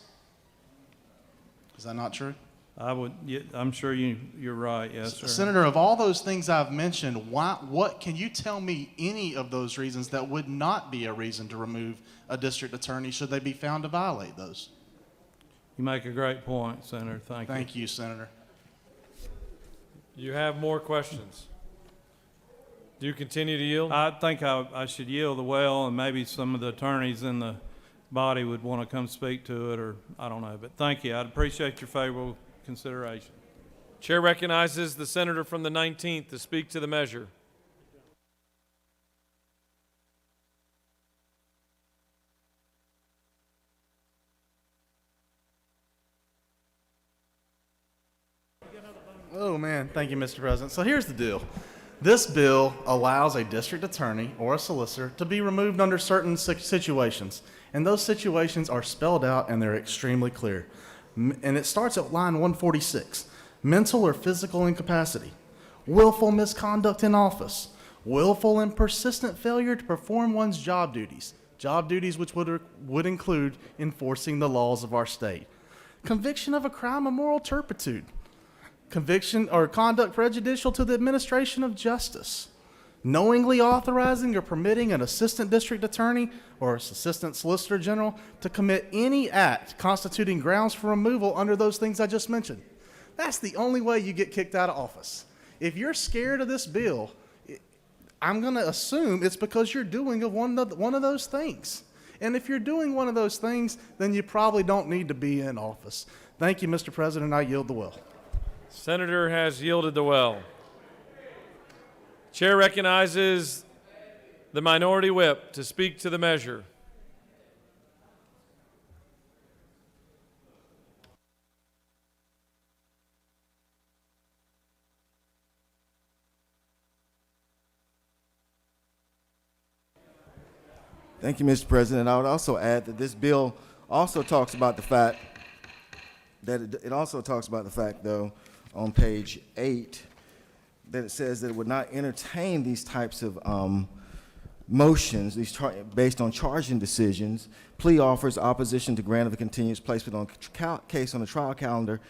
Is that not true? I'm sure you're right, yes, sir. Senator, of all those things I've mentioned, what can you tell me any of those reasons that would not be a reason to remove a district attorney should they be found to violate those? You make a great point, Senator. Thank you. Thank you, Senator. You have more questions? Do you continue to yield? I think I should yield the well, and maybe some of the attorneys in the body would want to come speak to it, or I don't know. But thank you. I'd appreciate your favorable consideration. Chair recognizes the senator from the 19th to speak to the measure. Oh, man. Thank you, Mr. President. So here's the deal. This bill allows a district attorney or a solicitor to be removed under certain situations. And those situations are spelled out and they're extremely clear. And it starts at line 146. Mental or physical incapacity, willful misconduct in office, willful and persistent failure to perform one's job duties which would include enforcing the laws of our state, conviction of a crime of moral turpitude, conviction or conduct prejudicial to the administration of justice, knowingly authorizing or permitting an assistant district attorney or assistant solicitor general to commit any act constituting grounds for removal under those things I just mentioned. That's the only way you get kicked out of office. If you're scared of this bill, I'm going to assume it's because you're doing one of those things. And if you're doing one of those things, then you probably don't need to be in office. Thank you, Mr. President. I yield the will. Senator has yielded the well. Chair recognizes the minority whip to speak to the measure. Thank you, Mr. President. I would also add that this bill also talks about the fact though, on page 8, that it says that it would not entertain these types of motions based on charging decisions, plea offers, opposition to grant of a continuous placement on case on the trial calendar,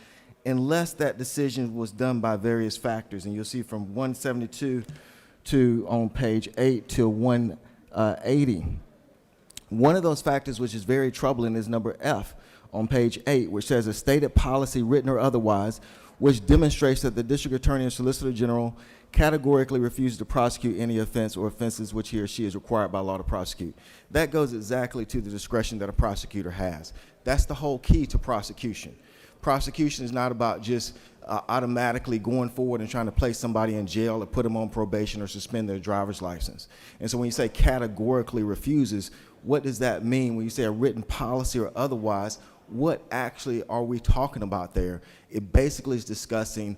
unless that decision was done by various factors. And you'll see from 172 to on page 8 to 180. One of those factors which is very troubling is number F on page 8, which says a stated policy, written or otherwise, which demonstrates that the district attorney or solicitor general categorically refuses to prosecute any offense or offenses which he or she is required by law to prosecute. That goes exactly to the discretion that a prosecutor has. That's the whole key to prosecution. Prosecution is not about just automatically going forward and trying to place somebody in jail or put them on probation or suspend their driver's license. And so when you say categorically refuses, what does that mean? When you say a written policy or otherwise, what actually are we talking about there? It basically is discussing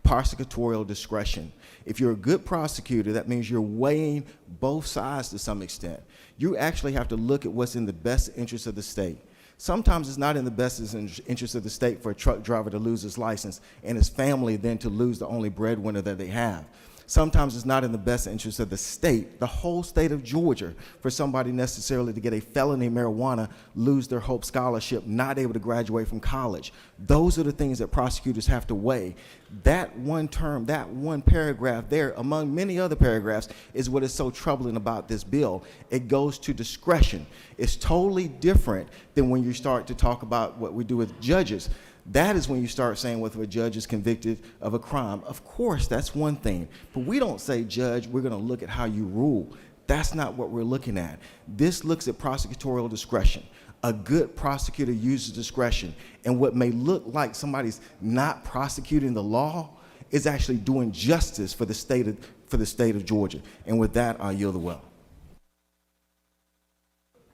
prosecutorial discretion. If you're a good prosecutor, that means you're weighing both sides to some extent. You actually have to look at what's in the best interest of the state. Sometimes it's not in the best interest of the state for a truck driver to lose his license and his family then to lose the only breadwinner that they have. Sometimes it's not in the best interest of the state, the whole state of Georgia, for somebody necessarily to get a felony marijuana, lose their Hope Scholarship, not able to graduate from college. Those are the things that prosecutors have to weigh. That one term, that one paragraph there, among many other paragraphs, is what is so troubling about this bill. It goes to discretion. It's totally different than when you start to talk about what we do with judges. That is when you start saying whether a judge is convicted of a crime. Of course, that's one thing. But we don't say, Judge, we're going to look at how you rule. That's not what we're looking at. This looks at prosecutorial discretion. A good prosecutor uses discretion. And what may look like somebody's not prosecuting the law is actually doing justice for the state of Georgia. And with that, I yield the well.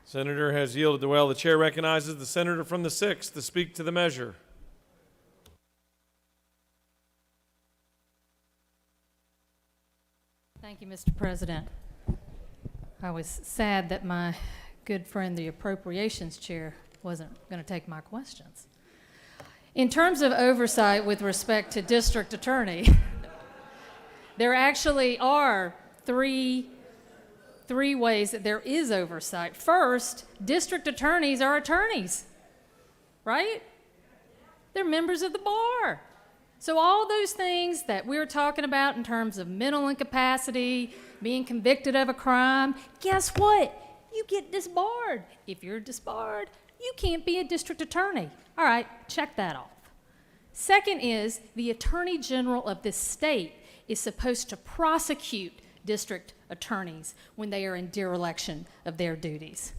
Senator has yielded the well. The chair recognizes the senator from the 6th to speak to the measure. Thank you, Mr. President. I was sad that my good friend, the Appropriations Chair, wasn't going to take my questions. In terms of oversight with respect to district attorney, there actually are three ways that there is oversight. First, district attorneys are attorneys, right? They're members of the bar. So all those things that we're talking about in terms of mental incapacity, being convicted of a crime, guess what? You get disbarred. If you're disbarred, you can't be a district attorney. All right, check that off. Second is the Attorney General of this state is supposed to prosecute district attorneys when they are in dereliction of their duties.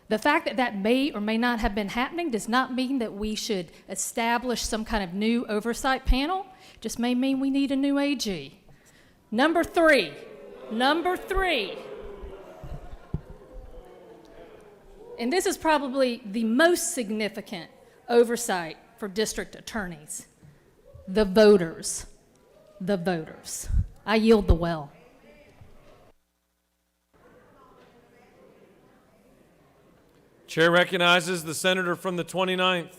The fact that that may or may not have been happening does not mean that we should establish some kind of new oversight panel. It just may mean we need a new AG. Number three, and this is probably the most significant oversight for district attorneys, the voters. I yield the well. Chair recognizes the senator from the 29th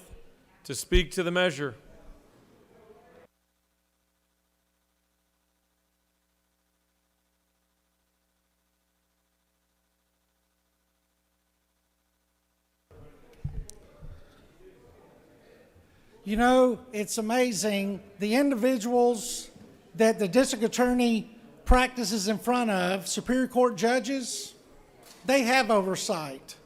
to speak to the measure. You know, it's amazing the individuals that the district attorney practices in front of, Superior Court judges, they have oversight.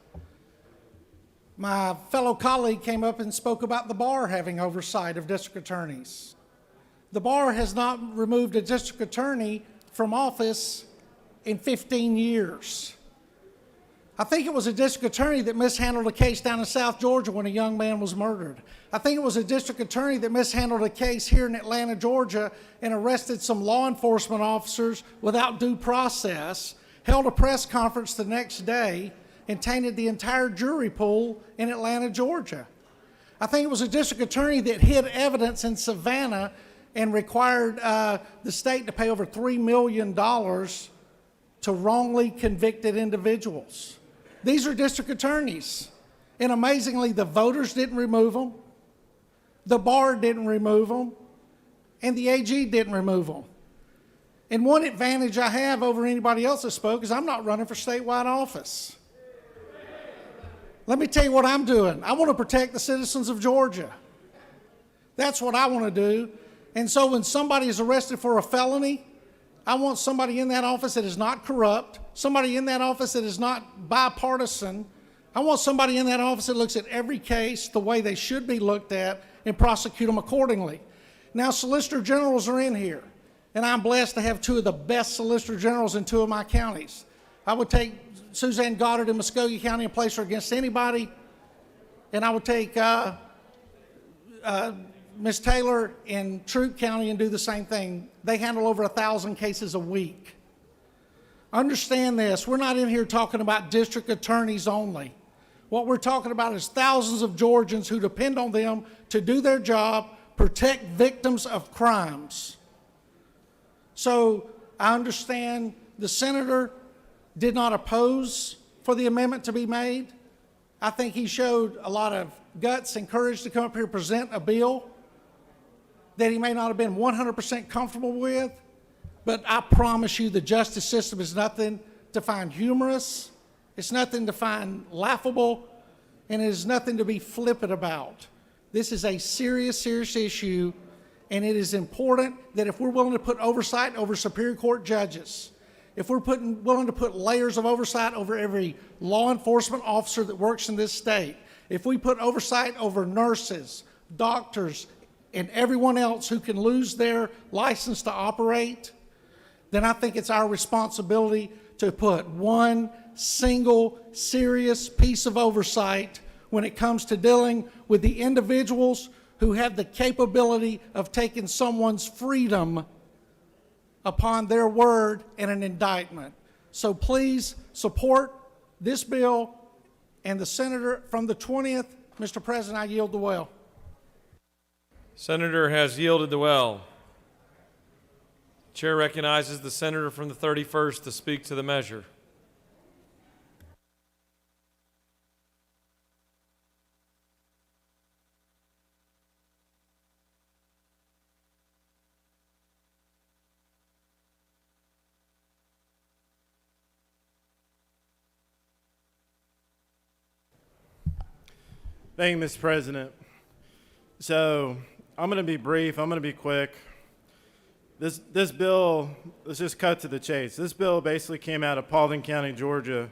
My fellow colleague came up and spoke about the bar having oversight of district attorneys. The bar has not removed a district attorney from office in 15 years. I think it was a district attorney that mishandled a case down in South Georgia when a young man was murdered. I think it was a district attorney that mishandled a case here in Atlanta, Georgia, and arrested some law enforcement officers without due process, held a press conference the next day, and tainted the entire jury pool in Atlanta, Georgia. I think it was a district attorney that hid evidence in Savannah and required the state to pay over $3 million to wrongly convicted individuals. These are district attorneys. And amazingly, the voters didn't remove them, the bar didn't remove them, and the AG didn't remove them. And one advantage I have over anybody else that spoke is I'm not running for statewide office. Let me tell you what I'm doing. I want to protect the citizens of Georgia. That's what I want to do. And so when somebody is arrested for a felony, I want somebody in that office that is not corrupt, somebody in that office that is not bipartisan. I want somebody in that office that looks at every case the way they should be looked at and prosecute them accordingly. Now, Solicitor Generals are in here, and I'm blessed to have two of the best Solicitor Generals in two of my counties. I would take Suzanne Goddard in Muskogee County and place her against anybody, and I would take Ms. Taylor in Troup County and do the same thing. They handle over 1,000 cases a week. Understand this, we're not in here talking about district attorneys only. What we're talking about is thousands of Georgians who depend on them to do their job, protect victims of crimes. So I understand the senator did not oppose for the amendment to be made. I think he showed a lot of guts and courage to come up here and present a bill that he may not have been 100% comfortable with, but I promise you the justice system is nothing to find humorous, it's nothing to find laughable, and it is nothing to be flippant about. This is a serious, serious issue, and it is important that if we're willing to put oversight over Superior Court judges, if we're willing to put layers of oversight over every law enforcement officer that works in this state, if we put oversight over nurses, doctors, and everyone else who can lose their license to operate, then I think it's our responsibility to put one single serious piece of oversight when it comes to dealing with the individuals who have the capability of taking someone's freedom upon their word in an indictment. So please support this bill and the senator from the 20th. Mr. President, I yield the well. Senator has yielded the well. Chair recognizes the senator from the 31st to speak to the measure. Thank you, Mr. President. So I'm going to be brief. I'm going to be quick. This bill, let's just cut to the chase. This bill basically came out of Paulding County, Georgia,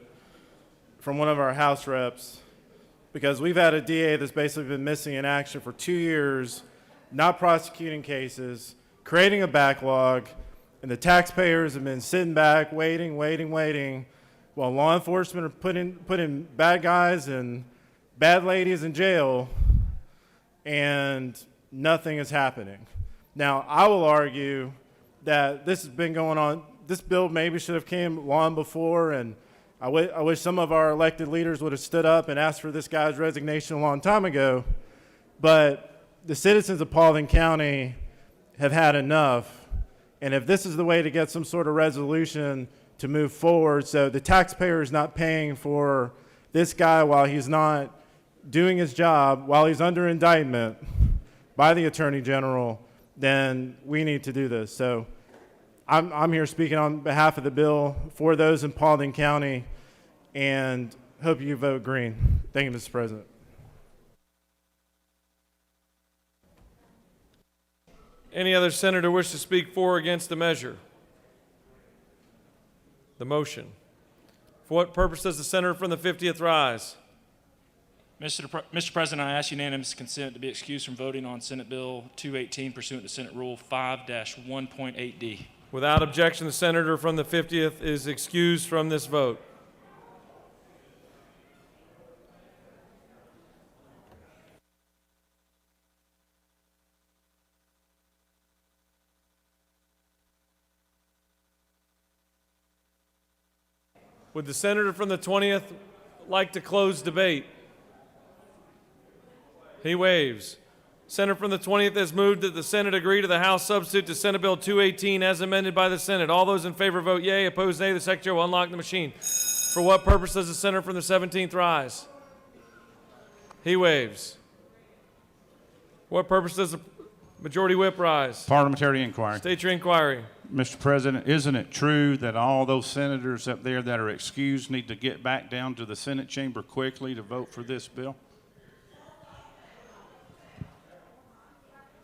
from one of our House reps, because we've had a DA that's basically been missing in action for 2 years, not prosecuting cases, creating a backlog, and the taxpayers have been sitting back, waiting, while law enforcement are putting bad guys and bad ladies in jail, and nothing is happening. Now, I will argue that this has been going on. This bill maybe should have came long before, and I wish some of our elected leaders would have stood up and asked for this guy's resignation a long time ago. But the citizens of Paulding County have had enough, and if this is the way to get some sort of resolution to move forward, so the taxpayer is not paying for this guy while he's not doing his job, while he's under indictment by the Attorney General, then we need to do this. So I'm here speaking on behalf of the bill for those in Paulding County, and hope you vote green. Thank you, Mr. President. Any other senator wish to speak for or against the measure? The motion. For what purpose does the senator from the 50th rise? Mr. President, I ask unanimous consent to be excused from voting on Senate Bill 218 pursuant to Senate Rule 5-1.8D. Without objection, the senator from the 50th is excused from this vote. Would the senator from the 20th like to close debate? He waives. Senator from the 20th has moved that the Senate agree to the House substitute to Senate Bill 218 as amended by the Senate. All those in favor vote yea, opposed nay. The Secretary will unlock the machine. For what purpose does the senator from the 17th rise? He waives. What purpose does the Majority Whip rise? Parliamentary inquiry. State your inquiry. Mr. President, isn't it true that all those senators up there that are excused need to get back down to the Senate chamber quickly to vote for this bill?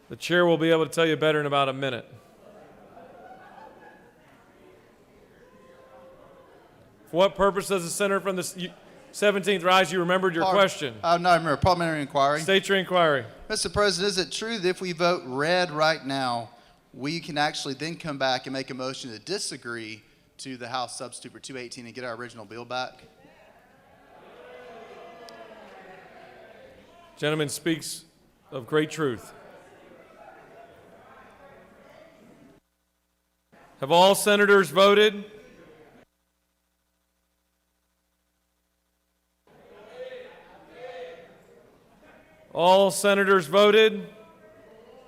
The chair will be able to tell you better in about a minute. For what purpose does the senator from the 17th rise? You remembered your question. No, I remember. Parliamentary inquiry. State your inquiry. Mr. President, is it true that if we vote red right now, we can actually then come back and make a motion to disagree to the House substitute for 218 and get our original bill back? Gentleman speaks of great truth. Have all senators voted? All senators voted.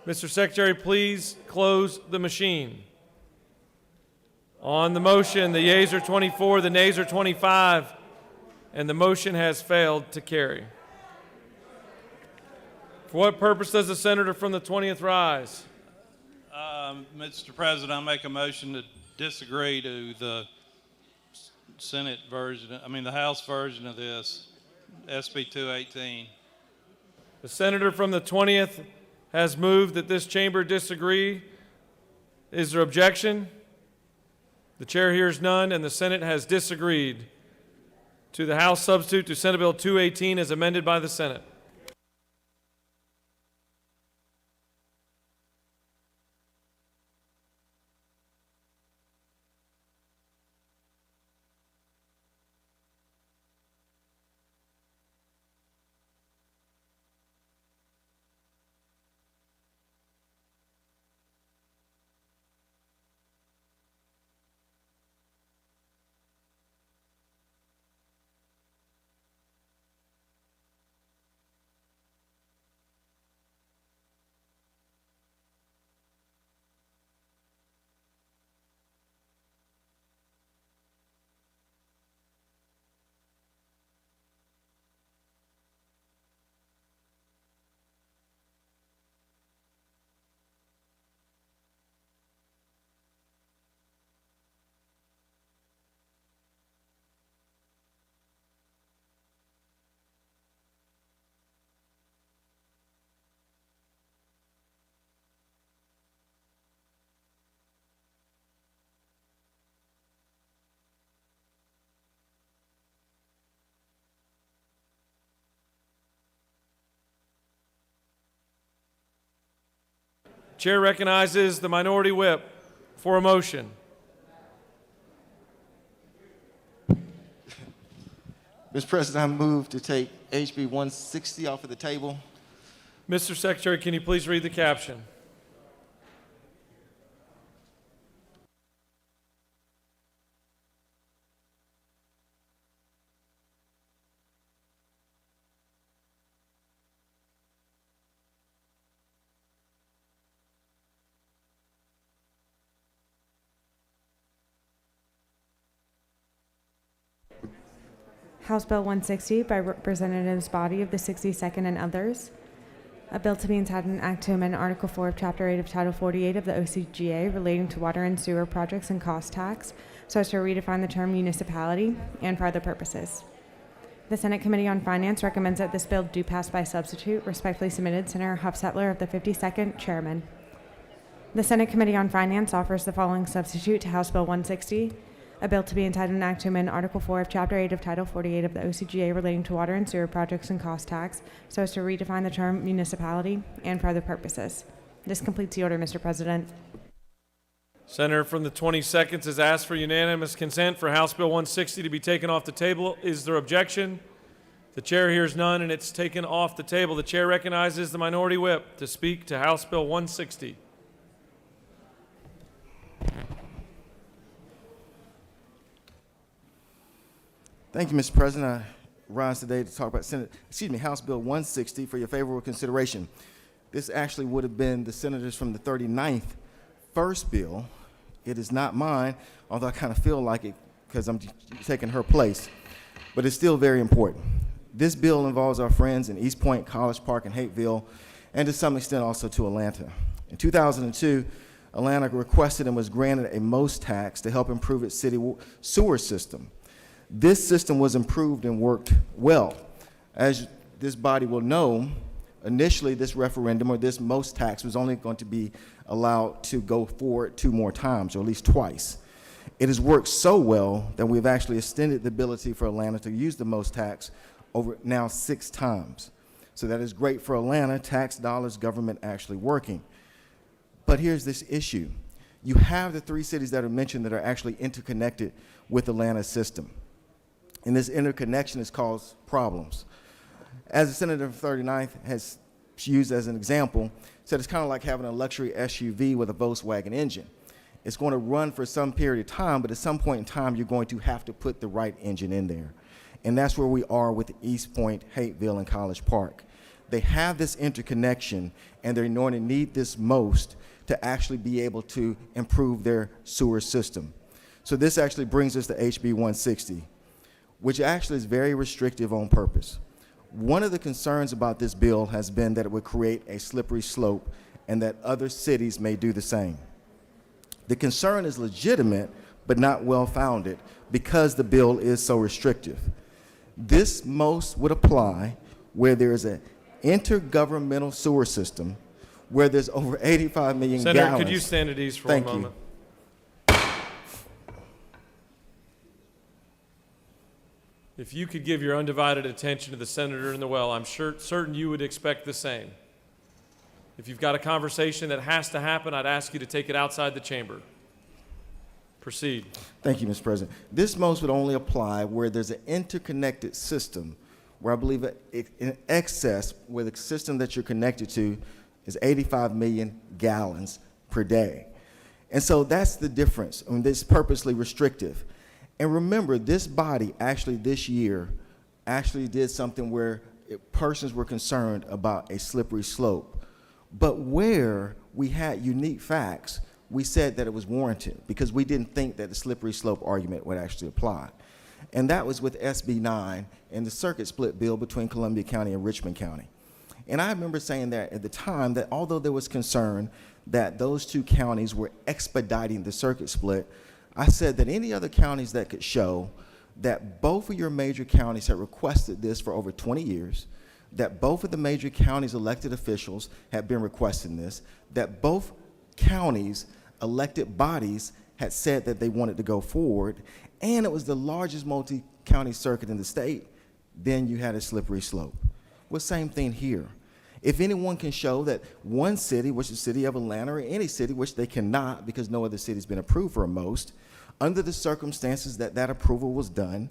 Mr. Secretary, please close the machine. On the motion, the yeas are 24, the nays are 25, and the motion has failed to carry. For what purpose does the senator from the 20th rise? Mr. President, I make a motion to disagree to the Senate version, the House version of this, SB 218. The senator from the 20th has moved that this chamber disagree. Is there objection? The chair hears none, and the Senate has disagreed to the House substitute to Senate Bill 218 as amended by the Senate. Chair recognizes the minority whip for a motion. Mr. President, I move to take HB 160 off of the table. Mr. Secretary, can you please read the caption? House Bill 160 by Representatives Body of the 62nd and others. A bill to be entitled an act to amend Article 4 of Chapter 8 of Title 48 of the OCGA relating to water and sewer projects and cost tax so as to redefine the term municipality and for other purposes. The Senate Committee on Finance recommends that this bill do pass by substitute. Respectfully submitted, Senator Huffstetler of the 52nd, Chairman. The Senate Committee on Finance offers the following substitute to House Bill 160. A bill to be entitled an act to amend Article 4 of Chapter 8 of Title 48 of the OCGA relating to water and sewer projects and cost tax so as to redefine the term municipality and for other purposes. This completes the order, Mr. President. Senator from the 22nd has asked for unanimous consent for House Bill 160 to be taken off the table. Is there objection? The chair hears none, and it's taken off the table. The chair recognizes the minority whip to speak to House Bill 160. Thank you, Mr. President. I rise today to talk about House Bill 160 for your favorable consideration. This actually would have been the senators from the 39th first bill. It is not mine, although I kind of feel like it because I'm taking her place, but it's still very important. This bill involves our friends in East Point, College Park, and Hapeville, and to some extent also to Atlanta. In 2002, Atlanta requested and was granted a MOST tax to help improve its city sewer system. This system was improved and worked well. As this body will know, initially this referendum or this MOST tax was only going to be allowed to go forward 2 more times, or at least twice. It has worked so well that we've actually extended the ability for Atlanta to use the MOST tax over now 6 times. So that is great for Atlanta, tax dollars, government actually working. But here's this issue. You have the 3 cities that are mentioned that are actually interconnected with Atlanta's system. And this interconnection has caused problems. As the Senator from 39th has used as an example, said it's kind of like having a luxury SUV with a Volkswagen engine. It's going to run for some period of time, but at some point in time, you're going to have to put the right engine in there. And that's where we are with East Point, Hapeville, and College Park. They have this interconnection, and they're going to need this most to actually be able to improve their sewer system. So this actually brings us to HB 160. Which actually is very restrictive on purpose. One of the concerns about this bill has been that it would create a slippery slope and that other cities may do the same. The concern is legitimate, but not well-founded because the bill is so restrictive. This most would apply where there is an intergovernmental sewer system where there's over 85 million Senator, gallons. could you stand at ease for Thank a moment? You. If you could give your undivided attention to the senator in the well, I'm certain you would expect the same. If you've got a conversation that has to happen, I'd ask you to take it outside the chamber. Proceed. Thank you, Mr. President. This most would only apply where there's an interconnected system, where I believe in excess, where the system that you're connected to is 85 million gallons per day. And so that's the difference. I mean, this is purposely restrictive. And remember, this body actually this year actually did something where persons were concerned about a slippery slope. But where we had unique facts, we said that it was warranted because we didn't think that the slippery slope argument would actually apply. And that was with SB 9 and the circuit split bill between Columbia County and Richmond County. And I remember saying that at the time that although there was concern that those 2 counties were expediting the circuit split, I said that any other counties that could show that both of your major counties had requested this for over 20 years, that both of the major counties' elected officials had been requesting this, that both counties' elected bodies had said that they wanted to go forward, and it was the largest multi-county circuit in the state, then you had a slippery slope. Well, same thing here. If anyone can show that one city, which is the city of Atlanta, or any city, which they cannot because no other city's been approved for most, under the circumstances that that approval was done,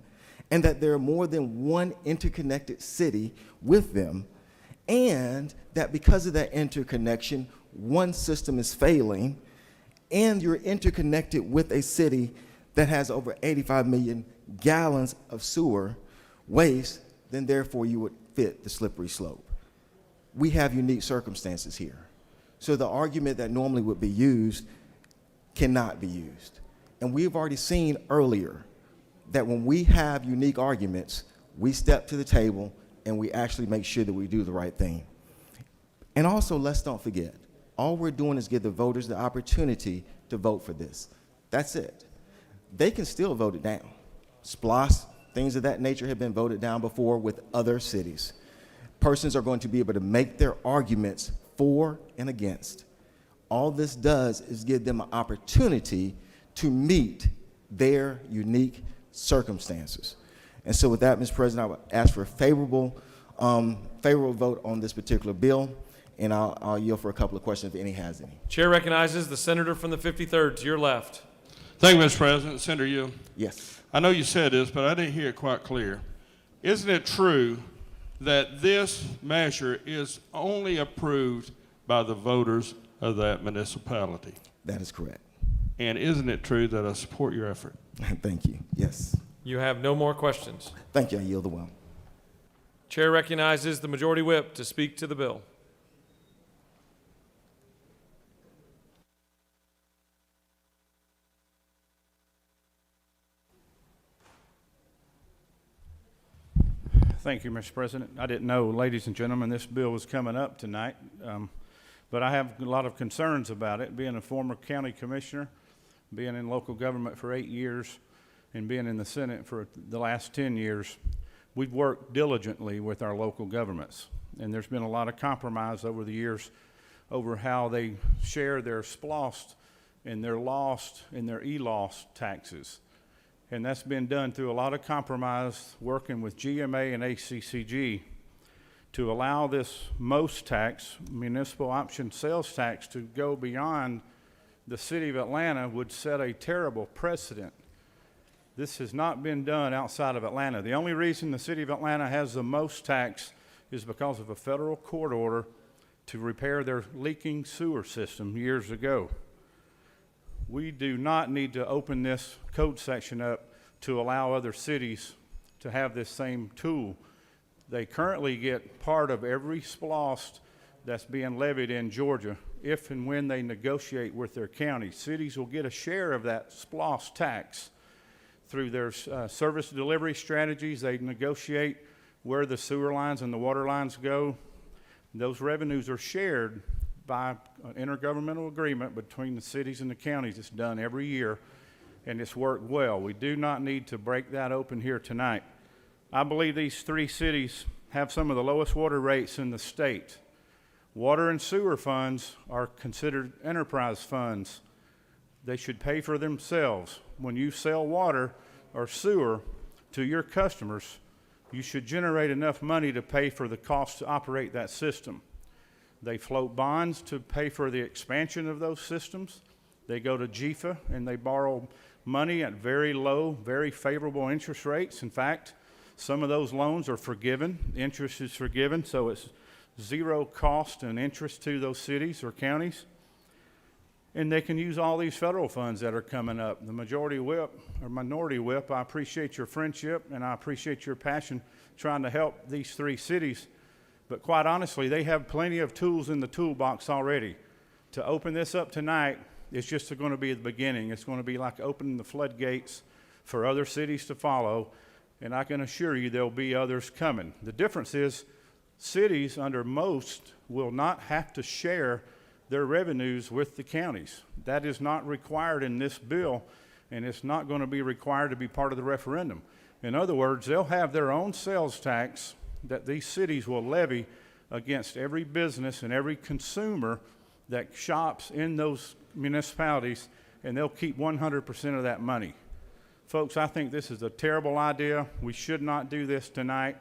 and that there are more than one interconnected city with them, and that because of that interconnection, one system is failing, and you're interconnected with a city that has over 85 million gallons of sewer waste, then therefore you would fit the slippery slope. We have unique circumstances here. So the argument that normally would be used cannot be used. And we've already seen earlier that when we have unique arguments, we step to the table and we actually make sure that we do the right thing. And also, let's don't forget, all we're doing is give the voters the opportunity to vote for this. That's it. They can still vote it down. SPLOST, things of that nature have been voted down before with other cities. Persons are going to be able to make their arguments for and against. All this does is give them an opportunity to meet their unique circumstances. And so with that, Mr. President, I would ask for a favorable vote on this particular bill, and I'll yield for a couple of questions if any has any. Chair recognizes the senator from the 53rd to your left. Thank you, Mr. President. Senator, you. Yes. I know you said this, but I didn't hear it quite clear. Isn't it true that this measure is only approved by the voters of that municipality? That is correct. And isn't it true that I support your effort? Thank you. Yes. You have no more questions. Thank you. I yield the well. Chair recognizes the Majority Whip to speak to the bill. Thank you, Mr. President. I didn't know, ladies and gentlemen, this bill was coming up tonight, but I have a lot of concerns about it. Being a former county commissioner, being in local government for 8 years, and being in the Senate for the last 10 years, we've worked diligently with our local governments. And there's been a lot of compromise over the years over how they share their SPLOST and their LOST and their E-LOST taxes. And that's been done through a lot of compromise, working with GMA and ACCG to allow this MOST tax, municipal option sales tax, to go beyond the city of Atlanta would set a terrible precedent. This has not been done outside of Atlanta. The only reason the city of Atlanta has the MOST tax is because of a federal court order to repair their leaking sewer system years ago. We do not need to open this code section up to allow other cities to have this same tool. They currently get part of every SPLOST that's being levied in Georgia if and when they negotiate with their county. Cities will get a share of that SPLOST tax through their service delivery strategies. They negotiate where the sewer lines and the water lines go. Those revenues are shared by an intergovernmental agreement between the cities and the counties. It's done every year, and it's worked well. We do not need to break that open here tonight. I believe these 3 cities have some of the lowest water rates in the state. Water and sewer funds are considered enterprise funds. They should pay for themselves. When you sell water or sewer to your customers, you should generate enough money to pay for the cost to operate that system. They float bonds to pay for the expansion of those systems. They go to GFA and they borrow money at very low, very favorable interest rates. In fact, some of those loans are forgiven. Interest is forgiven, so it's zero cost and interest to those cities or counties. And they can use all these federal funds that are coming up. The Majority Whip, or Minority Whip, I appreciate your friendship and I appreciate your passion trying to help these 3 cities. But quite honestly, they have plenty of tools in the toolbox already. To open this up tonight, it's just going to be the beginning. It's going to be like opening the floodgates for other cities to follow, and I can assure you there'll be others coming. The difference is cities under MOST will not have to share their revenues with the counties. That is not required in this bill, and it's not going to be required to be part of the referendum. In other words, they'll have their own sales tax that these cities will levy against every business and every consumer that shops in those municipalities, and they'll keep 100% of that money. Folks, I think this is a terrible idea. We should not do this tonight.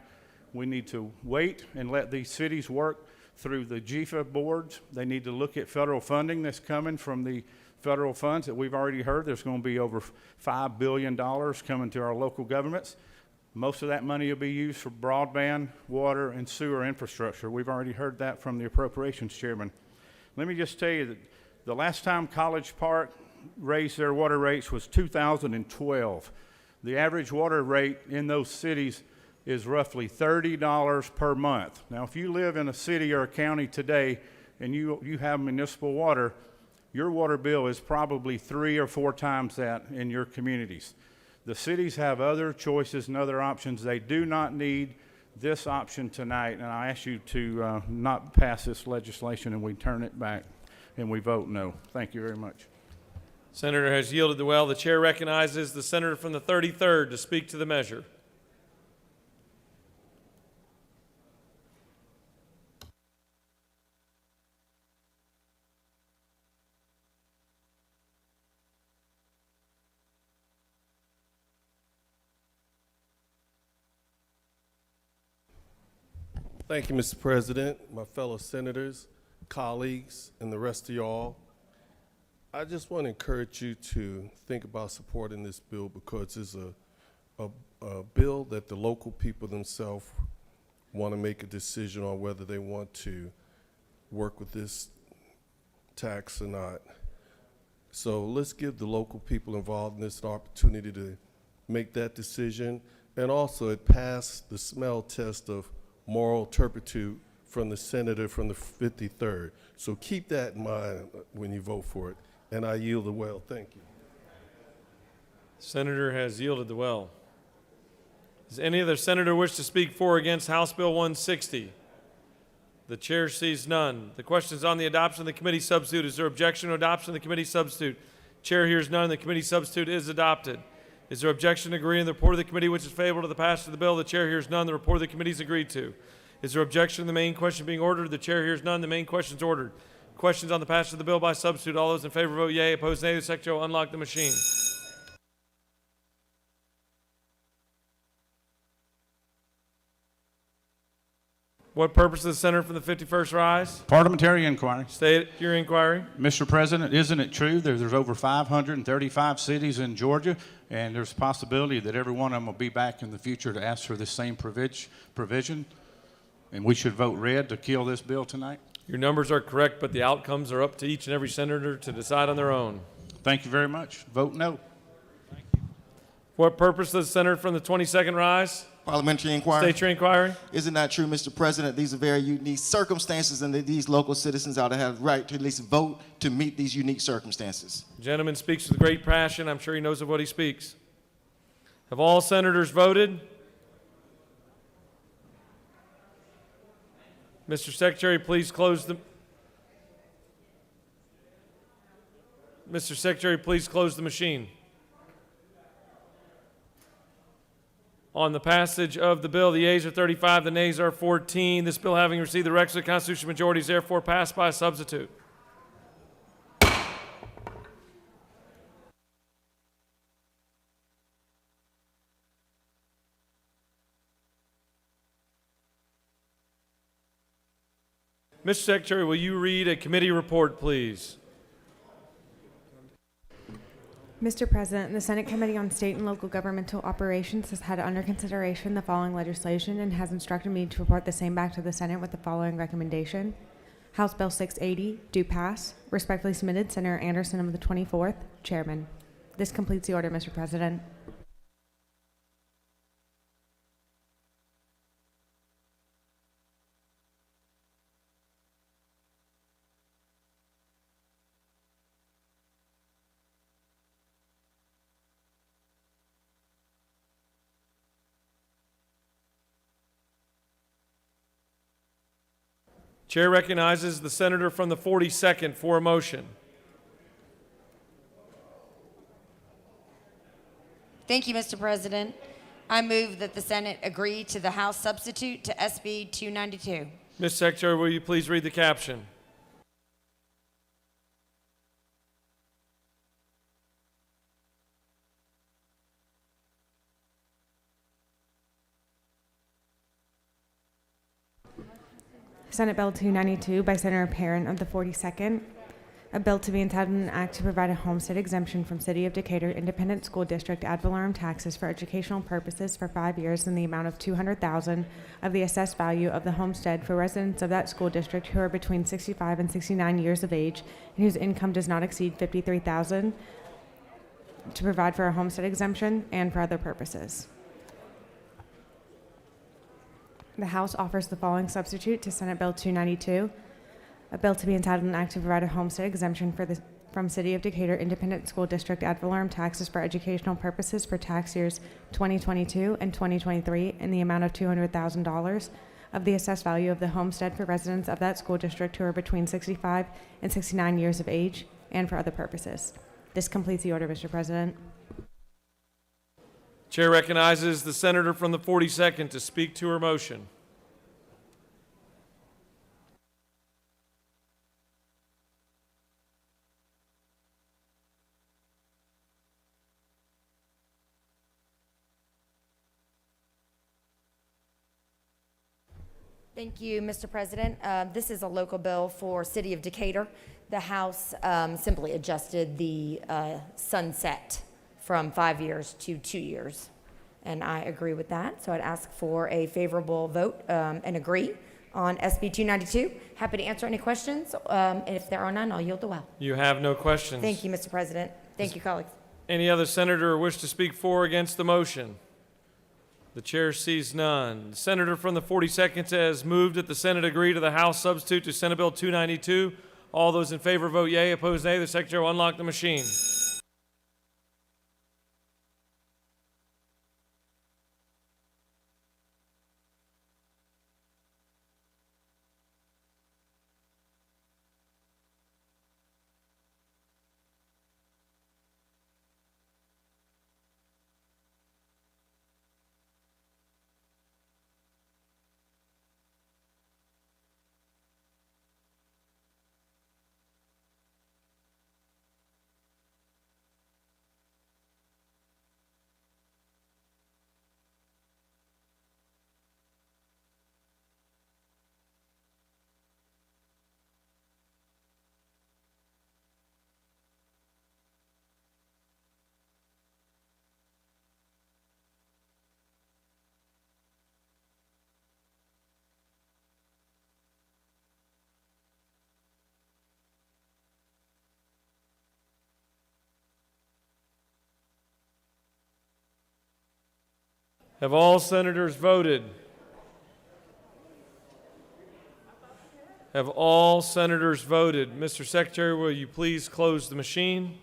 We need to wait and let these cities work through the GFA boards. They need to look at federal funding that's coming from the federal funds that we've already heard. There's going to be over $5 billion coming to our local governments. Most of that money will be used for broadband, water, and sewer infrastructure. We've already heard that from the appropriations chairman. Let me just tell you that the last time College Park raised their water rates was 2012. The average water rate in those cities is roughly $30 per month. Now, if you live in a city or a county today and you have municipal water, your water bill is probably 3 or 4 times that in your communities. The cities have other choices and other options. They do not need this option tonight, and I ask you to not pass this legislation and we turn it back and we vote no. Thank you very much. Senator has yielded the well. The chair recognizes the senator from the 33rd to speak to the measure. Thank you, Mr. President, my fellow senators, colleagues, and the rest of y'all. I just want to encourage you to think about supporting this bill because it's a bill that the local people themselves want to make a decision on whether they want to work with this tax or not. So let's give the local people involved in this an opportunity to make that decision. And also it passed the smell test of moral turpitude from the senator from the 53rd. So keep that in mind when you vote for it. And I yield the well. Thank you. Senator has yielded the well. Does any other senator wish to speak for or against House Bill 160? The chair sees none. The question is on the adoption of the committee substitute. Is there objection to adoption of the committee substitute? Chair hears none. The committee substitute is adopted. Is there objection to agreeing to the report of the committee which is favorable to the passage of the bill? The chair hears none. The report of the committee is agreed to. Is there objection to the main question being ordered? The chair hears none. The main question is ordered. Questions on the passage of the bill by substitute. All those in favor vote yea. Opposed nay. The secretary will unlock the machine. What purpose does the senator from the 51st rise? Parliamentary inquiry. State your inquiry. Mr. President, isn't it true there's over 535 cities in Georgia, and there's a possibility that every one of them will be back in the future to ask for the same provision, and we should vote red to kill this bill tonight? Your numbers are correct, but the outcomes are up to each and every senator to decide on their own. Thank you very much. Vote no. What purpose does the senator from the 22nd rise? Parliamentary inquiry. State your inquiry. Isn't that true, Mr. President? These are very unique circumstances, and that these local citizens ought to have the right to at least vote to meet these unique circumstances. The gentleman speaks with great passion. I'm sure he knows of what he speaks. Have all senators voted? Mr. Secretary, please close the... Mr. Secretary, please close the machine. On the passage of the bill, the yeas are 35, the nays are 14. This bill, having received the requisite constitutional majority, is therefore passed by a substitute. Mr. Secretary, will you read a committee report, please? Mr. President, the Senate Committee on State and Local Governmental Operations has had under consideration the following legislation and has instructed me to report the same back to the Senate with the following recommendation. House Bill 680, do pass. Respectfully submitted, Senator Anderson of the 24th, Chairman. This completes the order, Mr. President. Chair recognizes the senator from the 42nd for a motion. Thank you, Mr. President. I move that the Senate agree to the House substitute to SB 292. Ms. Secretary, will you please read the caption? Senate Bill 292 by Senator Parent of the 42nd. A bill to be entitled an act to provide a homestead exemption from City of Decatur Independent School District ad valorem taxes for educational purposes for 5 years in the amount of $200,000 of the assessed value of the homestead for residents of that school district who are between 65 and 69 years of age and whose income does not exceed $53,000, to provide for a homestead exemption and for other purposes. The House offers the following substitute to Senate Bill 292. A bill to be entitled an act to provide a homestead exemption from City of Decatur Independent School District ad valorem taxes for educational purposes for tax years 2022 and 2023 in the amount of $200,000 of the assessed value of the homestead for residents of that school district who are between 65 and 69 years of age and for other purposes. This completes the order, Mr. President. Chair recognizes the senator from the 42nd to speak to her motion. Thank you, Mr. President. This is a local bill for City of Decatur. The House simply adjusted the sunset from 5 years to 2 years, and I agree with that. So I'd ask for a favorable vote and agree on SB 292. Happy to answer any questions. And if there are none, I'll yield the well. You have no questions. Thank you, Mr. President. Thank you, colleagues. Any other senator wish to speak for or against the motion? The chair sees none. The senator from the 42nd has moved that the Senate agree to the House substitute to Senate Bill 292. All those in favor vote yea, opposed nay. The secretary will unlock the machine. Have all senators voted? Have all senators voted? Mr. Secretary, will you please close the machine?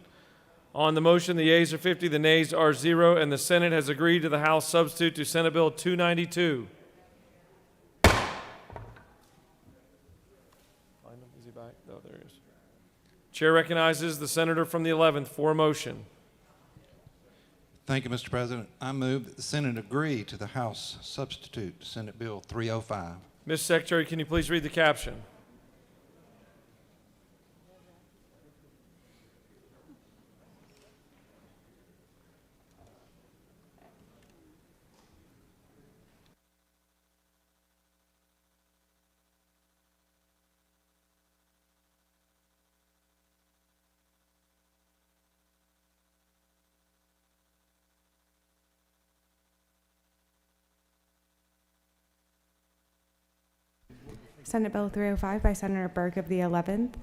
On the motion, the yeas are 50, the nays are 0, and the Senate has agreed to the House substitute to Senate Bill 292. Find him. Is he back? Oh, there he is. Chair recognizes the senator from the 11th for a motion. Thank you, Mr. President. I move that the Senate agree to the House substitute to Senate Bill 305. Ms. Secretary, can you please read the caption? Senate Bill 305 by Senator Berg of the 11th.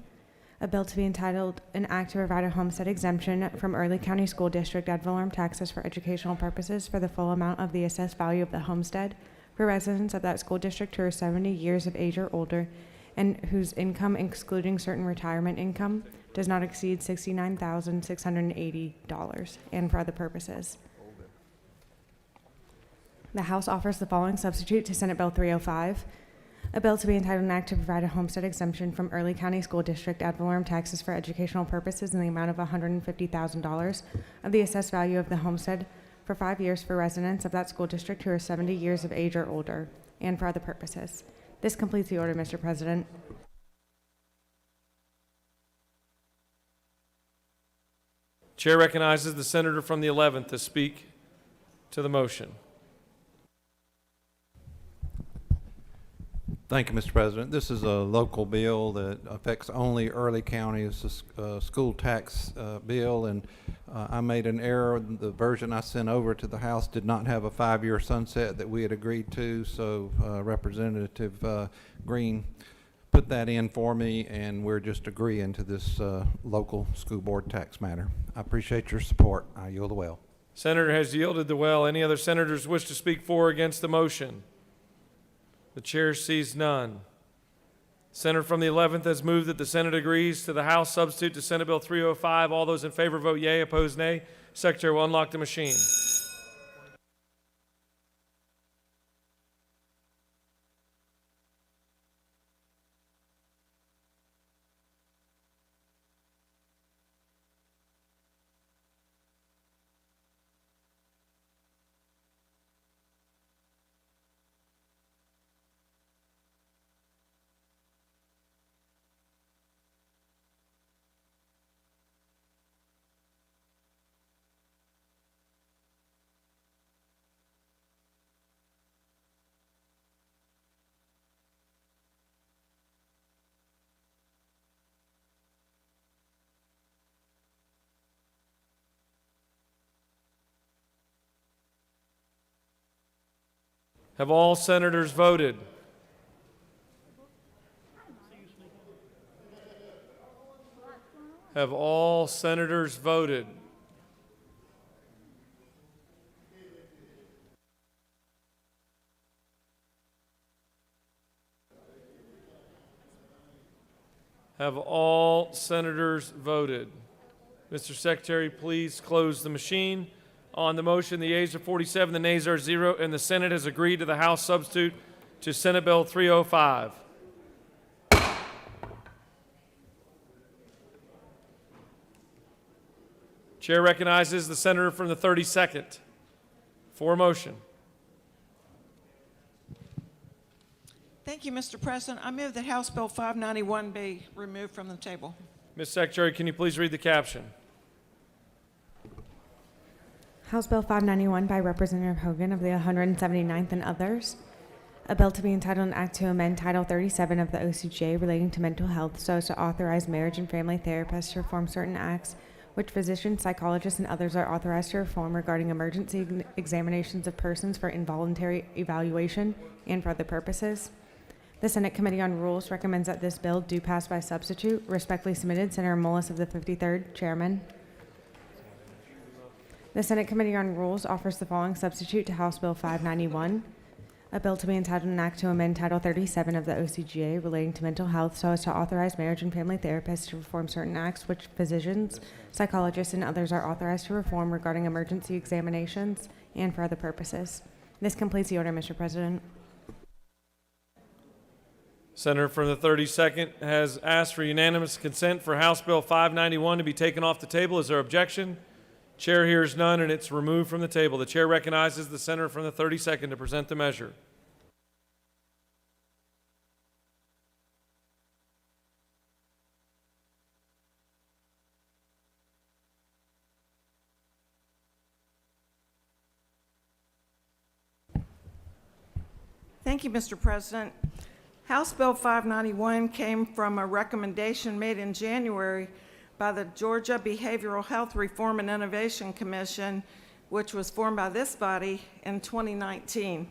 A bill to be entitled an act to provide a homestead exemption from Early County School District ad valorem taxes for educational purposes for the full amount of the assessed value of the homestead for residents of that school district who are 70 years of age or older and whose income, excluding certain retirement income, does not exceed $69,680 and for other purposes. The House offers the following substitute to Senate Bill 305. A bill to be entitled an act to provide a homestead exemption from Early County School District ad valorem taxes for educational purposes in the amount of $150,000 of the assessed value of the homestead for 5 years for residents of that school district who are 70 years of age or older and for other purposes. This completes the order, Mr. President. Chair recognizes the senator from the 11th to speak to the motion. Thank you, Mr. President. This is a local bill that affects only Early County. It's a school tax bill, and I made an error. The version I sent over to the House did not have a 5-year sunset that we had agreed to, so Representative Green put that in for me, and we're just agreeing to this local school board tax matter. I appreciate your support. I yield the well. Senator has yielded the well. Any other senators wish to speak for or against the motion? The chair sees none. Senator from the 11th has moved that the Senate agrees to the House substitute to Senate Bill 305. All those in favor vote yea, opposed nay. Secretary will unlock the machine. Have all senators voted? Have all senators voted? Have all senators voted? Mr. Secretary, please close the machine. On the motion, the yeas are 47, the nays are 0, and the Senate has agreed to the House substitute to Senate Bill 305. Chair recognizes the senator from the 32nd for a motion. Thank you, Mr. President. I move that House Bill 591 be removed from the table. Ms. Secretary, can you please read the caption? House Bill 591 by Representative Hogan of the 179th and others. A bill to be entitled an act to amend Title 37 of the OCGA relating to mental health so as to authorize marriage and family therapists to perform certain acts which physicians, psychologists, and others are authorized to perform regarding emergency examinations of persons for involuntary evaluation and for other purposes. The Senate Committee on Rules recommends that this bill do pass by substitute. Respectfully submitted, Senator Mullis of the 53rd, Chairman. The Senate Committee on Rules offers the following substitute to House Bill 591, a bill to be entitled an act to amend Title 37 of the OCGA relating to mental health so as to authorize marriage and family therapists to perform certain acts which physicians, psychologists, and others are authorized to perform regarding emergency examinations and for other purposes. This completes the order, Mr. President. Senator from the 32nd has asked for unanimous consent for House Bill 591 to be taken off the table. Is there objection? Chair hears none, and it's removed from the table. The chair recognizes the senator from the 32nd to present the measure. Thank you, Mr. President. House Bill 591 came from a recommendation made in January by the Georgia Behavioral Health Reform and Innovation Commission, which was formed by this body in 2019.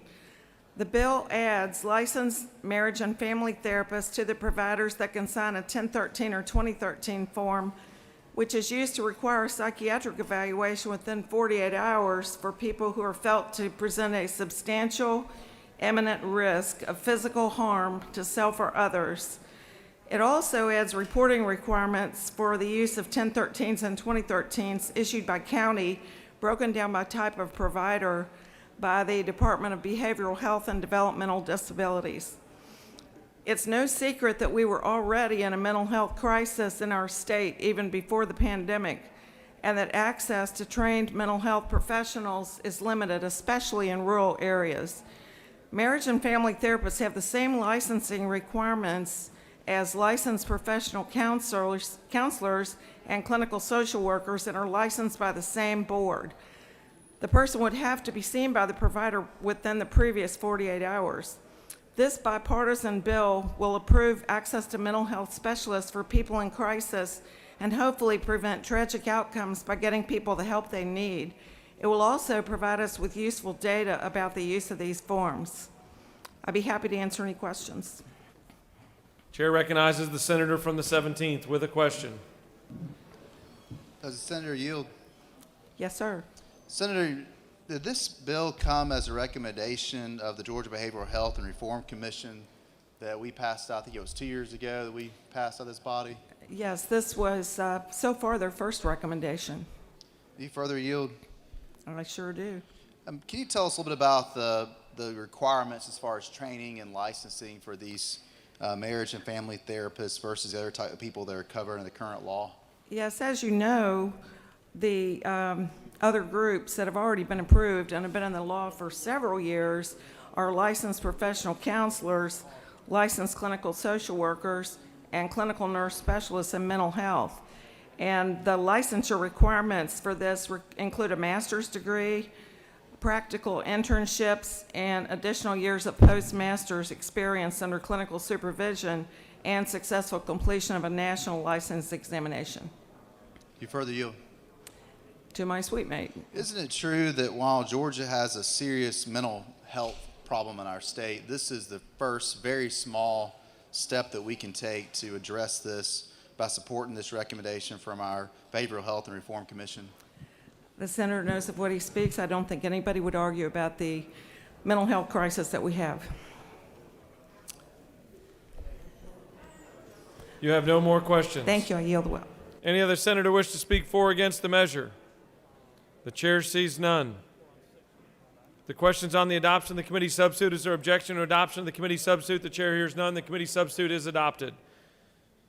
The bill adds licensed marriage and family therapists to the providers that can sign a 1013 or 2013 form, which is used to require psychiatric evaluation within 48 hours for people who are felt to present a substantial, imminent risk of physical harm to self or others. It also adds reporting requirements for the use of 1013s and 2013s issued by county, broken down by type of provider by the Department of Behavioral Health and Developmental Disabilities. It's no secret that we were already in a mental health crisis in our state even before the pandemic, and that access to trained mental health professionals is limited, especially in rural areas. Marriage and family therapists have the same licensing requirements as licensed professional counselors and clinical social workers and are licensed by the same board. The person would have to be seen by the provider within the previous 48 hours. This bipartisan bill will improve access to mental health specialists for people in crisis and hopefully prevent tragic outcomes by getting people the help they need. It will also provide us with useful data about the use of these forms. I'd be happy to answer any questions. Chair recognizes the senator from the 17th with a question. Does the senator yield? Yes, sir. Senator, did this bill come as a recommendation of the Georgia Behavioral Health and Reform Commission that we passed out, I think it was 2 years ago that we passed out this body? Yes, this was so far their first recommendation. Do you further yield? I sure do. Can you tell us a little bit about the requirements as far as training and licensing for these marriage and family therapists versus the other type of people that are covered in the current law? Yes, as you know, the other groups that have already been approved and have been in the law for several years are licensed professional counselors, licensed clinical social workers, and clinical nurse specialists in mental health. And the licensure requirements for this include a master's degree, practical internships, and additional years of postmaster's experience under clinical supervision and successful completion of a national license examination. You further yield? To my sweet mate. Isn't it true that while Georgia has a serious mental health problem in our state, this is the first very small step that we can take to address this by supporting this recommendation from our Behavioral Health and Reform Commission? The senator knows of what he speaks. I don't think anybody would argue about the mental health crisis that we have. You have no more questions. Thank you. I yield well. Any other senator wish to speak for or against the measure? The chair sees none. The questions on the adoption of the committee substitute. Is there objection to adoption of the committee substitute? The chair hears none. The committee substitute is adopted.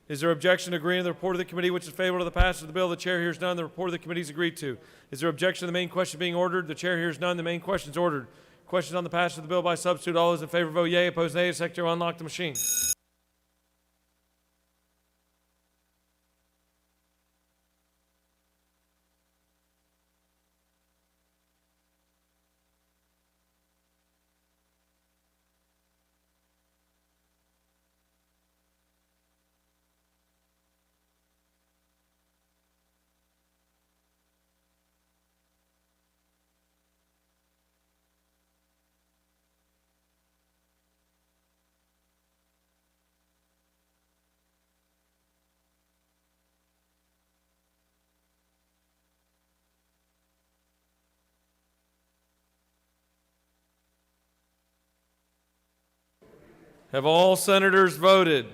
Is there objection to agreeing to the report of the committee which is favorable to the passage of the bill? The chair hears none. The report of the committee is agreed to. Is there objection to the main question being ordered? The chair hears none. The main question is ordered. Questions on the passage of the bill by substitute. All those in favor vote yea. Opposed nay. The secretary will unlock the machine. Have all senators voted?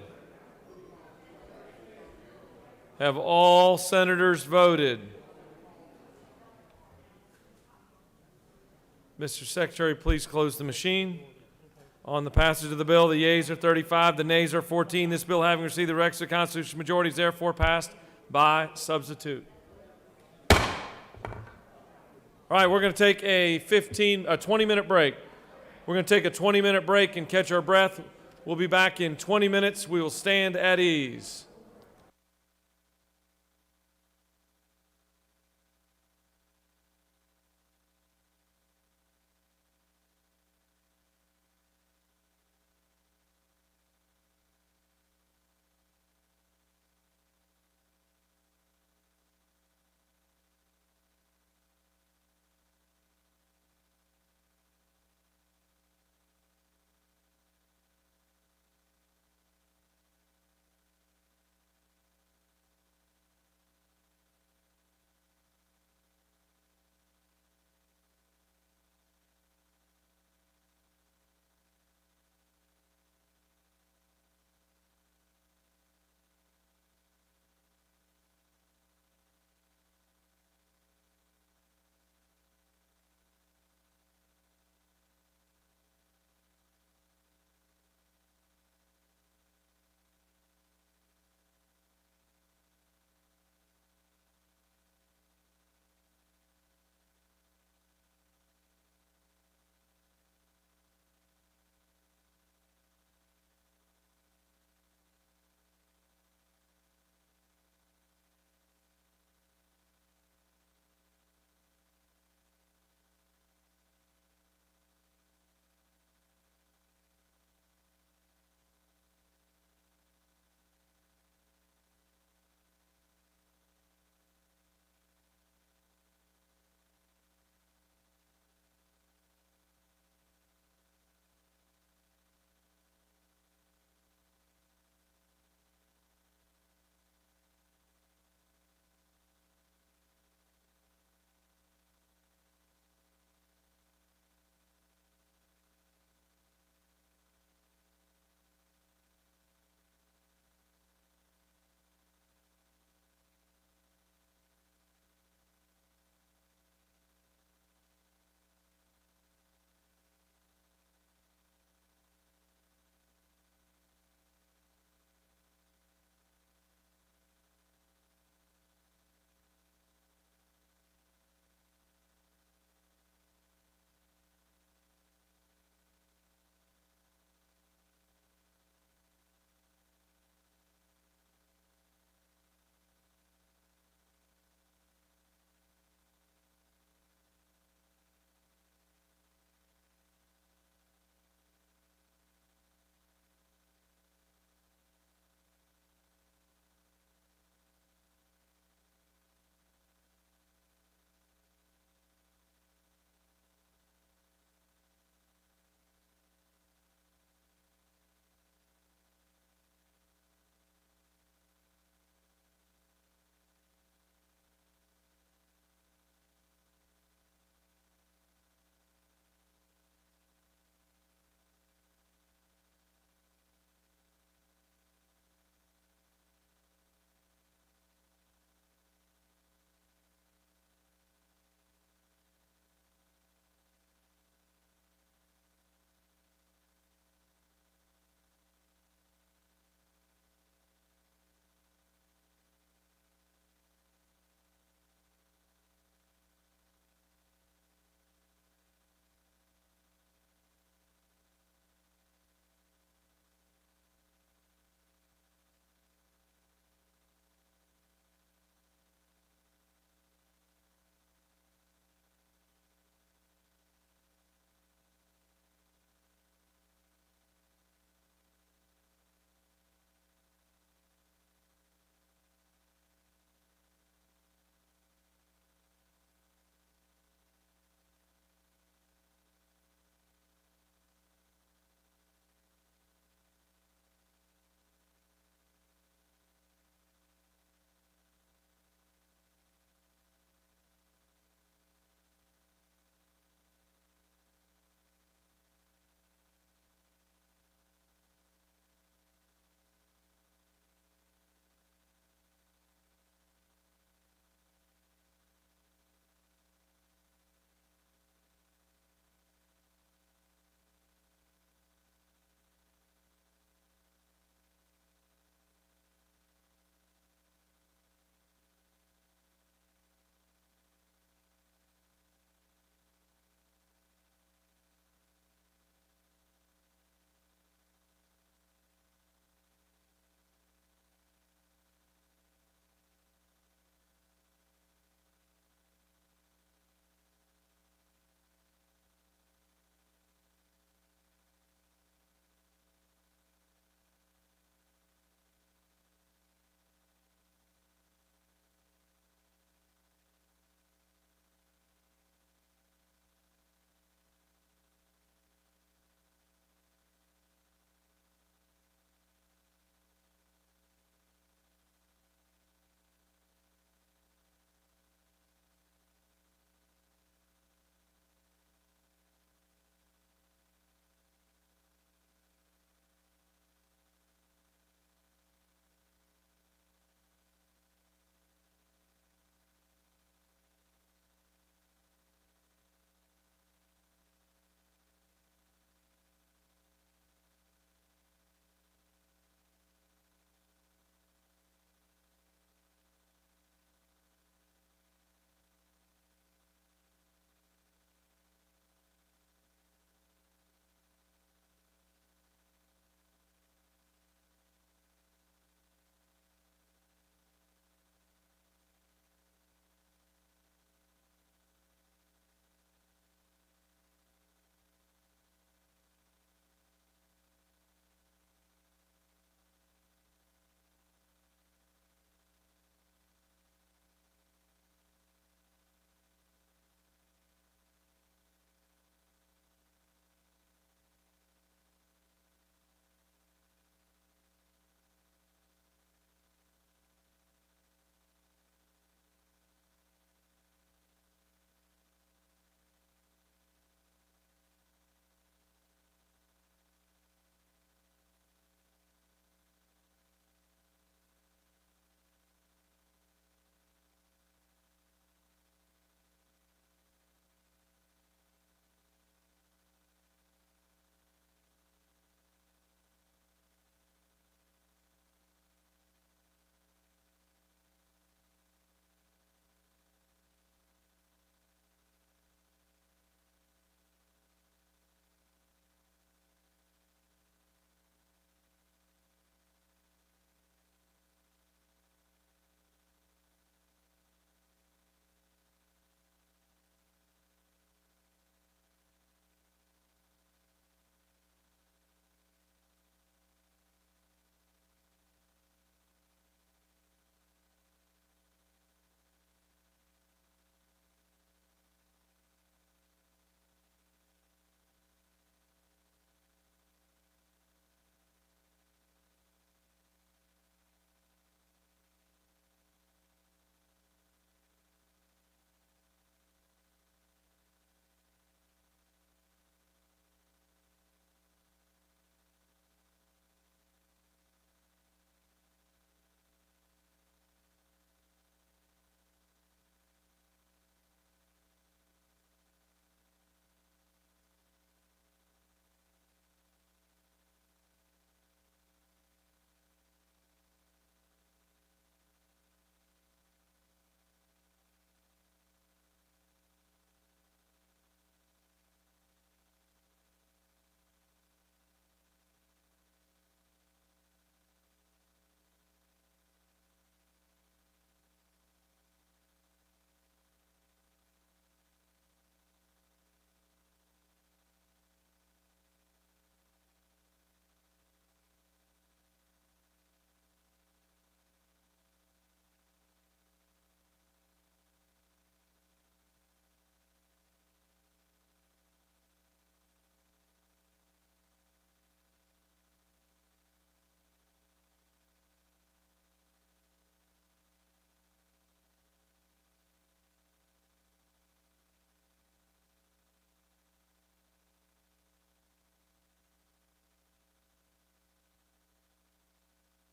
Have all senators voted? Mr. Secretary, please close the machine. On the passage of the bill, the yeas are 35, the nays are 14. This bill, having received the requisite constitutional majority, is therefore passed by substitute. All right, we're going to take a 20-minute break. We're going to take a 20-minute break and catch our breath. We'll be back in 20 minutes. We will stand at ease.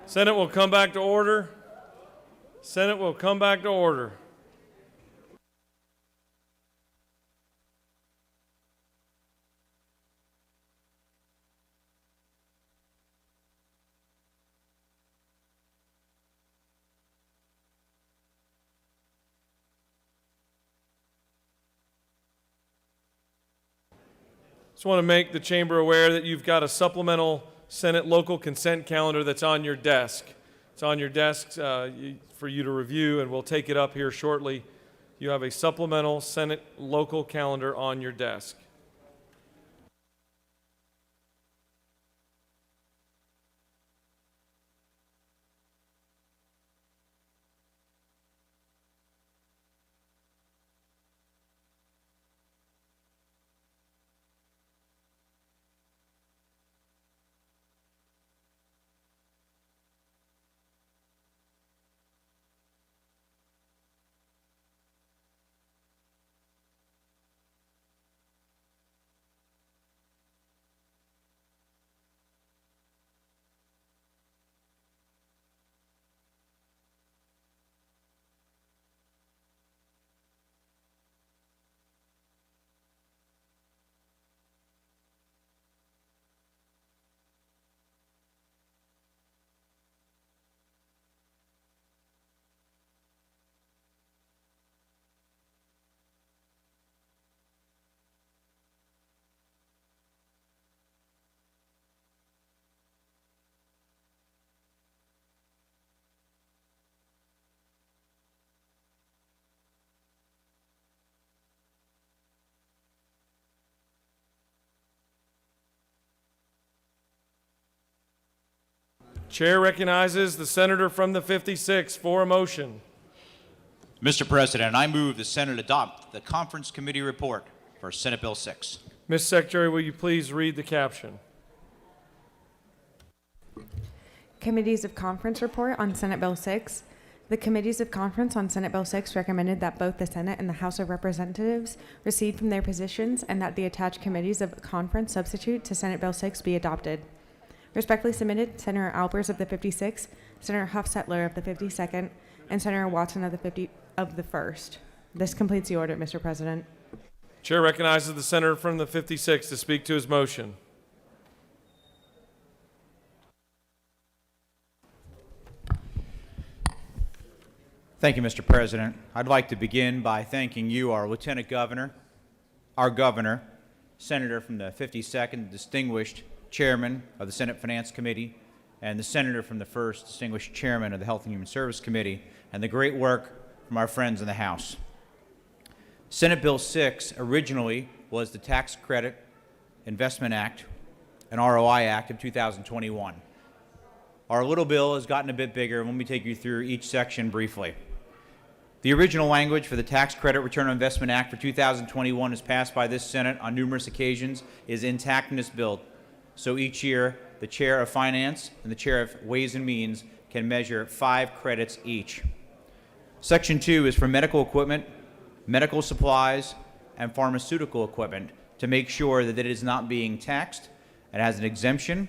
Senate will come back to order. Senate will come back to order. Just want to make the chamber aware that you've got a supplemental Senate local consent calendar that's on your desk. It's on your desk for you to review, and we'll take it up here shortly. You have a supplemental Senate local calendar on your desk. Chair recognizes the senator from the 56th for a motion. Mr. President, I move the Senate adopt the Conference Committee report for Senate Bill 6. Ms. Secretary, will you please read the caption? Committees of Conference report on Senate Bill 6. The Committees of Conference on Senate Bill 6 recommended that both the Senate and the House of Representatives recede from their positions and that the attached Committees of Conference substitute to Senate Bill 6 be adopted. Respectfully submitted, Senator Albers of the 56th, Senator Huffstetler of the 52nd, and Senator Watson of the 1st. This completes the order, Mr. President. Chair recognizes the senator from the 56th to speak to his motion. Thank you, Mr. President. I'd like to begin by thanking you, our Lieutenant Governor, our Governor, Senator from the 52nd, distinguished Chairman of the Senate Finance Committee, and the Senator from the 1st, distinguished Chairman of the Health and Human Service Committee, and the great work from our friends in the House. Senate Bill 6 originally was the Tax Credit Investment Act and ROI Act of 2021. Our little bill has gotten a bit bigger, and let me take you through each section briefly. The original language for the Tax Credit Return on Investment Act for 2021 is passed by this Senate on numerous occasions, is intact in this bill. So each year, the Chair of Finance and the Chair of Ways and Means can measure 5 credits each. Section 2 is for medical equipment, medical supplies, and pharmaceutical equipment to make sure that it is not being taxed and has an exemption.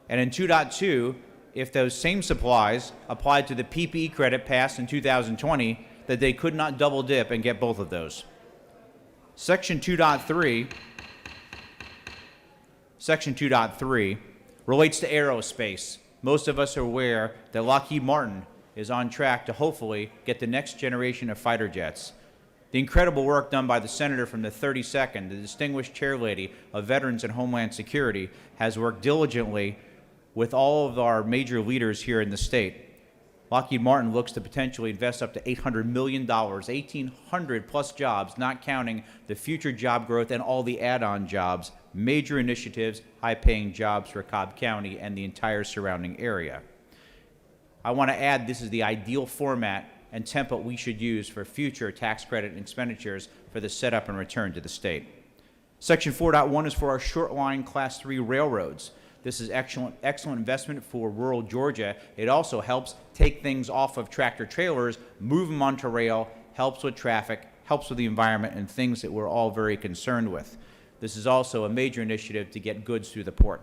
And in 2.2, if those same supplies applied to the PPE credit passed in 2020, that they could not double dip and get both of those. Section 2.3 relates to aerospace. Most of us are aware that Lockheed Martin is on track to hopefully get the next generation of fighter jets. The incredible work done by the senator from the 32nd, the distinguished chairlady of Veterans and Homeland Security, has worked diligently with all of our major leaders here in the state. Lockheed Martin looks to potentially invest up to $800 million, 1,800 plus jobs, not counting the future job growth and all the add-on jobs, major initiatives, high-paying jobs for Cobb County and the entire surrounding area. I want to add this is the ideal format and template we should use for future tax credit expenditures for the setup and return to the state. Section 4.1 is for our short line Class 3 railroads. This is excellent investment for rural Georgia. It also helps take things off of tractor trailers, move them onto rail, helps with traffic, helps with the environment, and things that we're all very concerned with. This is also a major initiative to get goods through the port.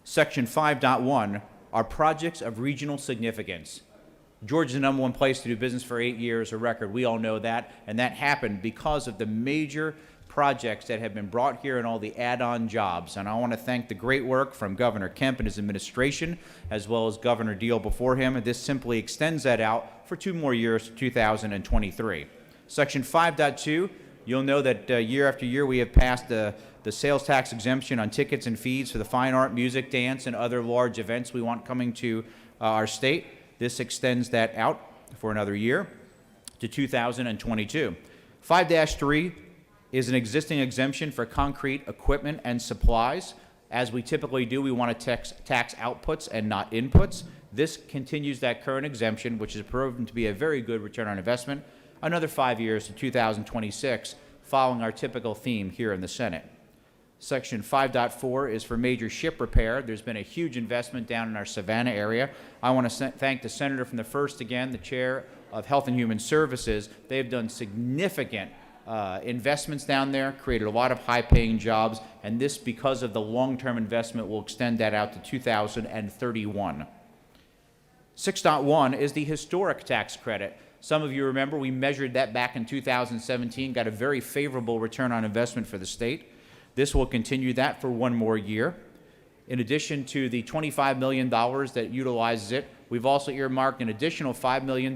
Section 5.1 are projects of regional significance. Georgia's the #1 place to do business for 8 years, a record. We all know that, and that happened because of the major projects that have been brought here and all the add-on jobs. And I want to thank the great work from Governor Kemp and his administration, as well as Governor Deal before him, and this simply extends that out for 2 more years to 2023. Section 5.2, you'll know that year after year we have passed the sales tax exemption on tickets and fees for the fine art, music, dance, and other large events we want coming to our state. This extends that out for another year to 2022. 5-3 is an existing exemption for concrete equipment and supplies. As we typically do, we want to tax outputs and not inputs. This continues that current exemption, which has proven to be a very good return on investment, another 5 years to 2026, following our typical theme here in the Senate. Section 5.4 is for major ship repair. There's been a huge investment down in our Savannah area. I want to thank the senator from the 1st again, the chair of Health and Human Services. They've done significant investments down there, created a lot of high-paying jobs, and this, because of the long-term investment, will extend that out to 2031. 6.1 is the historic tax credit. Some of you remember we measured that back in 2017, got a very favorable return on investment for the state. This will continue that for 1 more year. In addition to the $25 million that utilizes it, we've also earmarked an additional $5 million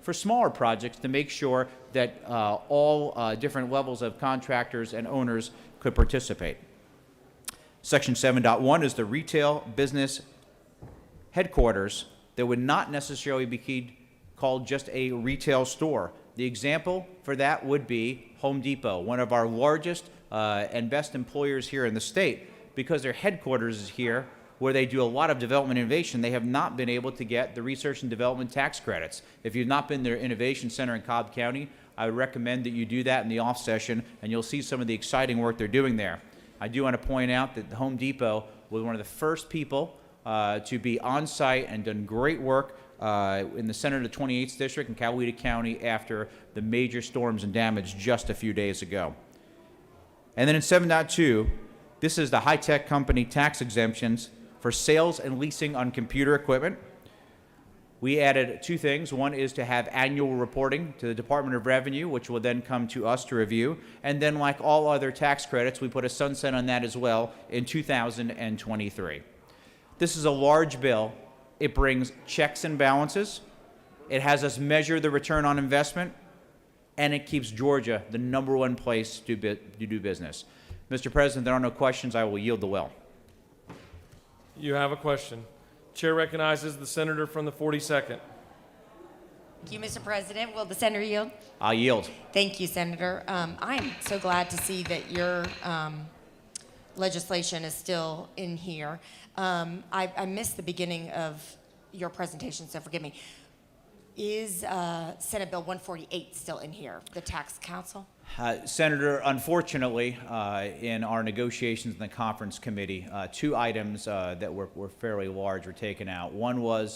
for smaller projects to make sure that all different levels of contractors and owners could participate. Section 7.1 is the retail business headquarters that would not necessarily be called just a retail store. The example for that would be Home Depot, one of our largest and best employers here in the state. Because their headquarters is here, where they do a lot of development innovation, they have not been able to get the research and development tax credits. If you've not been to their innovation center in Cobb County, I would recommend that you do that in the off session, and you'll see some of the exciting work they're doing there. I do want to point out that the Home Depot was one of the first people to be on site and done great work in the center of the 28th District in Coweta County after the major storms and damage just a few days ago. And then in 7.2, this is the high-tech company tax exemptions for sales and leasing on computer equipment. We added 2 things. One is to have annual reporting to the Department of Revenue, which will then come to us to review. And then, like all other tax credits, we put a sunset on that as well in 2023. This is a large bill. It brings checks and balances. It has us measure the return on investment, and it keeps Georgia the #1 place to do business. Mr. President, there are no questions. I will yield the well. You have a question. Chair recognizes the senator from the 42nd. Thank you, Mr. President. Will the senator yield? I'll yield. Thank you, Senator. I am so glad to see that your legislation is still in here. I missed the beginning of your presentation, so forgive me. Is Senate Bill 148 still in here, the tax council? Senator, unfortunately, in our negotiations in the conference committee, 2 items that were fairly large were taken out. One was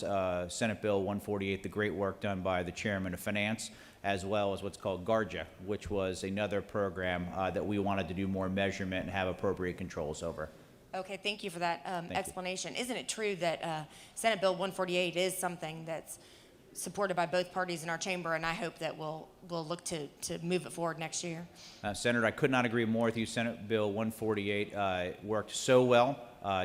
Senate Bill 148, the great work done by the chairman of finance, as well as what's called GARJA, which was another program that we wanted to do more measurement and have appropriate controls over. Okay, thank you for that explanation. Isn't it true that Senate Bill 148 is something that's supported by both parties in our chamber, and I hope that we'll look to move it forward next year? Senator, I could not agree more with you. Senate Bill 148 worked so well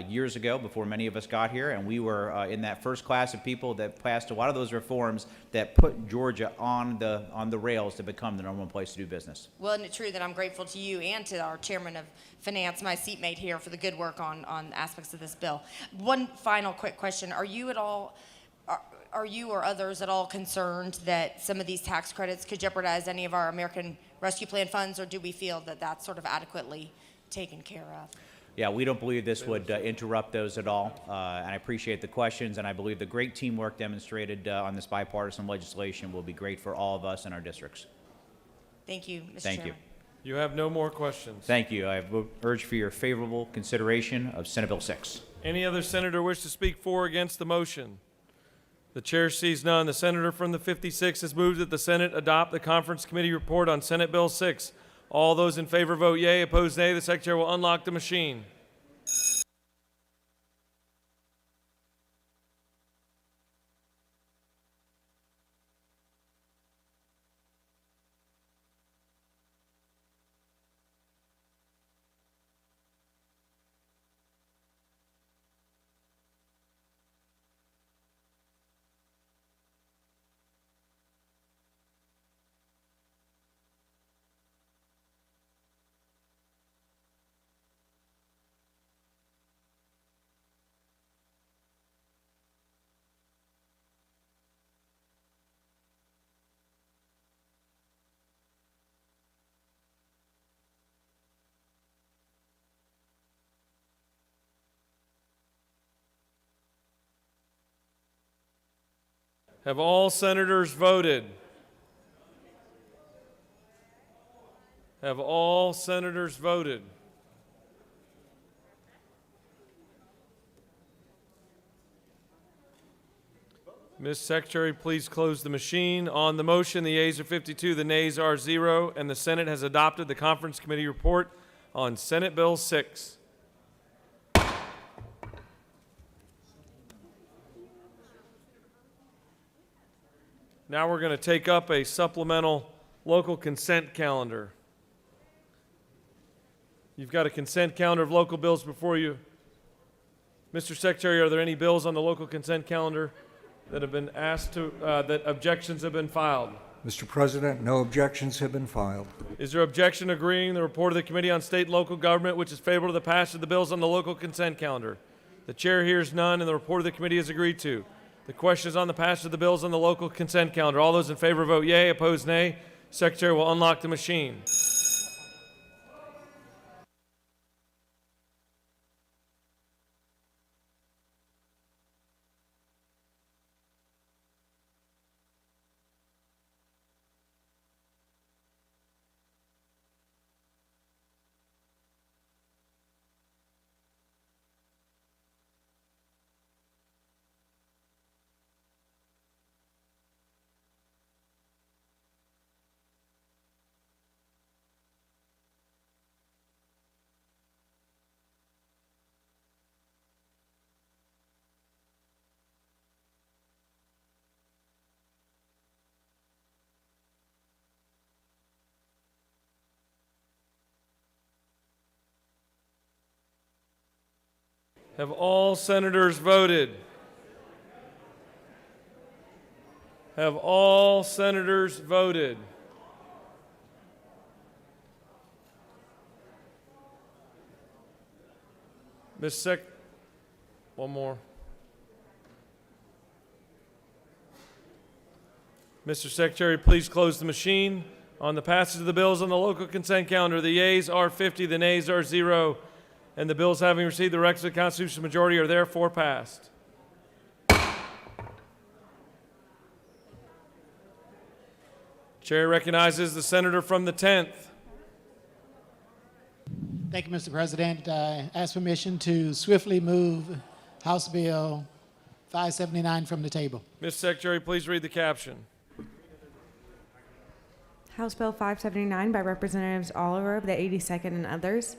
years ago before many of us got here, and we were in that first class of people that passed a lot of those reforms that put Georgia on the rails to become the #1 place to do business. Well, isn't it true that I'm grateful to you and to our chairman of finance, my seatmate here, for the good work on aspects of this bill? One final quick question. Are you or others at all concerned that some of these tax credits could jeopardize any of our American Rescue Plan funds, or do we feel that that's sort of adequately taken care of? Yeah, we don't believe this would interrupt those at all, and I appreciate the questions, and I believe the great teamwork demonstrated on this bipartisan legislation will be great for all of us in our districts. Thank you, Mr. Thank Chairman. you. You have no more questions. Thank you. I urge for your favorable consideration of Senate Bill 6. Any other senator wish to speak for or against the motion? The chair sees none. The senator from the 56th has moved that the Senate adopt the conference committee report on Senate Bill 6. All those in favor vote yea. Opposed, nay. The secretary will unlock the machine. Have all senators voted? Have all senators voted? Ms. Secretary, please close the machine. On the motion, the yeas are 52, the nays are 0, and the Senate has adopted the Conference Committee report on Senate Bill 6. Now we're going to take up a supplemental local consent calendar. You've got a consent calendar of local bills before you. Mr. Secretary, are there any bills on the local consent calendar that have been asked to, that objections have been filed? Mr. President, no objections have been filed. Is there objection to agreeing the report of the Committee on State and Local Government, which is favorable to the passage of the bills on the local consent calendar? The chair hears none, and the report of the committee is agreed to. The question is on the passage of the bills on the local consent calendar. All those in favor vote yea, opposed nay. Secretary will unlock the machine. Have all senators voted? Have all senators voted? One more. Mr. Secretary, please close the machine. On the passage of the bills on the local consent calendar, the yeas are 50, the nays are 0, and the bills having received the requisite constitutional majority are therefore passed. Chair recognizes the senator from the 10th. Thank you, Mr. President. I ask permission to swiftly move House Bill 579 from the table. Ms. Secretary, please read the caption. House Bill 579 by Representatives Oliver of the 82nd and others.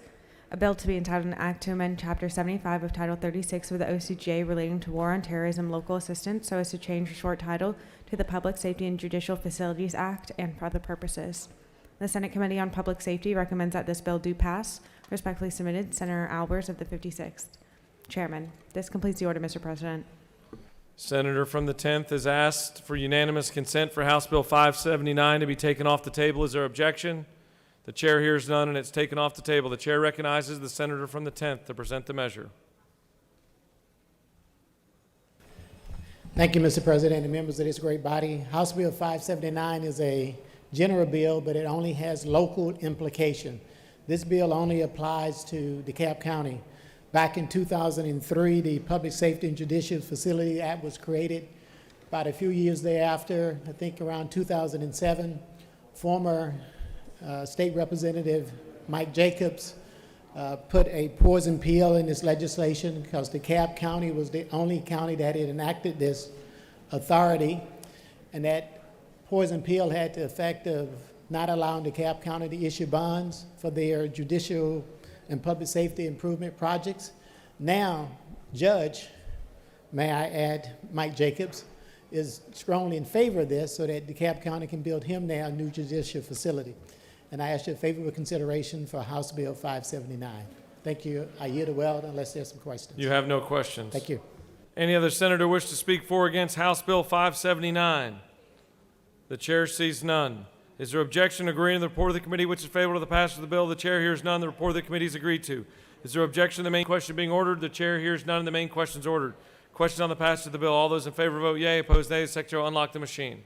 A bill to be entitled an act to amend Chapter 75 of Title 36 of the OCGA relating to War on Terrorism local assistance so as to change the short title to the Public Safety and Judicial Facilities Act and for other purposes. The Senate Committee on Public Safety recommends that this bill do pass. Respectfully submitted, Senator Albers of the 56th. Chairman, this completes the order, Mr. President. Senator from the 10th has asked for unanimous consent for House Bill 579 to be taken off the table. Is there objection? The chair hears none, and it's taken off the table. The chair recognizes the senator from the 10th to present the measure. Thank you, Mr. President and members of this great body. House Bill 579 is a general bill, but it only has local implication. This bill only applies to DeKalb County. Back in 2003, the Public Safety and Judicial Facility Act was created. About a few years thereafter, I think around 2007, former State Representative Mike Jacobs put a poison pill in this legislation because DeKalb County was the only county that had enacted this authority, and that poison pill had the effect of not allowing DeKalb County to issue bonds for their judicial and public safety improvement projects. Now, Judge, may I add, Mike Jacobs, is strongly in favor of this so that DeKalb County can build him now a new judicial facility. And I ask your favorable consideration for House Bill 579. Thank you. I yield the well unless there's some questions. You have no questions. Thank you. Any other senator wish to speak for or against House Bill 579? The chair sees none. Is there objection to agreeing to the report of the committee which is favorable to the passage of the bill? The chair hears none. The report of the committee is agreed to. Is there objection to the main question being ordered? The chair hears none. The main question is ordered. Question on the passage of the bill. All those in favor vote yea. Opposed nay. The secretary will unlock the machine.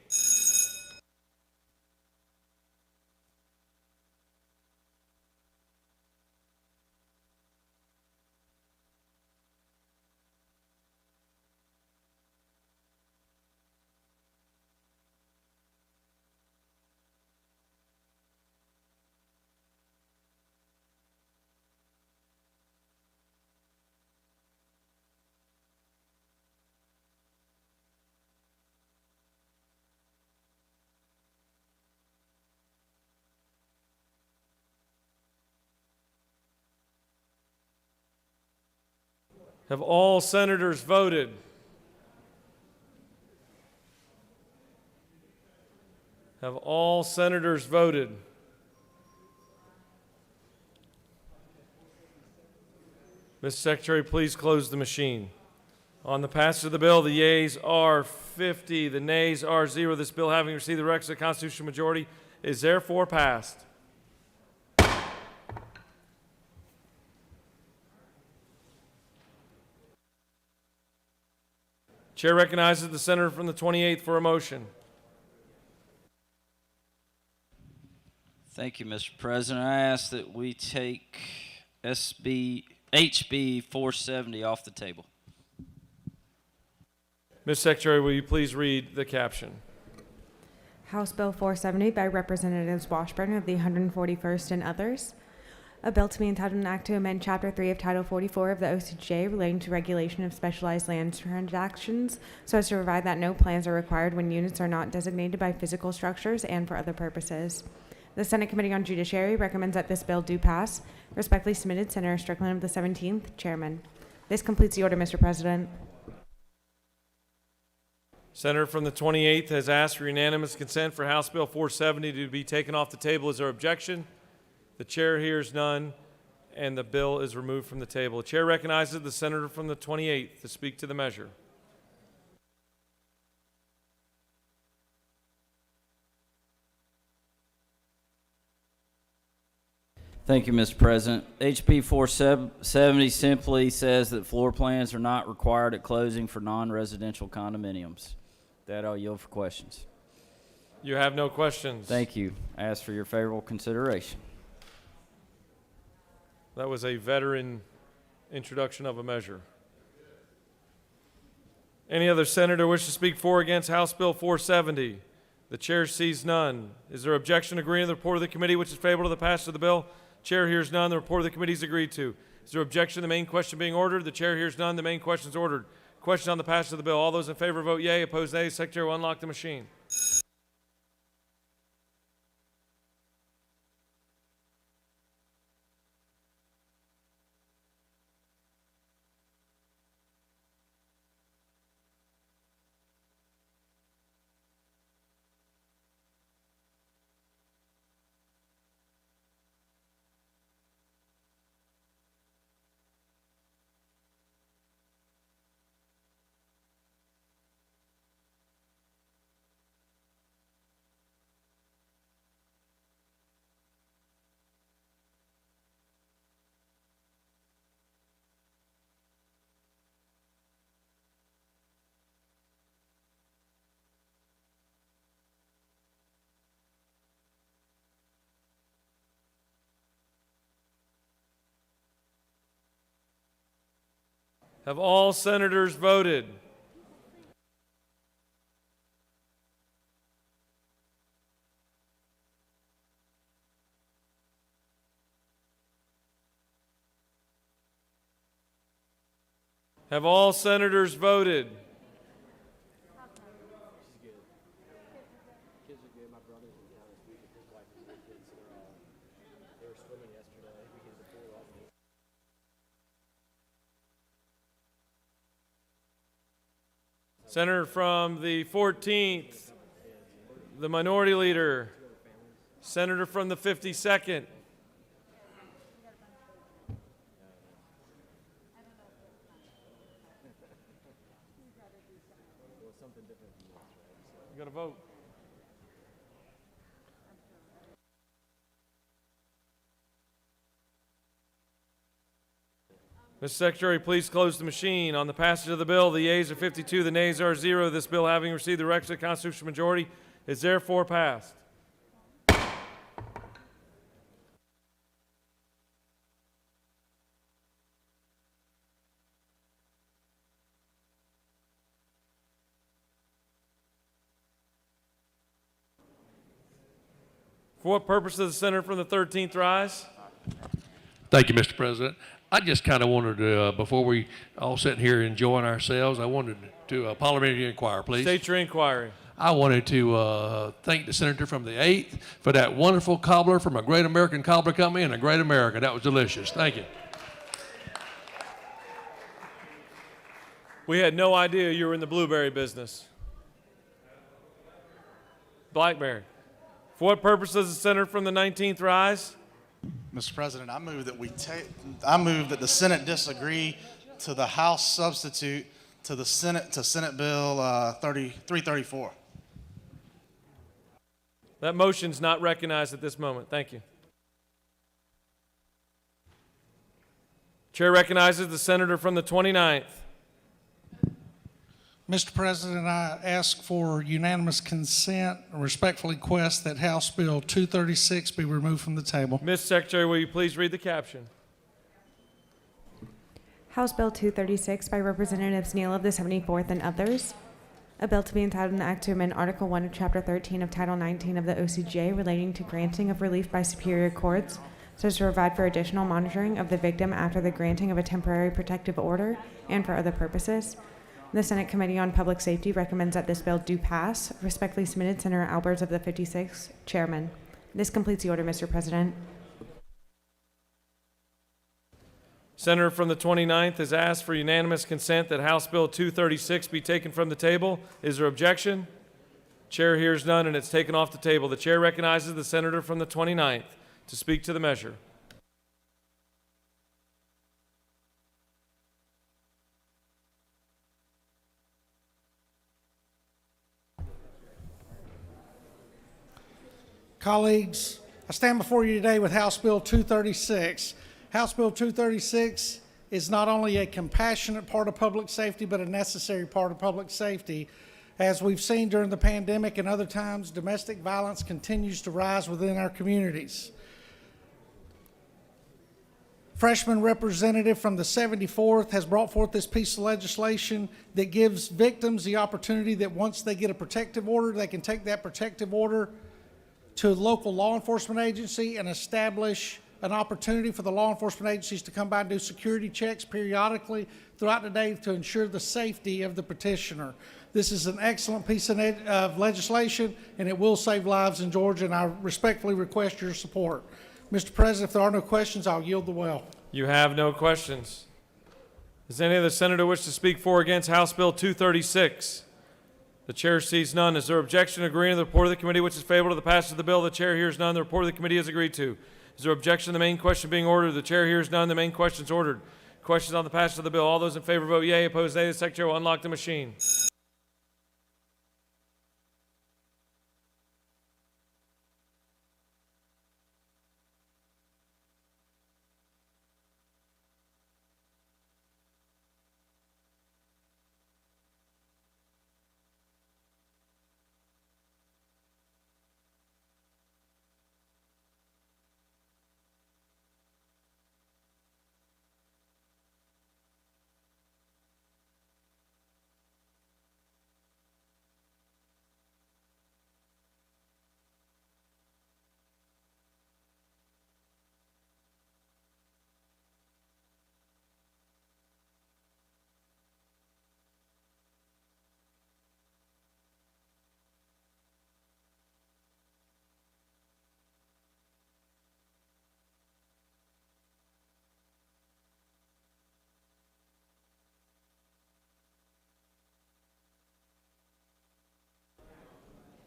Have all senators voted? Have all senators voted? Mr. Secretary, please close the machine. On the passage of the bill, the yeas are 50, the nays are 0. This bill, having received the requisite constitutional majority, is therefore passed. Chair recognizes the senator from the 28th for a motion. Thank you, Mr. President. I ask that we take HB 470 off the table. Ms. Secretary, will you please read the caption? House Bill 470 by Representatives Washburn of the 141st and others. A bill to be entitled an act to amend Chapter 3 of Title 44 of the OCGA relating to regulation of specialized land transactions so as to provide that no plans are required when units are not designated by physical structures and for other purposes. The Senate Committee on Judiciary recommends that this bill do pass. Respectfully submitted, Senator Strickland of the 17th, Chairman. This completes the order, Mr. President. Senator from the 28th has asked for unanimous consent for House Bill 470 to be taken off the table. Is there objection? The chair hears none, and the bill is removed from the table. The chair recognizes the senator from the 28th to speak to the measure. Thank you, Mr. President. HB 470 simply says that floor plans are not required at closing for non-residential condominiums. That I'll yield for questions. You have no questions. Thank you. I ask for your favorable consideration. That was a veteran introduction of a measure. Any other senator wish to speak for or against House Bill 470? The chair sees none. Is there objection to agreeing to the report of the committee which is favorable to the passage of the bill? Chair hears none. The report of the committee is agreed to. Is there objection to the main question being ordered? The chair hears none. The main question is ordered. Question on the passage of the bill. All those in favor vote yea. Opposed nay. Secretary will unlock the machine. Have all senators voted? Have all senators voted? Senator from the 14th, the minority leader. Senator from the 52nd. You got to vote. Mr. Secretary, please close the machine. On the passage of the bill, the yeas are 52, the nays are 0. This bill, having received the requisite constitutional majority, is therefore passed. For what purpose does the senator from the 13th rise? Thank you, Mr. President. I just kind of wanted to, before we all sit here enjoying ourselves, I wanted to parliamentary inquiry, please. State your inquiry. I wanted to thank the senator from the 8th for that wonderful cobbler from a Great American Cobbler Company in a Great America. That was delicious. Thank you. We had no idea you were in the blueberry business. Blackberry. For what purpose does the senator from the 19th rise? Mr. President, I move that the Senate disagree to the House substitute to Senate Bill 334. That motion's not recognized at this moment. Thank you. Chair recognizes the senator from the 29th. Mr. President, I ask for unanimous consent and respectfully request that House Bill 236 be removed from the table. Ms. Secretary, will you please read the caption? House Bill 236 by Representatives Neal of the 74th and others. A bill to be entitled an act to amend Article 1 of Chapter 13 of Title 19 of the OCGA relating to granting of relief by superior courts, so as to provide for additional monitoring of the victim after the granting of a temporary protective order and for other purposes. The Senate Committee on Public Safety recommends that this bill do pass. Respectfully submitted, Senator Alberts of the 56th, Chairman. This completes the order, Mr. President. Senator from the 29th has asked for unanimous consent that House Bill 236 be taken from the table. Is there objection? Chair hears none, and it's taken off the table. The chair recognizes the senator from the 29th to speak to the measure. Colleagues, I stand before you today with House Bill 236. House Bill 236 is not only a compassionate part of public safety, but a necessary part of public safety. As we've seen during the pandemic and other times, domestic violence continues to rise within our communities. Freshman representative from the 74th has brought forth this piece of legislation that gives victims the opportunity that once they get a protective order, they can take that protective order to a local law enforcement agency and establish an opportunity for the law enforcement agencies to come by and do security checks periodically throughout the day to ensure the safety of the petitioner. This is an excellent piece of legislation, and it will save lives in Georgia, and I respectfully request your support. Mr. President, if there are no questions, I'll yield the well. You have no questions. Does any other senator wish to speak for or against House Bill 236? The chair sees none. Is there objection to agreeing to the report of the committee which is favorable to the passage of the bill? The chair hears none. The report of the committee is agreed to. Is there objection to the main question being ordered? The chair hears none. The main question is ordered. Questions on the passage of the bill. All those in favor vote yea. Opposed nay. The secretary will unlock the machine.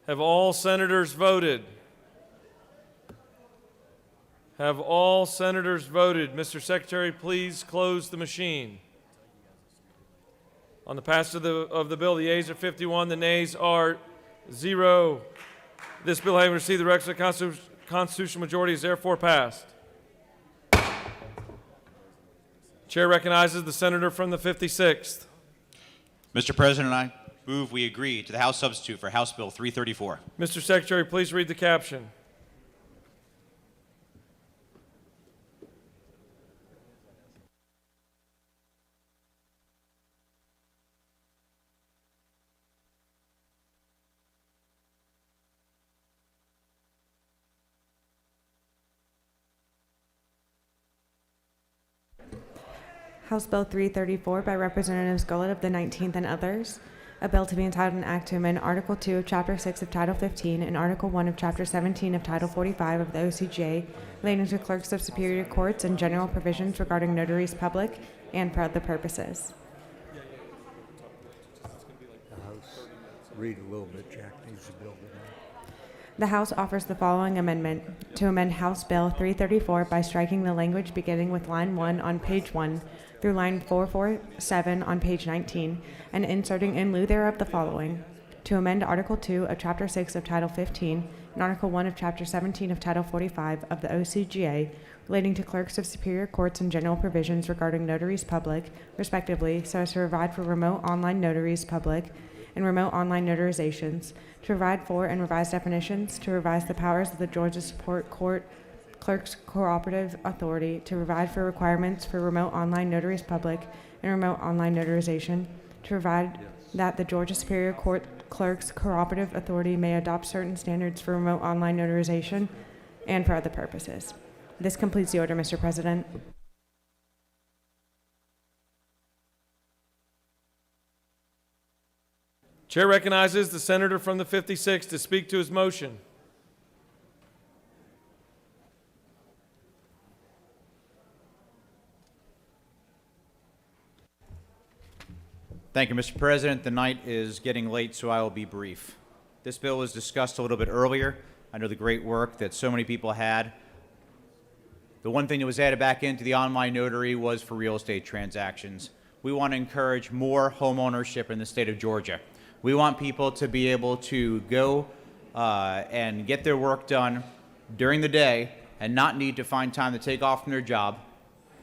Have all senators voted? Have all senators voted? Mr. Secretary, please close the machine. On the passage of the bill, the yeas are 51, the nays are 0. This bill, having received the requisite constitutional majority, is therefore passed. Chair recognizes the senator from the 56th. Mr. President, I move we agree to the House substitute for House Bill 334. Mr. Secretary, please read the caption. House Bill 334 by Representatives Gullett of the 19th and others. A bill to be entitled an act to amend Article 2 of Chapter 6 of Title 15 and Article 1 of Chapter 17 of Title 45 of the OCGA relating to clerks of superior courts and general provisions regarding notaries public and for other purposes. Read a little bit, Jack needs to build it up. The House offers the following amendment to amend House Bill 334 by striking the language beginning with line 1 on page 1 through line 447 on page 19 and inserting in lieu thereof the following: to amend Article 2 of Chapter 6 of Title 15 and Article 1 of Chapter 17 of Title 45 of the OCGA relating to clerks of superior courts and general provisions regarding notaries public, respectively, so as to provide for remote online notaries public and remote online notarizations, to provide for and revise definitions, to revise the powers of the Georgia Support Court Clerks Cooperative Authority, to provide for requirements for remote online notaries public and remote online notarization, to provide that the Georgia Superior Court Clerks Cooperative Authority may adopt certain standards for remote online notarization, and for other purposes. This completes the order, Mr. President. Chair recognizes the senator from the 56th to speak to his motion. Thank you, Mr. President. The night is getting late, so I will be brief. This bill was discussed a little bit earlier. I know the great work that so many people had. The one thing that was added back into the online notary was for real estate transactions. We want to encourage more home ownership in the state of Georgia. We want people to be able to go and get their work done during the day and not need to find time to take off from their job,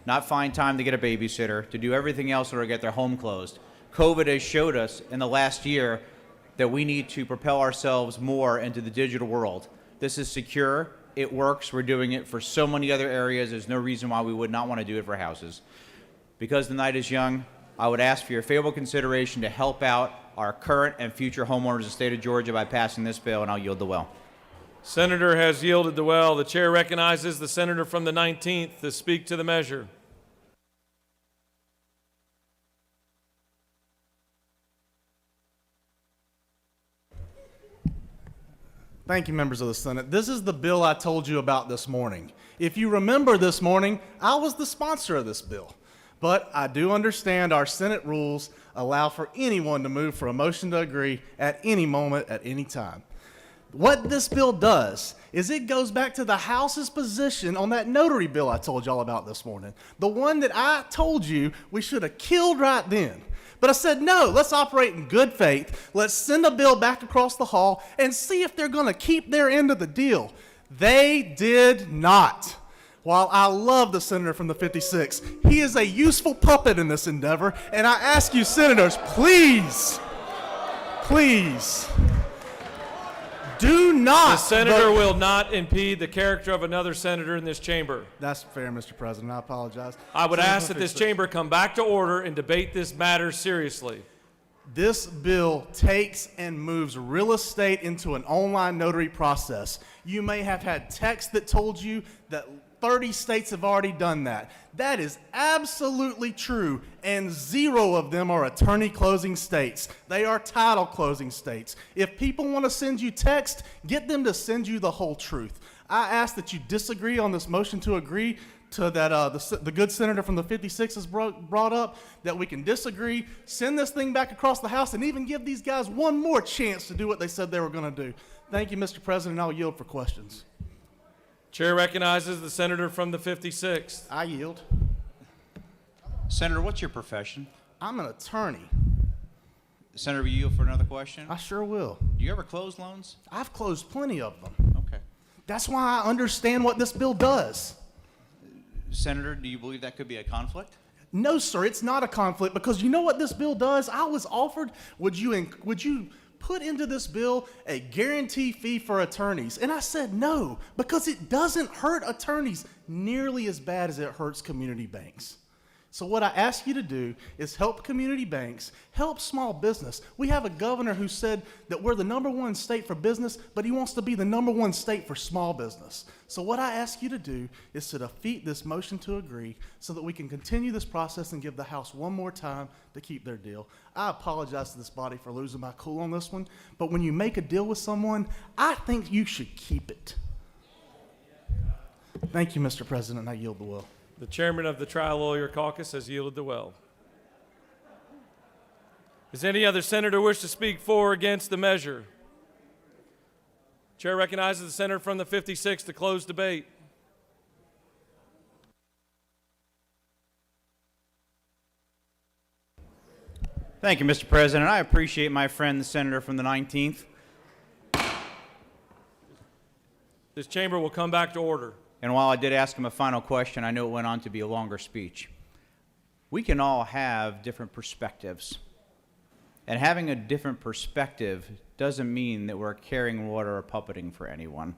not find time to get a babysitter, to do everything else or get their home closed. COVID has showed us in the last year that we need to propel ourselves more into the digital world. This is secure, it works, we're doing it for so many other areas, there's no reason why we would not want to do it for houses. Because the night is young, I would ask for your favorable consideration to help out our current and future homeowners in the state of Georgia by passing this bill, and I'll yield the well. Senator has yielded the well. The chair recognizes the senator from the 19th to speak to the measure. Thank you, members of the Senate. This is the bill I told you about this morning. If you remember this morning, I was the sponsor of this bill. But I do understand our Senate rules allow for anyone to move for a motion to agree at any moment, at any time. What this bill does is it goes back to the House's position on that notary bill I told y'all about this morning. The one that I told you we should have killed right then. But I said, no, let's operate in good faith. Let's send a bill back across the hall and see if they're going to keep their end of the deal. They did not. While I love the senator from the 56, he is a useful puppet in this endeavor, and I ask you, senators, please, do not. The senator will not impede the character of another senator in this chamber. That's fair, Mr. President. I apologize. I would ask that this chamber come back to order and debate this matter seriously. This bill takes and moves real estate into an online notary process. You may have had text that told you that 30 states have already done that. That is absolutely true, and 0 of them are attorney closing states. They are title closing states. If people want to send you text, get them to send you the whole truth. I ask that you disagree on this motion to agree to that the good senator from the 56 has brought up, that we can disagree, send this thing back across the House, and even give these guys one more chance to do what they said they were going to do. Thank you, Mr. President. I'll yield for questions. Chair recognizes the senator from the 56th. I yield. Senator, what's your profession? I'm an attorney. Senator, will you yield for another question? I sure will. Do you ever close loans? I've closed plenty of them. Okay. That's why I understand what this bill does. Senator, do you believe that could be a conflict? No, sir, it's not a conflict, because you know what this bill does? I was offered, would you put into this bill a guarantee fee for attorneys? And I said no, because it doesn't hurt attorneys nearly as bad as it hurts community banks. So what I ask you to do is help community banks, help small business. We have a governor who said that we're the #1 state for business, but he wants to be the #1 state for small business. So what I ask you to do is to defeat this motion to agree so that we can continue this process and give the House one more time to keep their deal. I apologize to this body for losing my cool on this one, but when you make a deal with someone, I think you should keep it. Thank you, Mr. President. I yield the will. The chairman of the Trial Lawyer Caucus has yielded the well. Does any other senator wish to speak for or against the measure? Chair recognizes the senator from the 56th to close debate. Thank you, Mr. President. I appreciate my friend, the senator from the 19th. This chamber will come back to order. And while I did ask him a final question, I know it went on to be a longer speech. We can all have different perspectives. And having a different perspective doesn't mean that we're carrying water or puppeting for anyone.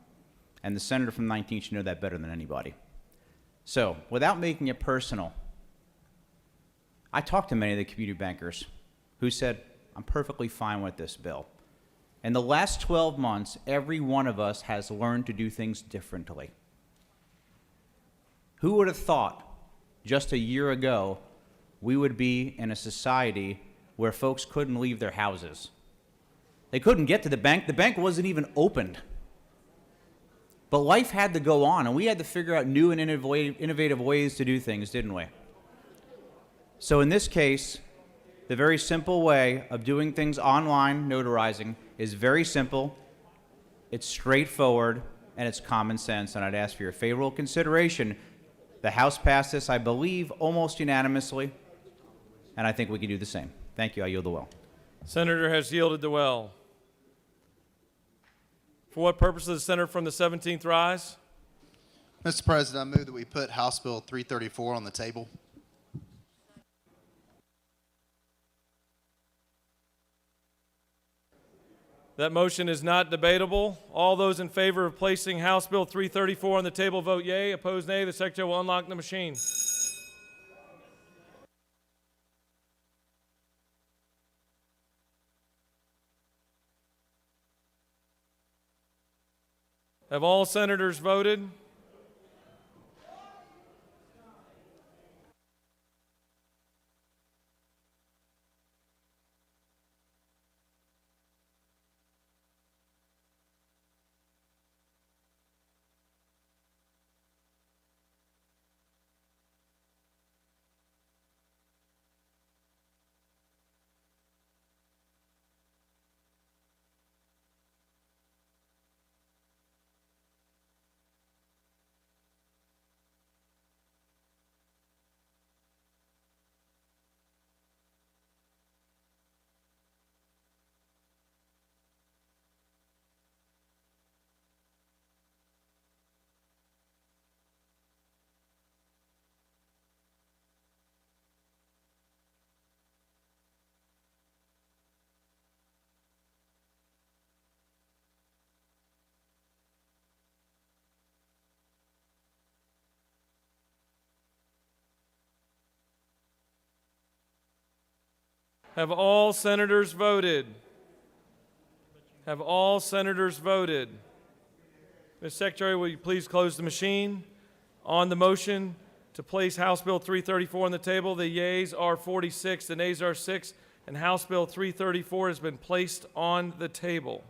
And the senator from the 19th should know that better than anybody. So, without making it personal, I talked to many of the community bankers who said, I'm perfectly fine with this bill. In the last 12 months, every one of us has learned to do things differently. Who would have thought just a year ago we would be in a society where folks couldn't leave their houses? They couldn't get to the bank. The bank wasn't even opened. But life had to go on, and we had to figure out new and innovative ways to do things, didn't we? So in this case, the very simple way of doing things online, notarizing, is very simple, it's straightforward, and it's common sense, and I'd ask for your favorable consideration. The House passed this, I believe, almost unanimously, and I think we can do the same. Thank you. I yield the well. Senator has yielded the well. For what purpose does the senator from the 17th rise? Mr. President, I move that we put House Bill 334 on the table. That motion is not debatable. All those in favor of placing House Bill 334 on the table vote yea. Opposed, nay. The Secretary will unlock the machine. Have all senators voted? Have all senators voted? Have all senators voted? Ms. Secretary, will you please close the machine? On the motion to place House Bill 334 on the table, the yeas are 46, the nays are 6, and House Bill 334 has been placed on the table.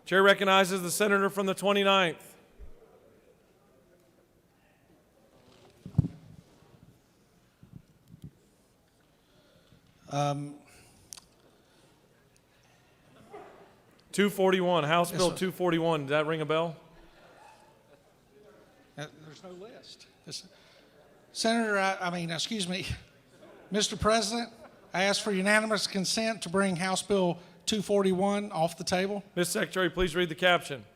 Chair recognizes the senator from the 29th. Um, 241, House Yes, Bill sir. 241. Does that ring a bell? There's no list. Senator, Mr. President, I ask for unanimous consent to bring House Bill 241 off the table. Ms. Secretary, please read the caption.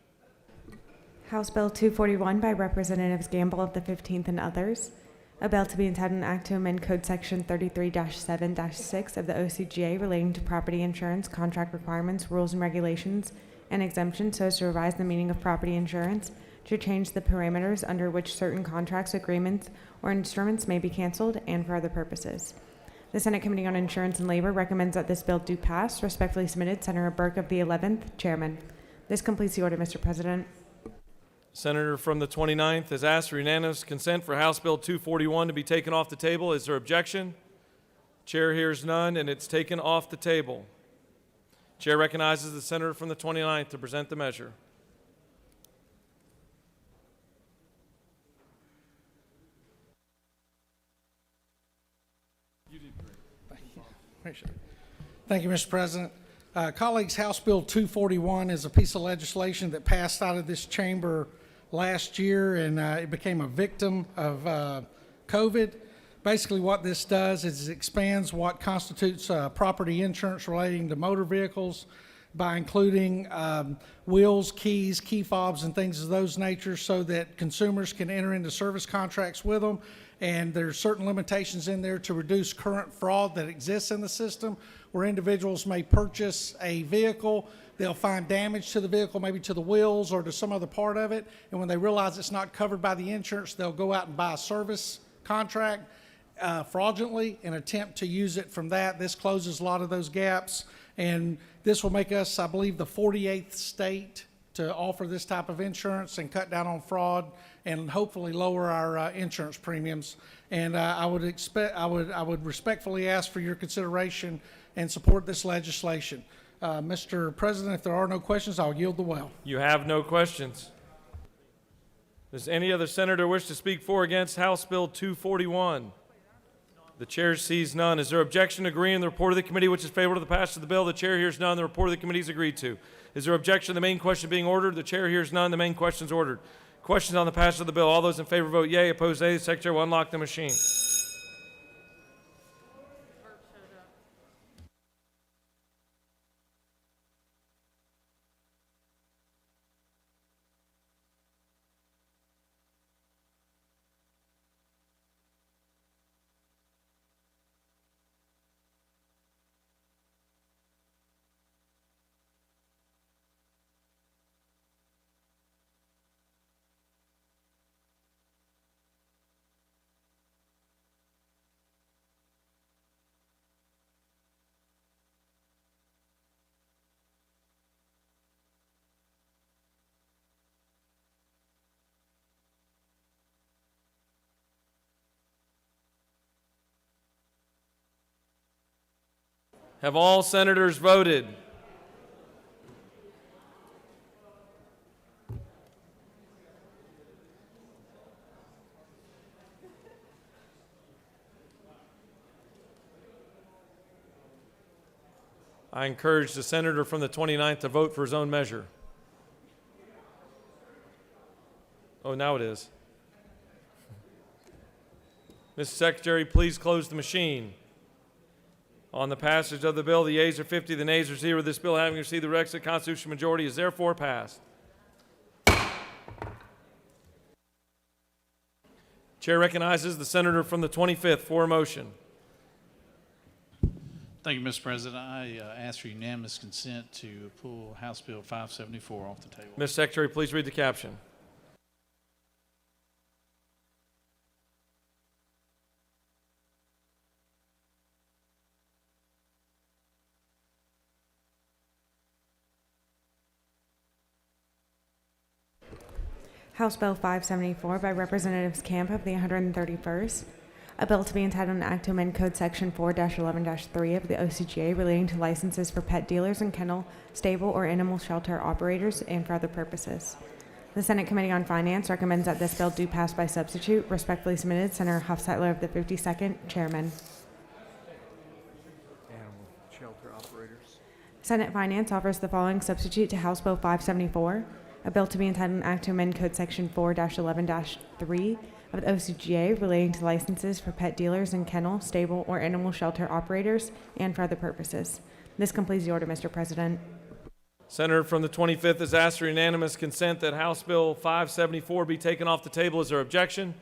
House Bill 241 by Representatives Gamble of the 15th and others. A bill to be entitled an act to amend Code Section 33-7-6 of the OCGA relating to property insurance, contract requirements, rules and regulations, and exemptions so as to revise the meaning of property insurance, to change the parameters under which certain contracts, agreements, or instruments may be canceled, and for other purposes. The Senate Committee on Insurance and Labor recommends that this bill do pass. Respectfully submitted, Senator Burke of the 11th, Chairman. This completes the order, Mr. President. Senator from the 29th has asked for unanimous consent for House Bill 241 to be taken off the table. Is there objection? Chair hears none, and it's taken off the table. Chair recognizes the senator from the 29th to present the measure. Thank you, Mr. President. Colleagues, House Bill 241 is a piece of legislation that passed out of this chamber last year, and it became a victim of COVID. Basically, what this does is it expands what constitutes property insurance relating to motor vehicles by including wheels, keys, key fobs, and things of those nature so that consumers can enter into service contracts with them. And there's certain limitations in there to reduce current fraud that exists in the system, where individuals may purchase a vehicle, they'll find damage to the vehicle, maybe to the wheels or to some other part of it, and when they realize it's not covered by the insurance, they'll go out and buy a service contract fraudulently and attempt to use it from that. This closes a lot of those gaps, and this will make us, I believe, the 48th state to offer this type of insurance and cut down on fraud and hopefully lower our insurance premiums. And I would respectfully ask for your consideration and support this legislation. Mr. President, if there are no questions, I'll yield the well. You have no questions. Does any other senator wish to speak for or against House Bill 241? The chair sees none. Is there objection to agreeing the report of the committee which is favorable to the passage of the bill? The chair hears none. The report of the committee is agreed to. Is there objection to the main question being ordered? The chair hears none. The main question is ordered. Questions on the passage of the bill. All those in favor vote yea. Opposed, nay. The secretary will unlock the machine. Have all senators voted? I encourage the senator from the 29th to vote for his own measure. Oh, now it is. Mr. Secretary, please close the machine. On the passage of the bill, the yeas are 50, the nays are 0. This bill, having received the requisite constitutional majority, is therefore passed. Chair recognizes the senator from the 25th for a motion. Thank you, Mr. President. I ask for unanimous consent to pull House Bill 574 off the table. Mr. Secretary, please read the caption. House Bill 574 by Representatives Camp of the 131st. A bill to be entitled an act to amend Code Section 4-11-3 of the OCGA relating to licenses for pet dealers and kennel, stable, or animal shelter operators and for other purposes. The Senate Committee on Finance recommends that this bill do pass by substitute. Respectfully submitted, Senator Huffstetler of the 52nd, Chairman. Animal shelter operators. Senate Finance offers the following substitute to House Bill 574, a bill to be entitled an act to amend Code Section 4-11-3 of the OCGA relating to licenses for pet dealers and kennel, stable, or animal shelter operators and for other purposes. This completes the order, Mr. President. Senator from the 25th has asked for unanimous consent that House Bill 574 be taken off the table. Is there objection?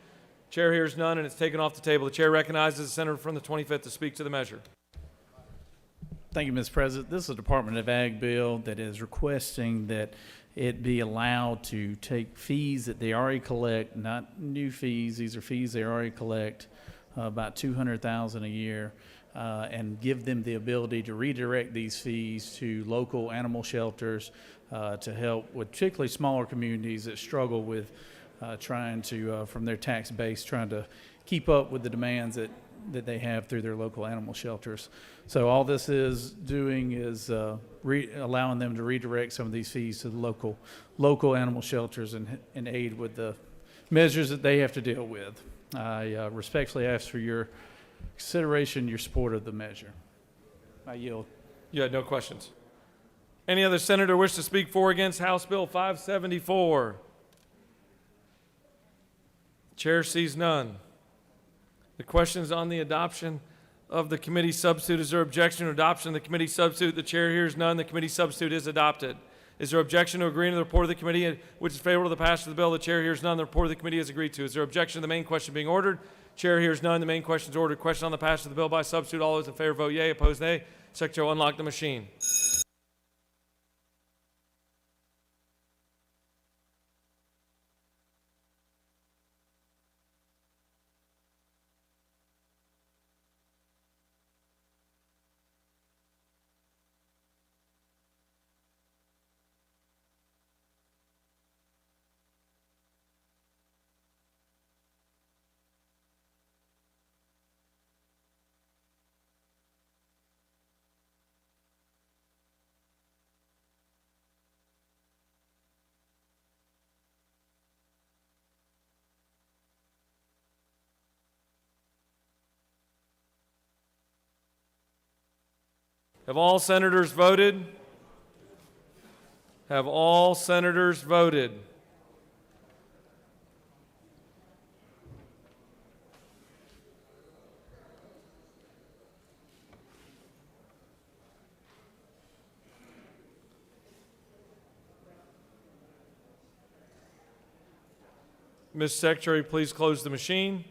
Chair hears none, and it's taken off the table. The chair recognizes the senator from the 25th to speak to the measure. Thank you, Mr. President. This is a Department of Ag bill that is requesting that it be allowed to take fees that they already collect, not new fees. These are fees they already collect, about $200,000 a year, and give them the ability to redirect these fees to local animal shelters to help with particularly smaller communities that struggle with trying to, from their tax base, trying to keep up with the demands that they have through their local animal shelters. So all this is doing is allowing them to redirect some of these fees to the local animal shelters and aid with the measures that they have to deal with. I respectfully ask for your consideration, your support of the measure. I yield. You had no questions. Any other senator wish to speak for or against House Bill 574? Chair sees none. The question is on the adoption of the committee substitute. Is there objection to adoption of the committee substitute? The chair hears none. The committee substitute is adopted. Is there objection to agreeing to the report of the committee, which is favorable to the passage of the bill? The chair hears none. The report of the committee is agreed to. Is there objection to the main question being ordered? Chair hears none. The main question is ordered. Question on the passage of the bill by substitute. All those in favor vote yea. Opposed, nay. Secretary will unlock the machine. Have all senators voted? Have all senators voted? Ms. Secretary, please close the machine.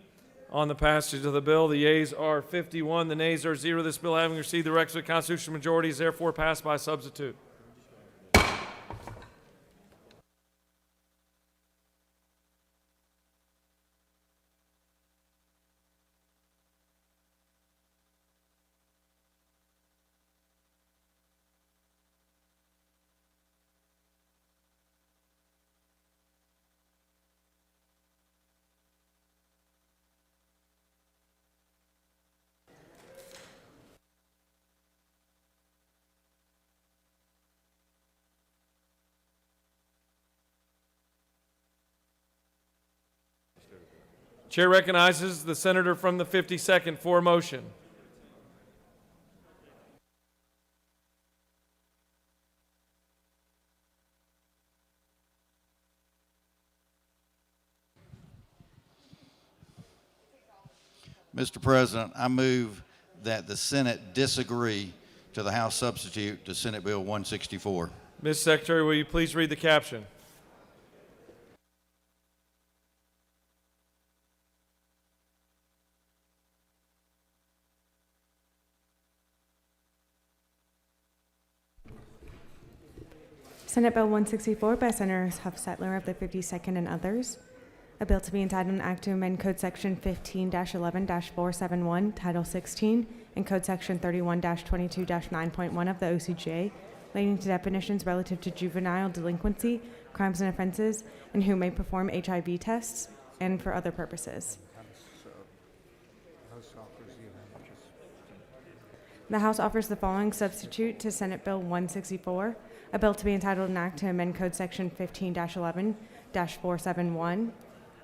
On the passage of the bill, the yeas are 51, the nays are 0. This bill, having received the requisite constitutional majority, is therefore passed by substitute. Chair recognizes the senator from the 52nd for a motion. Mr. President, I move that the Senate disagree to the House substitute to Senate Bill 164. Ms. Secretary, will you please read the caption? Senate Bill 164 by Senators Huffstetler of the 52nd and others. A bill to be entitled an act to amend Code Section 15-11-471, Title 16, and Code Section 31-22-9.1 of the OCGA, relating to definitions relative to juvenile delinquency, crimes and offenses, and who may perform HIV tests, and for other purposes. The House offers the following substitute to Senate Bill 164, a bill to be entitled an act to amend Code Section 15-11-471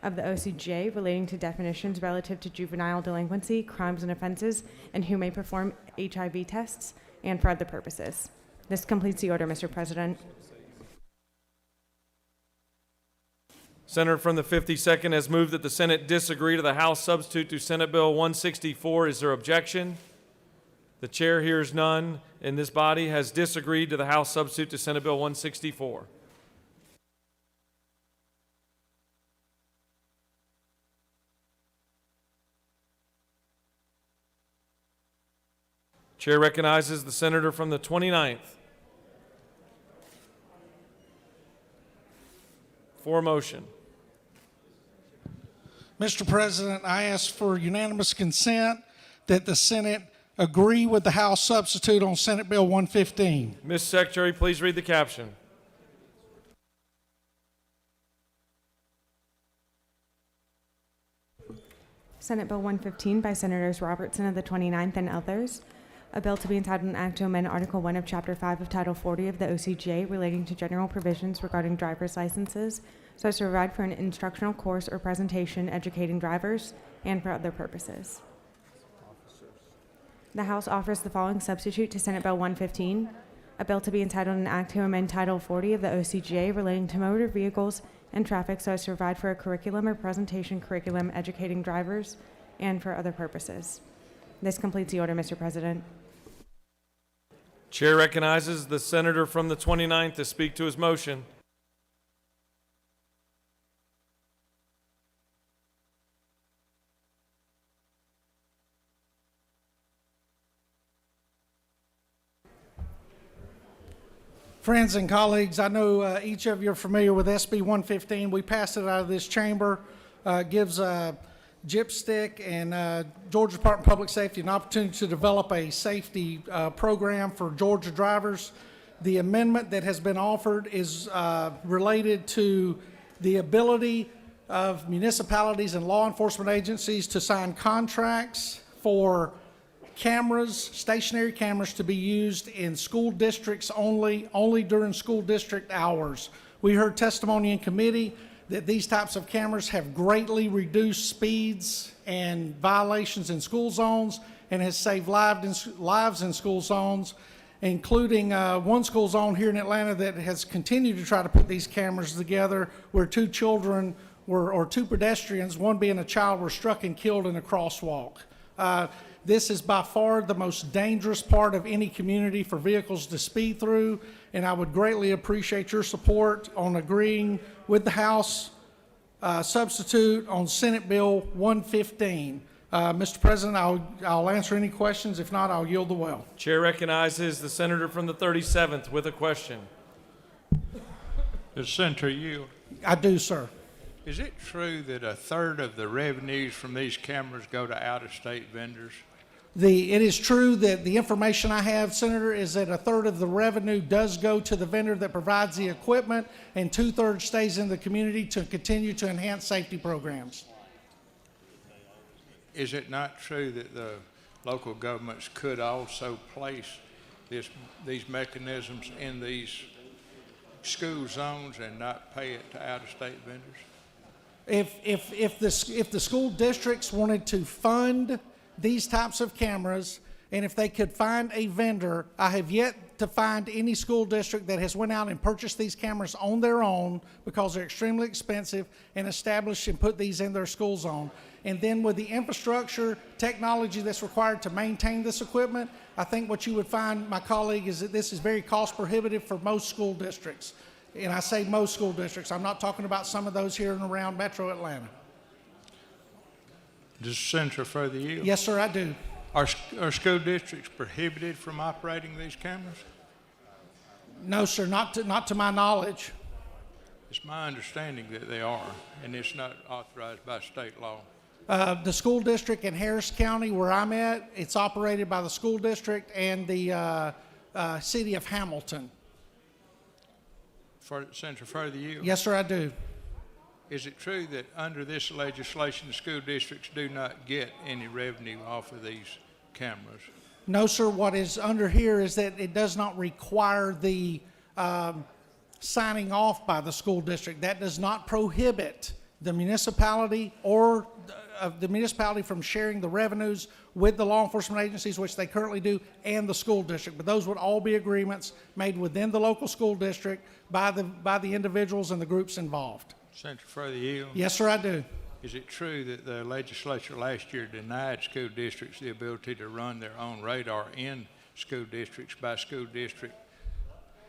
of the OCGA relating to definitions relative to juvenile delinquency, crimes and offenses, and who may perform HIV tests, and for other purposes. This completes the order, Mr. President. Senator from the 52nd has moved that the Senate disagree to the House substitute to Senate Bill 164. Is there objection? The chair hears none, and this body has disagreed to the House substitute to Senate Bill 164. Chair recognizes the senator from the 29th. For a motion. Mr. President, I ask for unanimous consent that the Senate agree with the House substitute on Senate Bill 115. Ms. Secretary, please read the caption. Senate Bill 115 by Senators Robertson of the 29th and others. A bill to be entitled an act to amend Article 1 of Chapter 5 of Title 40 of the OCGA relating to general provisions regarding driver's licenses, so as to provide for an instructional course or presentation educating drivers and for other purposes. The House offers the following substitute to Senate Bill 115, a bill to be entitled an act to amend Title 40 of the OCGA relating to motor vehicles and traffic, so as to provide for a curriculum or presentation curriculum educating drivers and for other purposes. This completes the order, Mr. President. Chair recognizes the senator from the 29th to speak to his motion. Friends and colleagues, I know each of you are familiar with SB 115. We passed it out of this chamber. Gives GIPSTIC and Georgia Department of Public Safety an opportunity to develop a safety program for Georgia drivers. The amendment that has been offered is related to the ability of municipalities and law enforcement agencies to sign contracts for cameras, stationary cameras, to be used in school districts only during school district hours. We heard testimony in committee that these types of cameras have greatly reduced speeds and violations in school zones and has saved lives in school zones, including one school zone here in Atlanta that has continued to try to put these cameras together, where two pedestrians, one being a child, were struck and killed in a crosswalk. This is by far the most dangerous part of any community for vehicles to speed through, and I would greatly appreciate your support on agreeing with the House substitute on Senate Bill 115. Mr. President, I'll answer any questions. If not, I'll yield the well. Chair recognizes the senator from the 37th with a question. Does Senator yield? I do, sir. Is it true that a third of the revenues from these cameras go to out-of-state vendors? It is true that the information I have, Senator, is that a third of the revenue does go to the vendor that provides the equipment, and 2/3 stays in the community to continue to enhance safety programs. Is it not true that the local governments could also place these mechanisms in these school zones and not pay it to out-of-state vendors? If the school districts wanted to fund these types of cameras, and if they could find a vendor, I have yet to find any school district that has went out and purchased these cameras on their own because they're extremely expensive, and established and put these in their school zone. And then with the infrastructure, technology that's required to maintain this equipment, I think what you would find, my colleague, is that this is very cost prohibitive for most school districts. And I say most school districts. I'm not talking about some of those here and around Metro Atlanta. Does the senator further yield? Yes, sir, I do. Are school districts prohibited from operating these cameras? No, sir, not to my knowledge. It's my understanding that they are, and it's not authorized by state law. The school district in Harris County, where I'm at, it's operated by the school district and the city of Hamilton. Senator, further yield? Yes, sir, I do. Is it true that under this legislation, the school districts do not get any revenue off of these cameras? No, sir. What is under here is that it does not require the signing off by the school district. That does not prohibit the municipality or the municipality from sharing the revenues with the law enforcement agencies, which they currently do, and the school district. But those would all be agreements made within the local school district by the individuals and the groups involved. Senator Further Yield? Yes, sir, I do. Is it true that the legislature last year denied school districts the ability to run their own radar in school districts by school district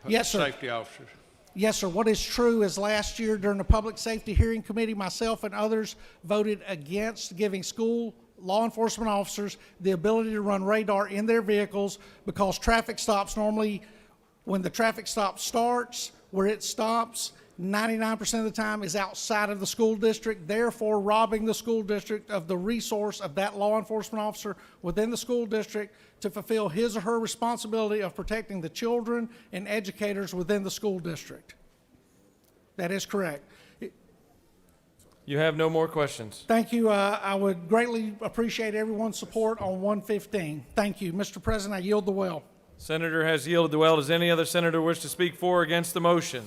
Yes, sir. safety officers? Yes, sir. What is true is last year during the Public Safety Hearing Committee, myself and others voted against giving school law enforcement officers the ability to run radar in their vehicles because traffic stops normally, when the traffic stop starts, where it stops, 99% of the time is outside of the school district, therefore robbing the school district of the resource of that law enforcement officer within the school district to fulfill his or her responsibility of protecting the children and educators within the school district. That is correct. You have no more questions. Thank you. I would greatly appreciate everyone's support on 115. Thank you. Mr. President, I yield the well. Senator has yielded the well. Does any other senator wish to speak for or against the motion?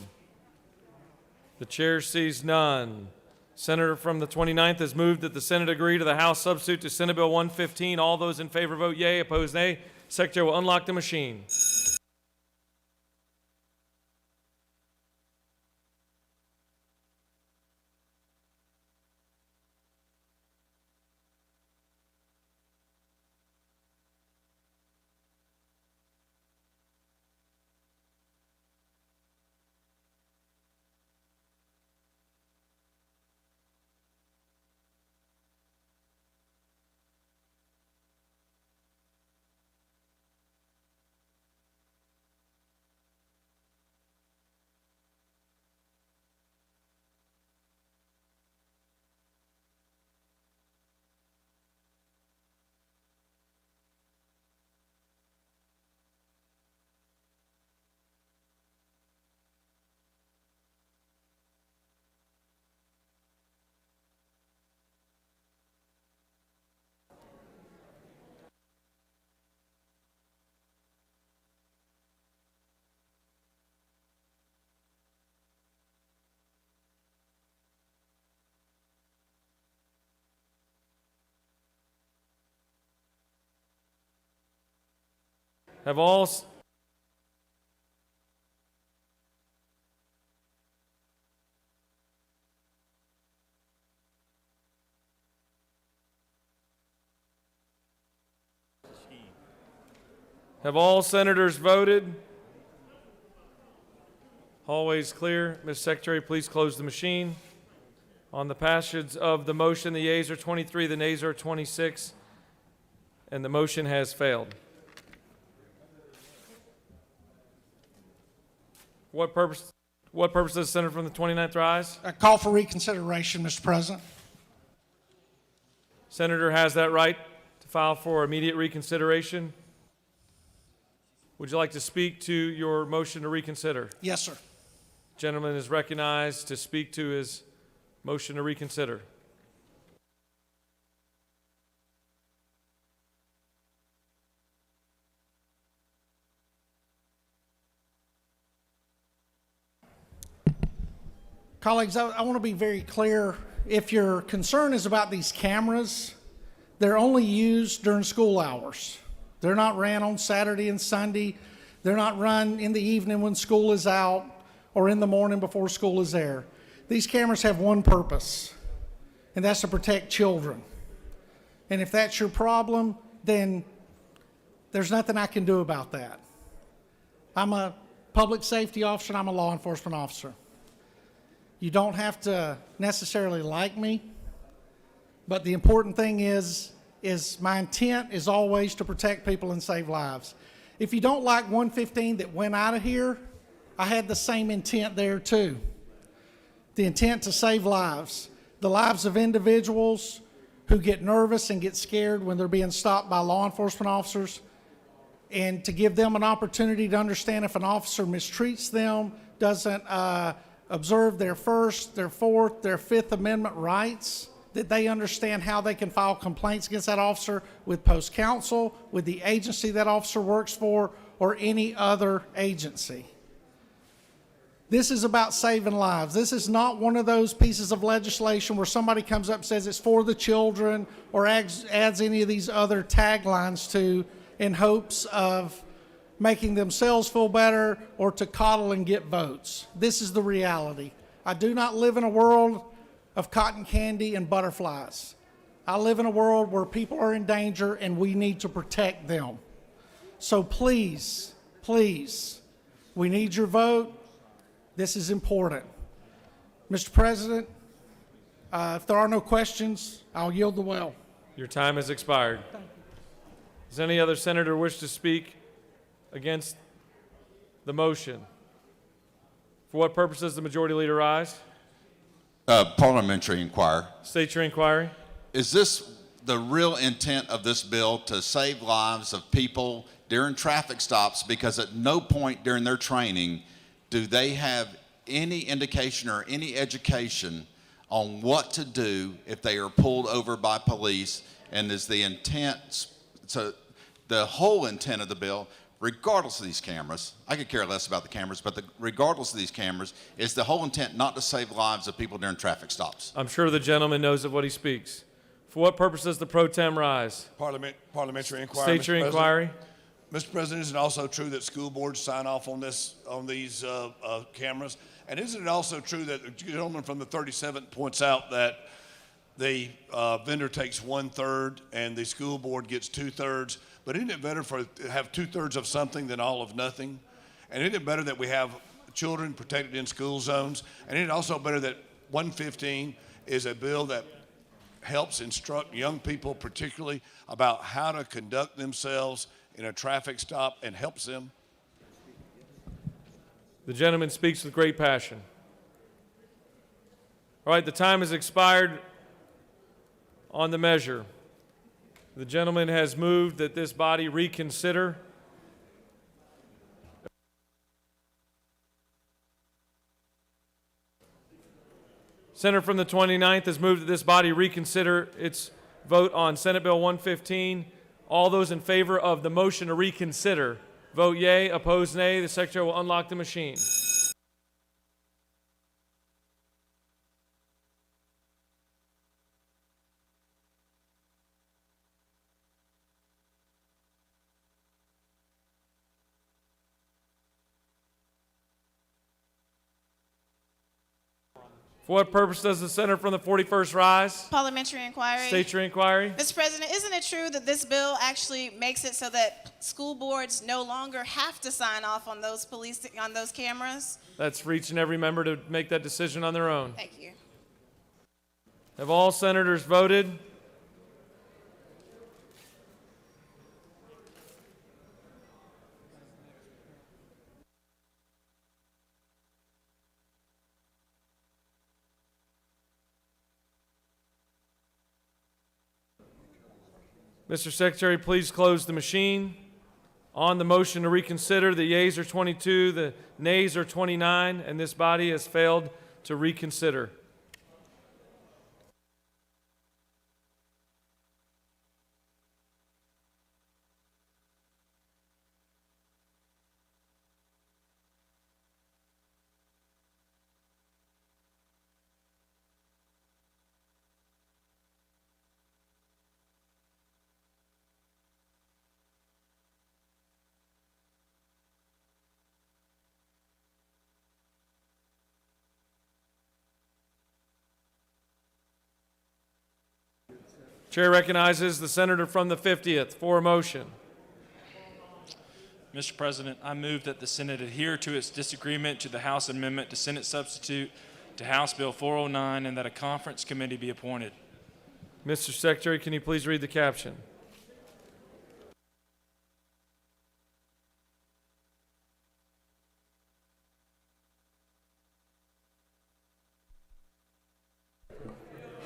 The chair sees none. Senator from the 29th has moved that the Senate agree to the House substitute to Senate Bill 115. All those in favor vote yea, opposed nay. Secretary will unlock the machine. Have all senators voted? Hallways clear. Ms. Secretary, please close the machine. On the passage of the motion, the yeas are 23, the nays are 26, and the motion has failed. What purpose does the senator from the 29th rise? A call for reconsideration, Mr. President. Senator has that right to file for immediate reconsideration. Would you like to speak to your motion to reconsider? Yes, sir. Gentleman is recognized to speak to his motion to reconsider. Colleagues, I want to be very clear. If your concern is about these cameras, they're only used during school hours. They're not ran on Saturday and Sunday. They're not run in the evening when school is out or in the morning before school is there. These cameras have one purpose, and that's to protect children. And if that's your problem, then there's nothing I can do about that. I'm a public safety officer and I'm a law enforcement officer. You don't have to necessarily like me, but the important thing is my intent is always to protect people and save lives. If you don't like 115 that went out of here, I had the same intent there too. The intent to save lives. The lives of individuals who get nervous and get scared when they're being stopped by law enforcement officers, and to give them an opportunity to understand if an officer mistreats them, doesn't observe their First, their Fourth, their Fifth Amendment rights, that they understand how they can file complaints against that officer with post counsel, with the agency that officer works for, or any other agency. This is about saving lives. This is not one of those pieces of legislation where somebody comes up and says it's for the children or adds any of these other taglines to in hopes of making themselves feel better or to coddle and get votes. This is the reality. I do not live in a world of cotton candy and butterflies. I live in a world where people are in danger and we need to protect them. So please, please, we need your vote. This is important. Mr. President, if there are no questions, I'll yield the well. Your time has expired. Does any other senator wish to speak against the motion? For what purpose does the majority leader rise? Parliamentary inquiry. State your inquiry. Is this the real intent of this bill, to save lives of people during traffic stops? Because at no point during their training do they have any indication or any education on what to do if they are pulled over by police, and is the intent, so the whole intent of the bill, regardless of these cameras, I could care less about the cameras, but regardless of these cameras, is the whole intent not to save lives of people during traffic stops? I'm sure the gentleman knows of what he speaks. For what purpose does the pro tem rise? Parliamentary inquiry. State your inquiry. Mr. President, isn't it also true that school boards sign off on these cameras? And isn't it also true that the gentleman from the 37th points out that the vendor takes 1/3 and the school board gets 2/3? But isn't it better to have 2/3 of something than all of nothing? And isn't it better that we have children protected in school zones? And isn't it also better that 115 is a bill that helps instruct young people particularly about how to conduct themselves in a traffic stop and helps them? The gentleman speaks with great passion. All right, the time has expired on the measure. The gentleman has moved that this body reconsider. Senator from the 29th has moved that this body reconsider its vote on Senate Bill 115. All those in favor of the motion to reconsider, vote yea. Opposed, nay. The secretary will unlock the machine. For what purpose does the senator from the 41st rise? Parliamentary inquiry. State your inquiry. Mr. President, isn't it true that this bill actually makes it so that school boards no longer have to sign off on those cameras? That's for each and every member to make that decision on their own. Thank you. Have all senators voted? Mr. Secretary, please close the machine. On the motion to reconsider, the yeas are 22, the nays are 29, and this body has failed to reconsider. Chair recognizes the senator from the 50th for a motion. Mr. President, I move that the Senate adhere to its disagreement to the House amendment to Senate substitute to House Bill 409 and that a conference committee be appointed. Mr. Secretary, can you please read the caption?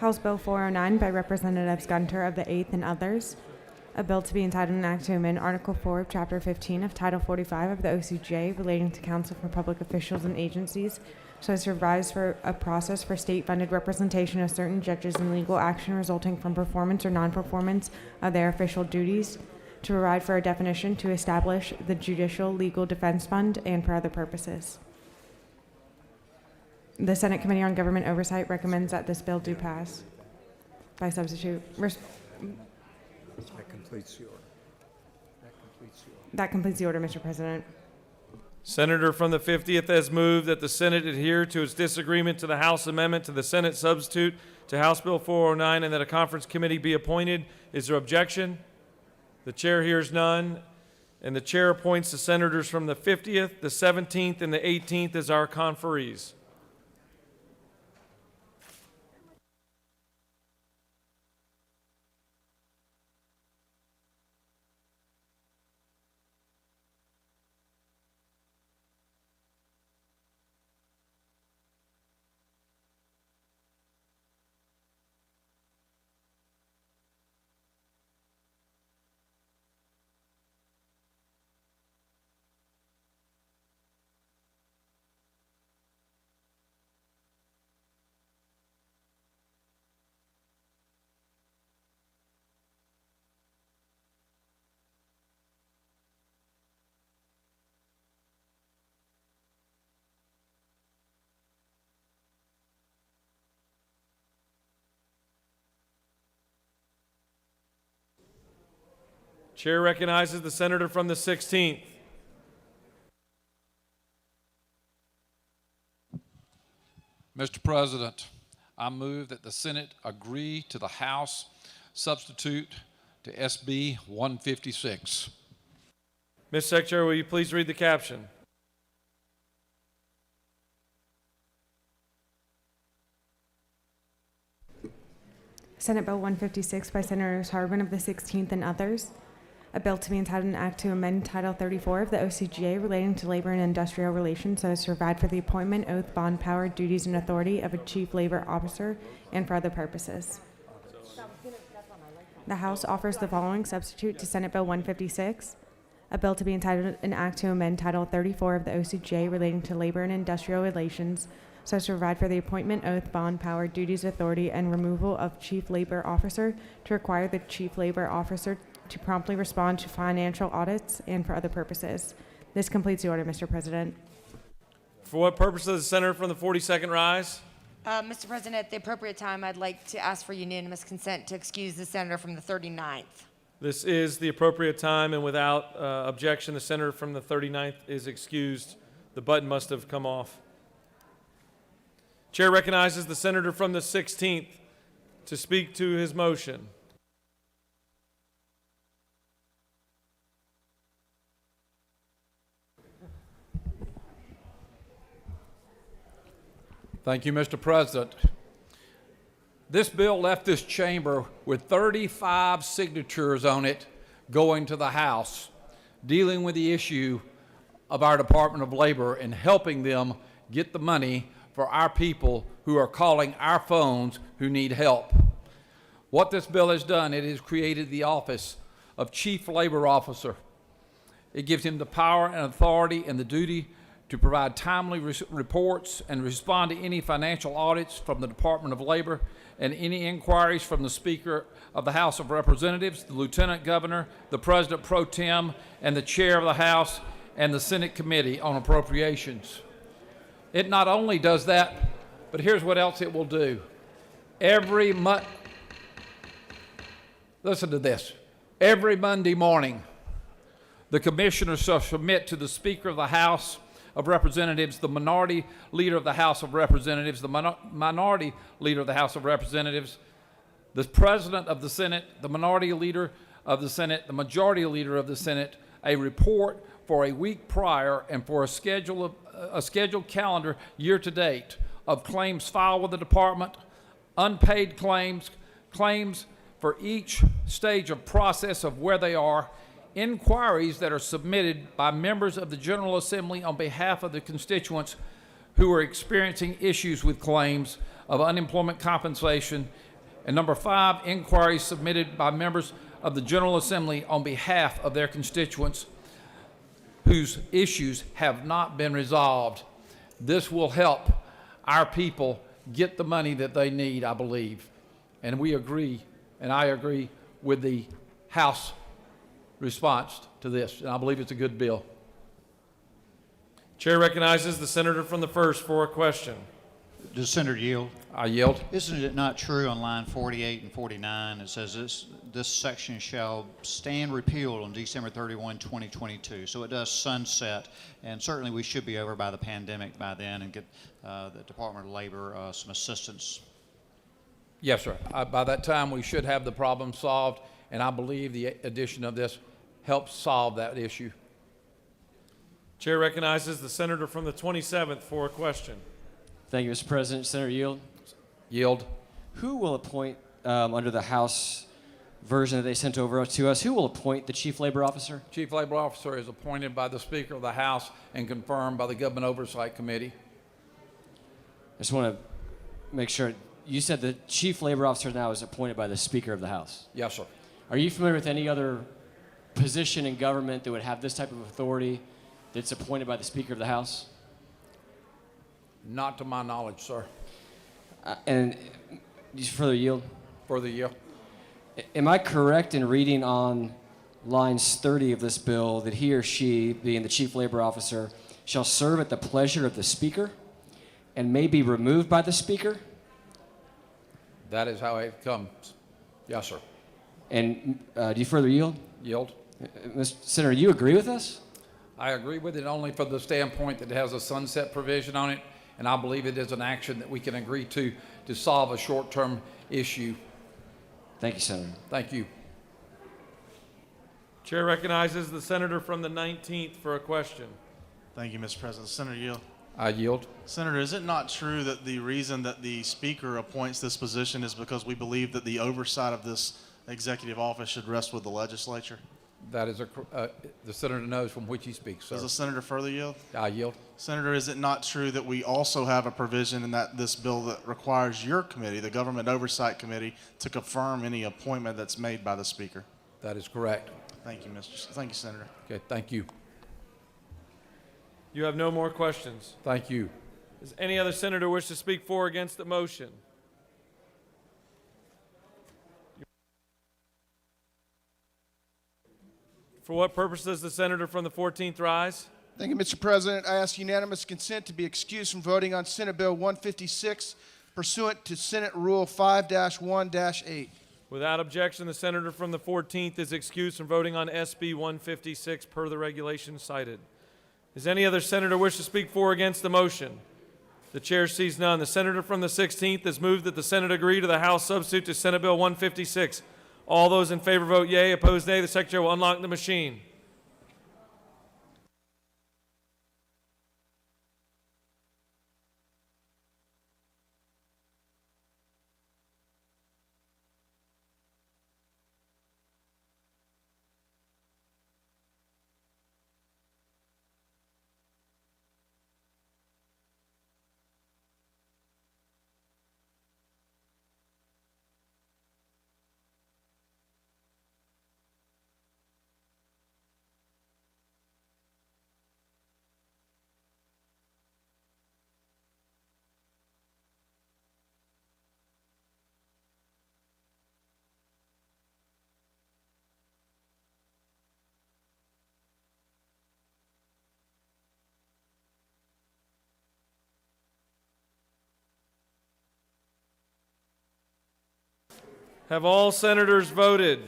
House Bill 409 by Representatives Gunter of the 8th and others. A bill to be entitled an act to amend Article 4 of Chapter 15 of Title 45 of the OCGA relating to counsel for public officials and agencies so as to provide for a process for state-funded representation of certain judges in legal action resulting from performance or non-performance of their official duties, to provide for a definition, to establish the Judicial Legal Defense Fund, and for other purposes. The Senate Committee on Government Oversight recommends that this bill do pass by substitute. That completes the order. That completes the order, Mr. President. Senator from the 50th has moved that the Senate adhere to its disagreement to the House amendment to the Senate substitute to House Bill 409 and that a conference committee be appointed. Is there objection? The chair hears none, and the chair appoints the senators from the 50th, the 17th, and the 18th as our conferees. Chair recognizes the senator from the 16th. Mr. President, I move that the Senate agree to the House substitute to SB 156. Mr. Secretary, will you please read the caption? Senate Bill 156 by Senators Harwin of the 16th and others. A bill to be entitled an act to amend Title 34 of the OCGA relating to labor and industrial relations so as to provide for the appointment, oath, bond, power, duties, and authority of a chief labor officer and for other purposes. The House offers the following substitute to Senate Bill 156. A bill to be entitled an act to amend Title 34 of the OCGA relating to labor and industrial relations so as to provide for the appointment, oath, bond, power, duties, authority, and removal of chief labor officer, to require the chief labor officer to promptly respond to financial audits and for other purposes. This completes the order, Mr. President. For what purpose does the senator from the 42nd rise? Mr. President, at the appropriate time, I'd like to ask for unanimous consent to excuse the senator from the 39th. This is the appropriate time, and without objection, the senator from the 39th is excused. The button must have come off. Chair recognizes the senator from the 16th to speak to his motion. Thank you, Mr. President. This bill left this chamber with 35 signatures on it going to the House, dealing with the issue of our Department of Labor and helping them get the money for our people who are calling our phones who need help. What this bill has done, it has created the office of Chief Labor Officer. It gives him the power and authority and the duty to provide timely reports and respond to any financial audits from the Department of Labor and any inquiries from the Speaker of the House of Representatives, the Lieutenant Governor, the President Pro Tem, and the Chair of the House and the Senate Committee on Appropriations. It not only does that, but here's what else it will do. Listen to this. Every Monday morning, the commissioners shall submit to the Speaker of the House of Representatives, the minority leader of the House of Representatives, the minority leader of the House of Representatives, the President of the Senate, the minority leader of the Senate, the majority leader of the Senate, a report for a week prior and for a scheduled calendar year to date of claims filed with the department, unpaid claims, claims for each stage of process of where they are, inquiries that are submitted by members of the General Assembly on behalf of the constituents who are experiencing issues with claims of unemployment compensation, and number 5, inquiries submitted by members of the General Assembly on behalf of their constituents whose issues have not been resolved. This will help our people get the money that they need, I believe. And we agree, and I agree with the House response to this, and I believe it's a good bill. Chair recognizes the senator from the 1st for a question. Does Senator yield? I yield. Isn't it not true on line 48 and 49? It says this section shall stand repealed on December 31, 2022. So it does sunset, and certainly we should be over by the pandemic by then and get the Department of Labor some assistance. Yes, sir. By that time, we should have the problem solved, and I believe the addition of this helps solve that issue. Chair recognizes the senator from the 27th for a question. Thank you, Mr. President. Senator Yield. Yield. Who will appoint, under the House version that they sent over to us, who will appoint the Chief Labor Officer? Chief Labor Officer is appointed by the Speaker of the House and confirmed by the Government Oversight Committee. I just want to make sure. You said the Chief Labor Officer now is appointed by the Speaker of the House. Yes, sir. Are you familiar with any other position in government that would have this type of authority that's appointed by the Speaker of the House? Not to my knowledge, sir. And just further yield? Further yield. Am I correct in reading on lines 30 of this bill that he or she, being the Chief Labor Officer, shall serve at the pleasure of the Speaker and may be removed by the Speaker? That is how it comes. Yes, sir. And do you further yield? Yield. Mr. Senator, you agree with this? I agree with it only from the standpoint that it has a sunset provision on it, and I believe it is an action that we can agree to solve a short-term issue. Thank you, Senator. Thank you. Chair recognizes the senator from the 19th for a question. Thank you, Mr. President. Senator Yield. I yield. Senator, is it not true that the reason that the Speaker appoints this position is because we believe that the oversight of this executive office should rest with the legislature? That is the senator knows from which he speaks, sir. Does the senator further yield? I yield. Senator, is it not true that we also have a provision in this bill that requires your committee, the Government Oversight Committee, to confirm any appointment that's made by the Speaker? That is correct. Thank you, Thank you, Senator. Okay, thank you. You have no more questions. Thank you. Does any other senator wish to speak for or against the motion? For what purpose does the senator from the 14th rise? Thank you, Mr. President. I ask unanimous consent to be excused from voting on Senate Bill 156 pursuant to Senate Rule 5-1-8. Without objection, the senator from the 14th is excused from voting on SB 156 per the regulations cited. Does any other senator wish to speak for or against the motion? The chair sees none. The senator from the 16th has moved that the Senate agree to the House substitute to Senate Bill 156. All those in favor vote yea. Opposed, nay. The secretary will unlock the machine. Have all senators voted?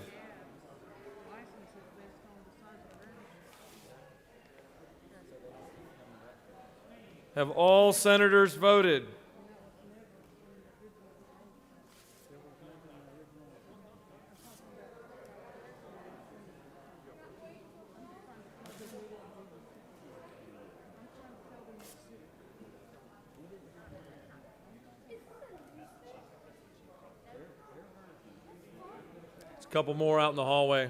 Have all senators voted? A couple more out in the hallway.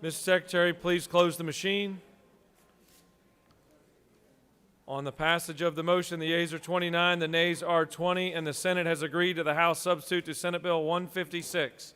Mr. Secretary, please close the machine. On the passage of the motion, the yeas are 29, the nays are 20, and the Senate has agreed to the House substitute to Senate Bill 156.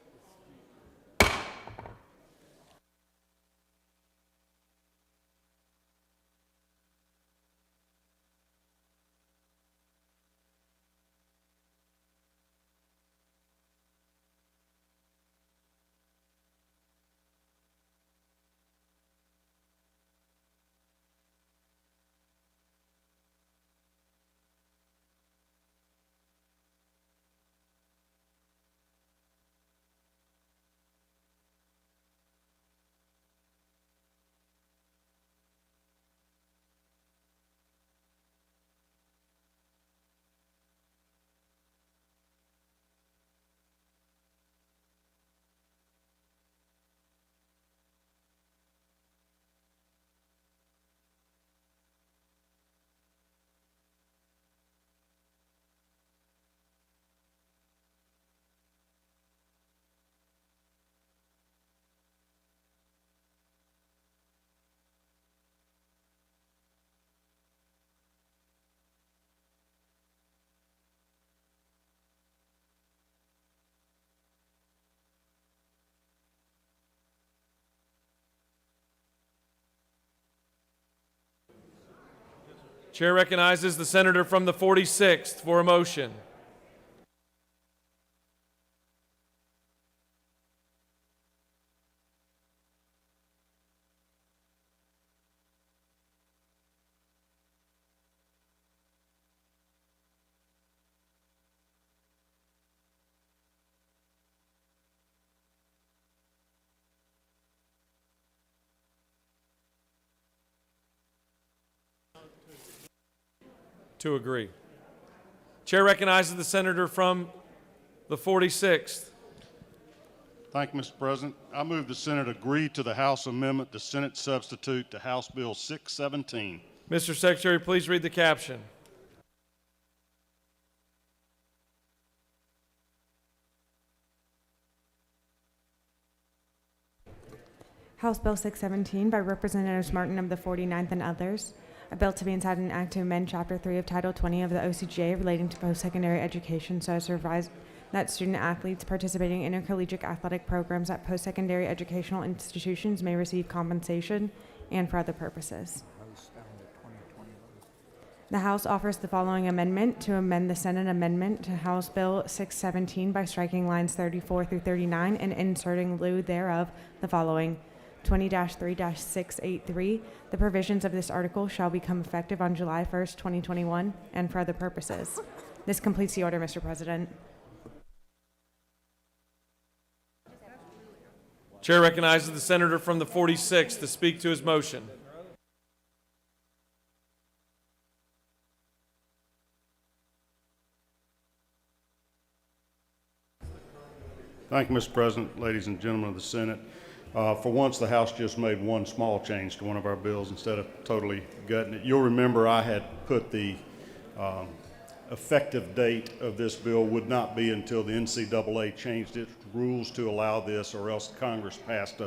Chair recognizes the senator from the 46th for a motion. To agree. Chair recognizes the senator from the 46th. Thank you, Mr. President. I move the Senate agree to the House amendment, the Senate substitute to House Bill 617. Mr. Secretary, please read the caption. House Bill 617 by Representatives Martin of the 49th and others. A bill to be inside an act to amend Chapter 3 of Title 20 of the OCGA relating to post-secondary education so as to revise that student athletes participating in intercollegiate athletic programs at post-secondary educational institutions may receive compensation and for other purposes. The House offers the following amendment to amend the Senate amendment to House Bill 617 by striking lines 34 through 39 and inserting in lieu thereof the following. 20-3-683, the provisions of this article shall become effective on July 1st, 2021, and for other purposes. This completes the order, Mr. President. Chair recognizes the senator from the 46th to speak to his motion. Thank you, Mr. President, ladies and gentlemen of the Senate. For once, the House just made one small change to one of our bills instead of totally gutting it. You'll remember I had put the effective date of this bill would not be until the NCAA changed its rules to allow this, or else Congress passed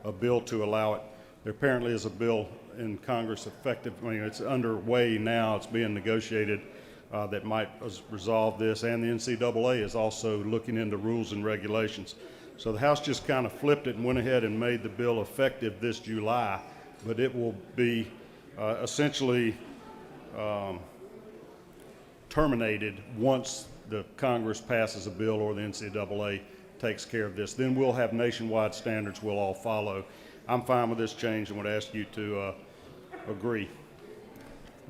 a bill to allow it. There apparently is a bill in Congress effective, it's underway now, it's being negotiated, that might resolve this, and the NCAA is also looking into rules and regulations. So the House just kind of flipped it and went ahead and made the bill effective this July, but it will be essentially terminated once the Congress passes a bill or the NCAA takes care of this. Then we'll have nationwide standards we'll all follow. I'm fine with this change and would ask you to agree.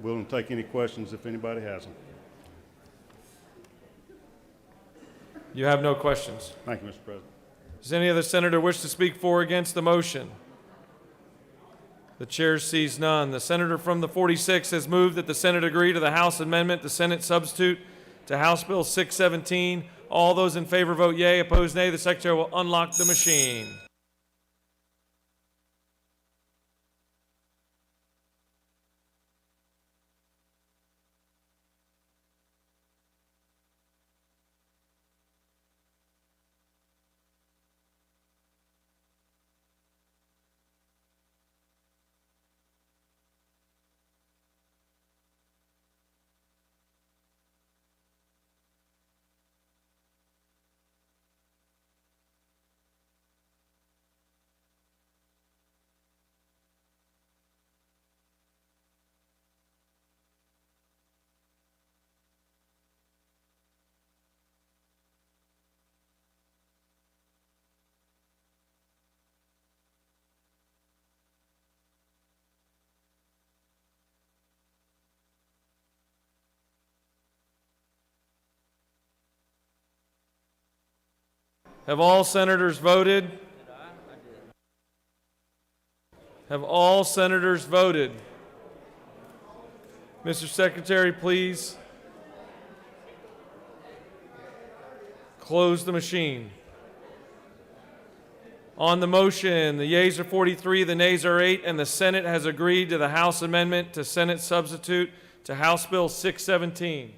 Willing to take any questions if anybody has them. You have no questions. Thank you, Mr. President. Does any other senator wish to speak for or against the motion? The chair sees none. The senator from the 46th has moved that the Senate agree to the House amendment, the Senate substitute to House Bill 617. All those in favor vote yea, opposed nay. The secretary will unlock the machine. Have all senators voted? Have all senators voted? Mr. Secretary, please close the machine. On the motion, the yeas are 43, the nays are 8, and the Senate has agreed to the House amendment to Senate substitute to House Bill 617.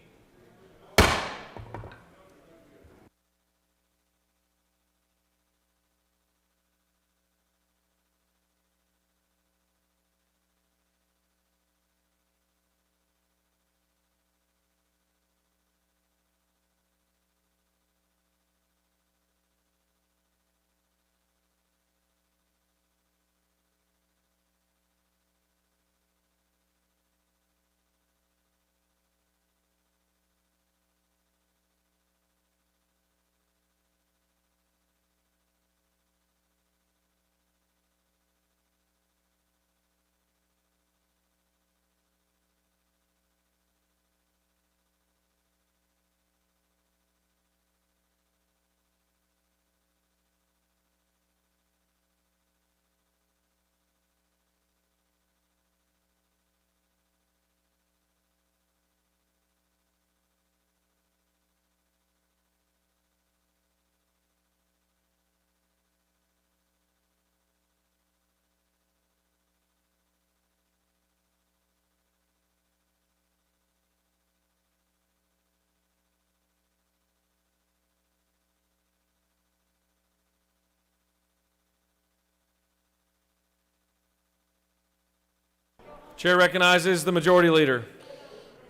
Chair recognizes the Majority Leader.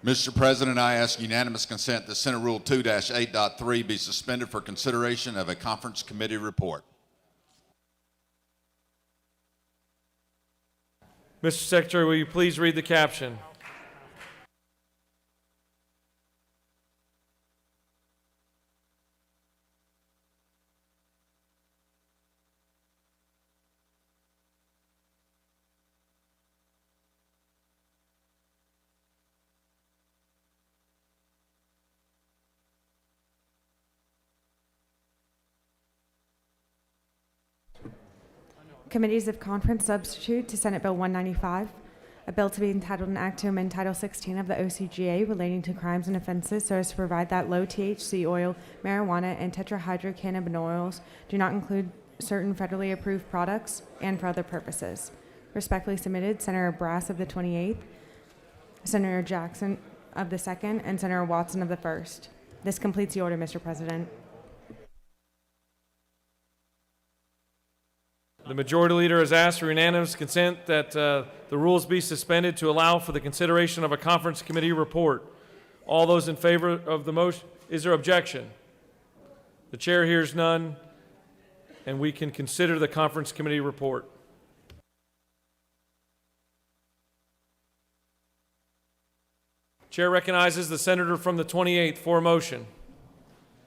Mr. President, I ask unanimous consent that Senate Rule 2-8.3 be suspended for consideration of a conference committee report. Mr. Secretary, will you please read the caption? Committees of Conference substitute to Senate Bill 195, a bill to be entitled an act to amend Title 16 of the OCGA relating to crimes and offenses so as to provide that low THC oil, marijuana, and tetrahydrocannabinoids do not include certain federally approved products and for other purposes. Respectfully submitted, Senator Brass of the 28th, Senator Jackson of the 2nd, and Senator Watson of the 1st. This completes the order, Mr. President. The Majority Leader has asked for unanimous consent that the rules be suspended to allow for the consideration of a conference committee report. All those in favor of the motion, is there objection? The chair hears none, and we can consider the conference committee report. Chair recognizes the senator from the 28th for a motion.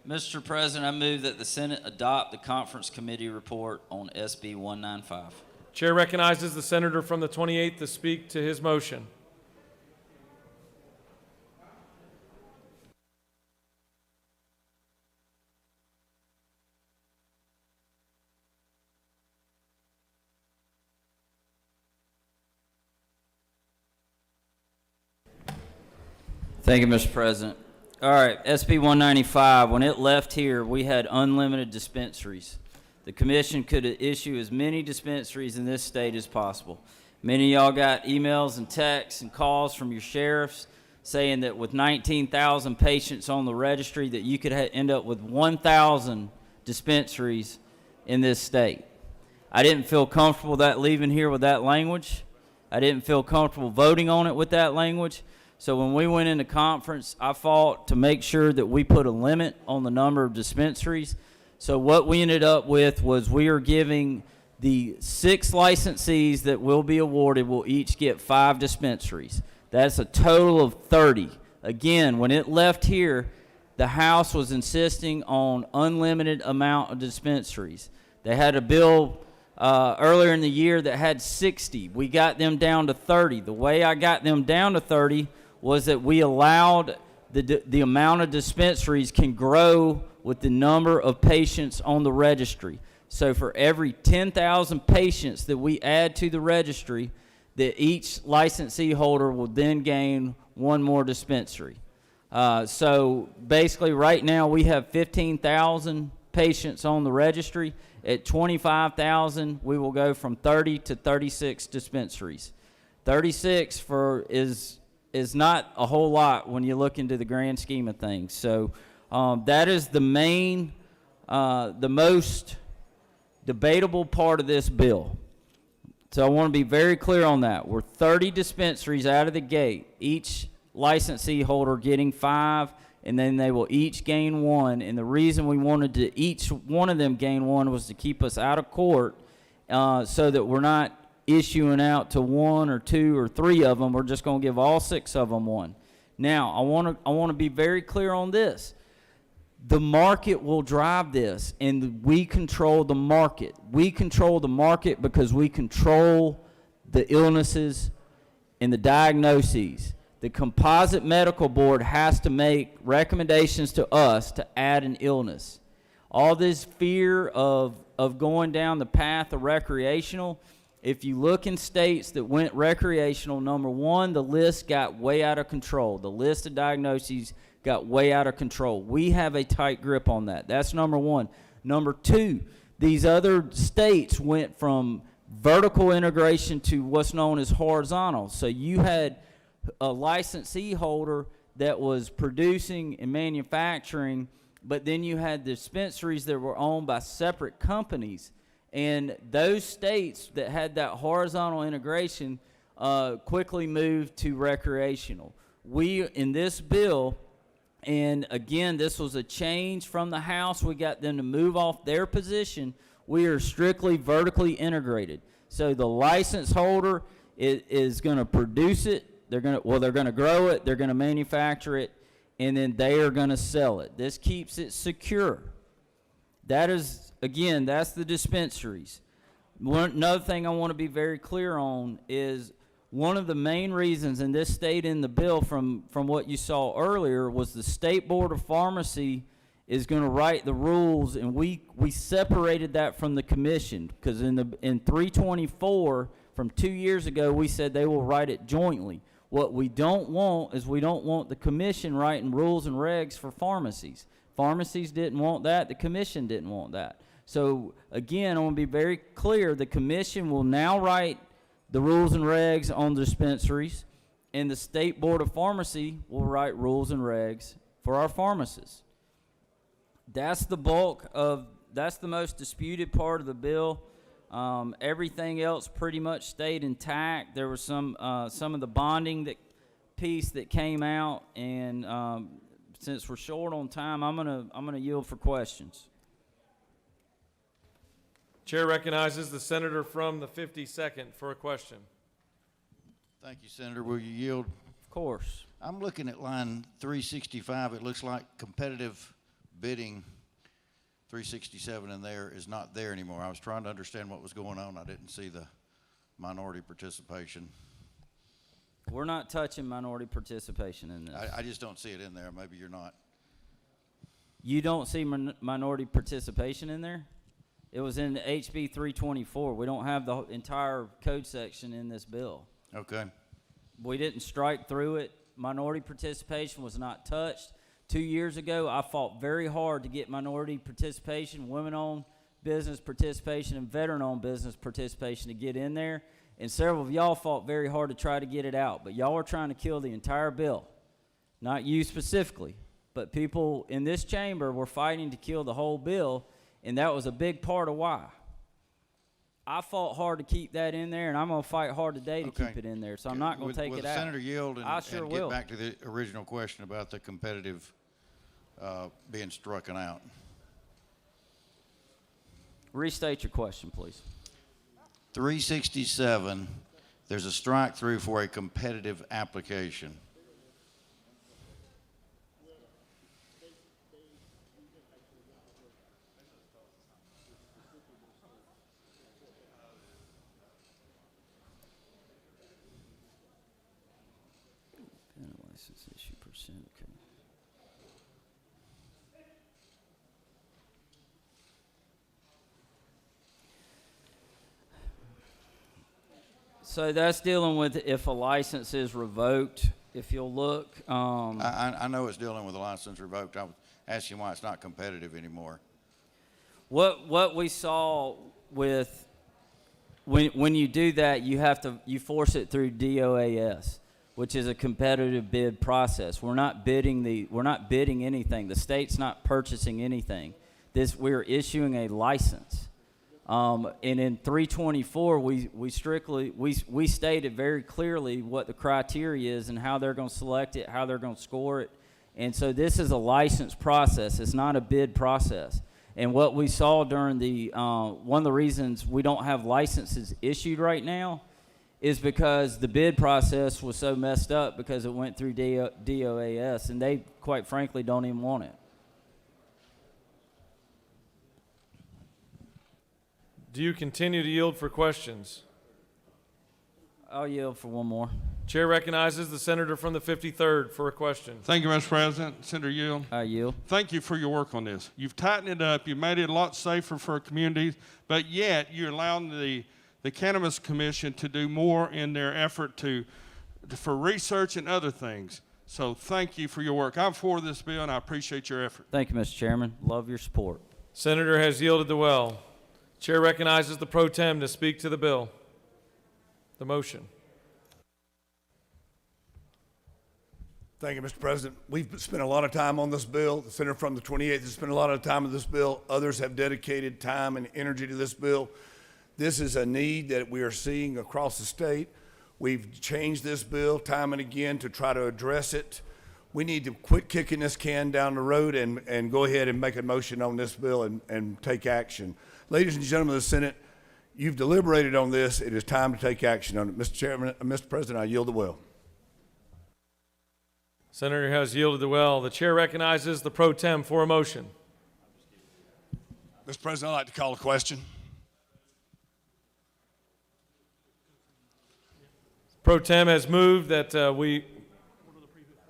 Mr. President, I move that the Senate adopt the conference committee report on SB 195. Chair recognizes the senator from the 28th to speak to his motion. Thank you, Mr. President. All right, SB 195, when it left here, we had unlimited dispensaries. The commission could issue as many dispensaries in this state as possible. Many of y'all got emails and texts and calls from your sheriffs saying that with 19,000 patients on the registry that you could end up with 1,000 dispensaries in this state. I didn't feel comfortable leaving here with that language. I didn't feel comfortable voting on it with that language. So when we went into conference, I fought to make sure that we put a limit on the number of dispensaries. So what we ended up with was we are giving the 6 licensees that will be awarded will each get 5 dispensaries. That's a total of 30. Again, when it left here, the House was insisting on unlimited amount of dispensaries. They had a bill earlier in the year that had 60. We got them down to 30. The way I got them down to 30 was that we allowed the amount of dispensaries can grow with the number of patients on the registry. So for every 10,000 patients that we add to the registry, that each licensee holder will then gain one more dispensary. So basically right now we have 15,000 patients on the registry. At 25,000, we will go from 30 to 36 dispensaries. 36 is not a whole lot when you look into the grand scheme of things. So that is the most debatable part of this bill. So I want to be very clear on that. We're 30 dispensaries out of the gate, each licensee holder getting 5, and then they will each gain 1. And the reason we wanted to each one of them gain 1 was to keep us out of court, so that we're not issuing out to 1 or 2 or 3 of them. We're just going to give all 6 of them 1. Now, I want to be very clear on this. The market will drive this, and we control the market. We control the market because we control the illnesses and the diagnoses. The Composite Medical Board has to make recommendations to us to add an illness. All this fear of going down the path of recreational, if you look in states that went recreational, number one, the list got way out of control. The list of diagnoses got way out of control. We have a tight grip on that. That's number one. Number two, these other states went from vertical integration to what's known as horizontal. So you had a licensee holder that was producing and manufacturing, but then you had dispensaries that were owned by separate companies. And those states that had that horizontal integration quickly moved to recreational. We, in this bill, and again, this was a change from the House. We got them to move off their position. We are strictly vertically integrated. So the license holder is going to produce it. They're going to grow it. They're going to manufacture it, and then they are going to sell it. This keeps it secure. That is, again, that's the dispensaries. Another thing I want to be very clear on is one of the main reasons, and this stayed in the bill from what you saw earlier, was the State Board of Pharmacy is going to write the rules, and we separated that from the commission, because in 324 from 2 years ago, we said they will write it jointly. What we don't want is we don't want the commission writing rules and regs for pharmacies. Pharmacies didn't want that. The commission didn't want that. So again, I want to be very clear. The commission will now write the rules and regs on the dispensaries, and the State Board of Pharmacy will write rules and regs for our pharmacists. That's the bulk of, that's the most disputed part of the bill. Everything else pretty much stayed intact. There was some of the bonding piece that came out, and since we're short on time, I'm gonna yield for questions. Chair recognizes the senator from the 52nd for a question. Thank you, Senator. Will you yield? Of course. I'm looking at line 365. It looks like competitive bidding 367 in there is not there anymore. I was trying to understand what was going on. I didn't see the minority participation. We're not touching minority participation in this. I just don't see it in there. Maybe you're not. You don't see minority participation in there? It was in HB 324. We don't have the entire code section in this bill. Okay. We didn't strike through it. Minority participation was not touched. 2 years ago, I fought very hard to get minority participation, women-owned business participation, and veteran-owned business participation to get in there. And several of y'all fought very hard to try to get it out. But y'all are trying to kill the entire bill. Not you specifically, but people in this chamber were fighting to kill the whole bill, and that was a big part of why. I fought hard to keep that in there, and I'm going to fight hard today to keep it in there. So I'm not going to take it out. Will the senator yield and, I sure and will. get back to the original question about the competitive being struck out? Restate your question, please. 367, there's a strike through for a competitive application. License issue percent, okay. So that's dealing with if a license is revoked. If you'll look, I know it's dealing with a license revoked. I was asking why it's not competitive anymore. what we saw with when you do that, you force it through DOAS, which is a competitive bid process. We're not bidding anything. The state's not purchasing anything. We're issuing a license. And in 324, we stated very clearly what the criteria is and how they're going to select it, how they're going to score it. And so this is a license process. It's not a bid process. And what we saw during one of the reasons we don't have licenses issued right now is because the bid process was so messed up because it went through DOAS, and they, quite frankly, don't even want it. Do you continue to yield for questions? I'll yield for one more. Chair recognizes the senator from the 53rd for a question. Thank you, Mr. President. Senator Yield. I yield. Thank you for your work on this. You've tightened it up. You've made it a lot safer for our communities, but yet you're allowing the Cannabis Commission to do more in their effort for research and other things. So thank you for your work. I'm for this bill, and I appreciate your effort. Thank you, Mr. Chairman. Love your support. Senator has yielded the well. Chair recognizes the pro tem to speak to the bill. The motion. Thank you, Mr. President. We've spent a lot of time on this bill. The senator from the 28th has spent a lot of time on this bill. Others have dedicated time and energy to this bill. This is a need that we are seeing across the state. We've changed this bill time and again to try to address it. We need to quit kicking this can down the road and go ahead and make a motion on this bill and take action. Ladies and gentlemen of the Senate, you've deliberated on this. It is time to take action on it. Mr. President, I yield the well. Senator has yielded the well. The chair recognizes the pro tem for a motion. Mr. President, I'd like to call a question. Pro tem has moved that we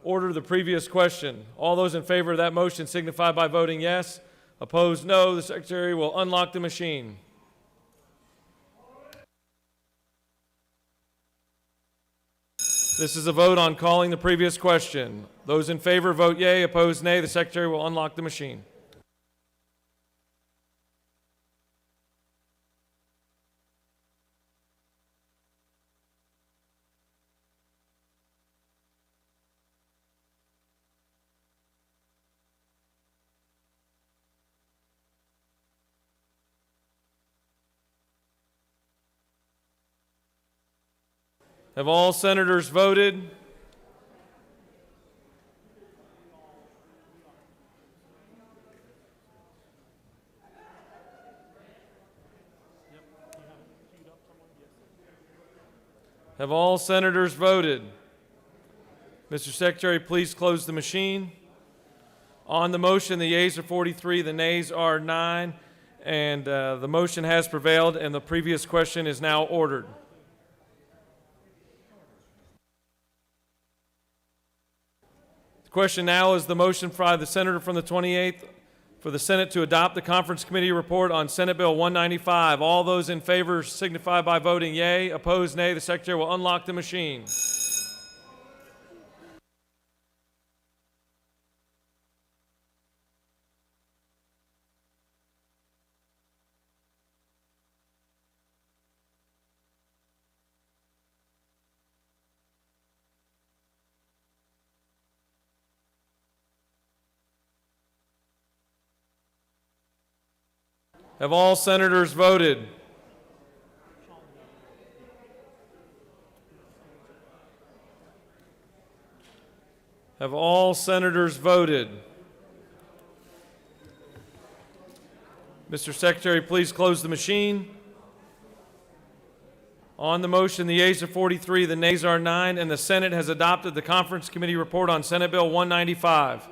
order the previous question. All those in favor of that motion signify by voting yes. Opposed, no. The secretary will unlock the machine. This is a vote on calling the previous question. Those in favor vote yea. Opposed, nay. The secretary will unlock the machine. Have all senators voted? Have all senators voted? Mr. Secretary, please close the machine. On the motion, the yeas are 43, the nays are 9, and the motion has prevailed, and the previous question is now ordered. The question now is the motion by the senator from the 28th for the Senate to adopt the conference committee report on Senate Bill 195. All those in favor signify by voting yea. Opposed, nay. The secretary will unlock the machine. Have all senators voted? Have all senators voted? Mr. Secretary, please close the machine. On the motion, the yeas are 43, the nays are 9, and the Senate has adopted the conference committee report on Senate Bill 195.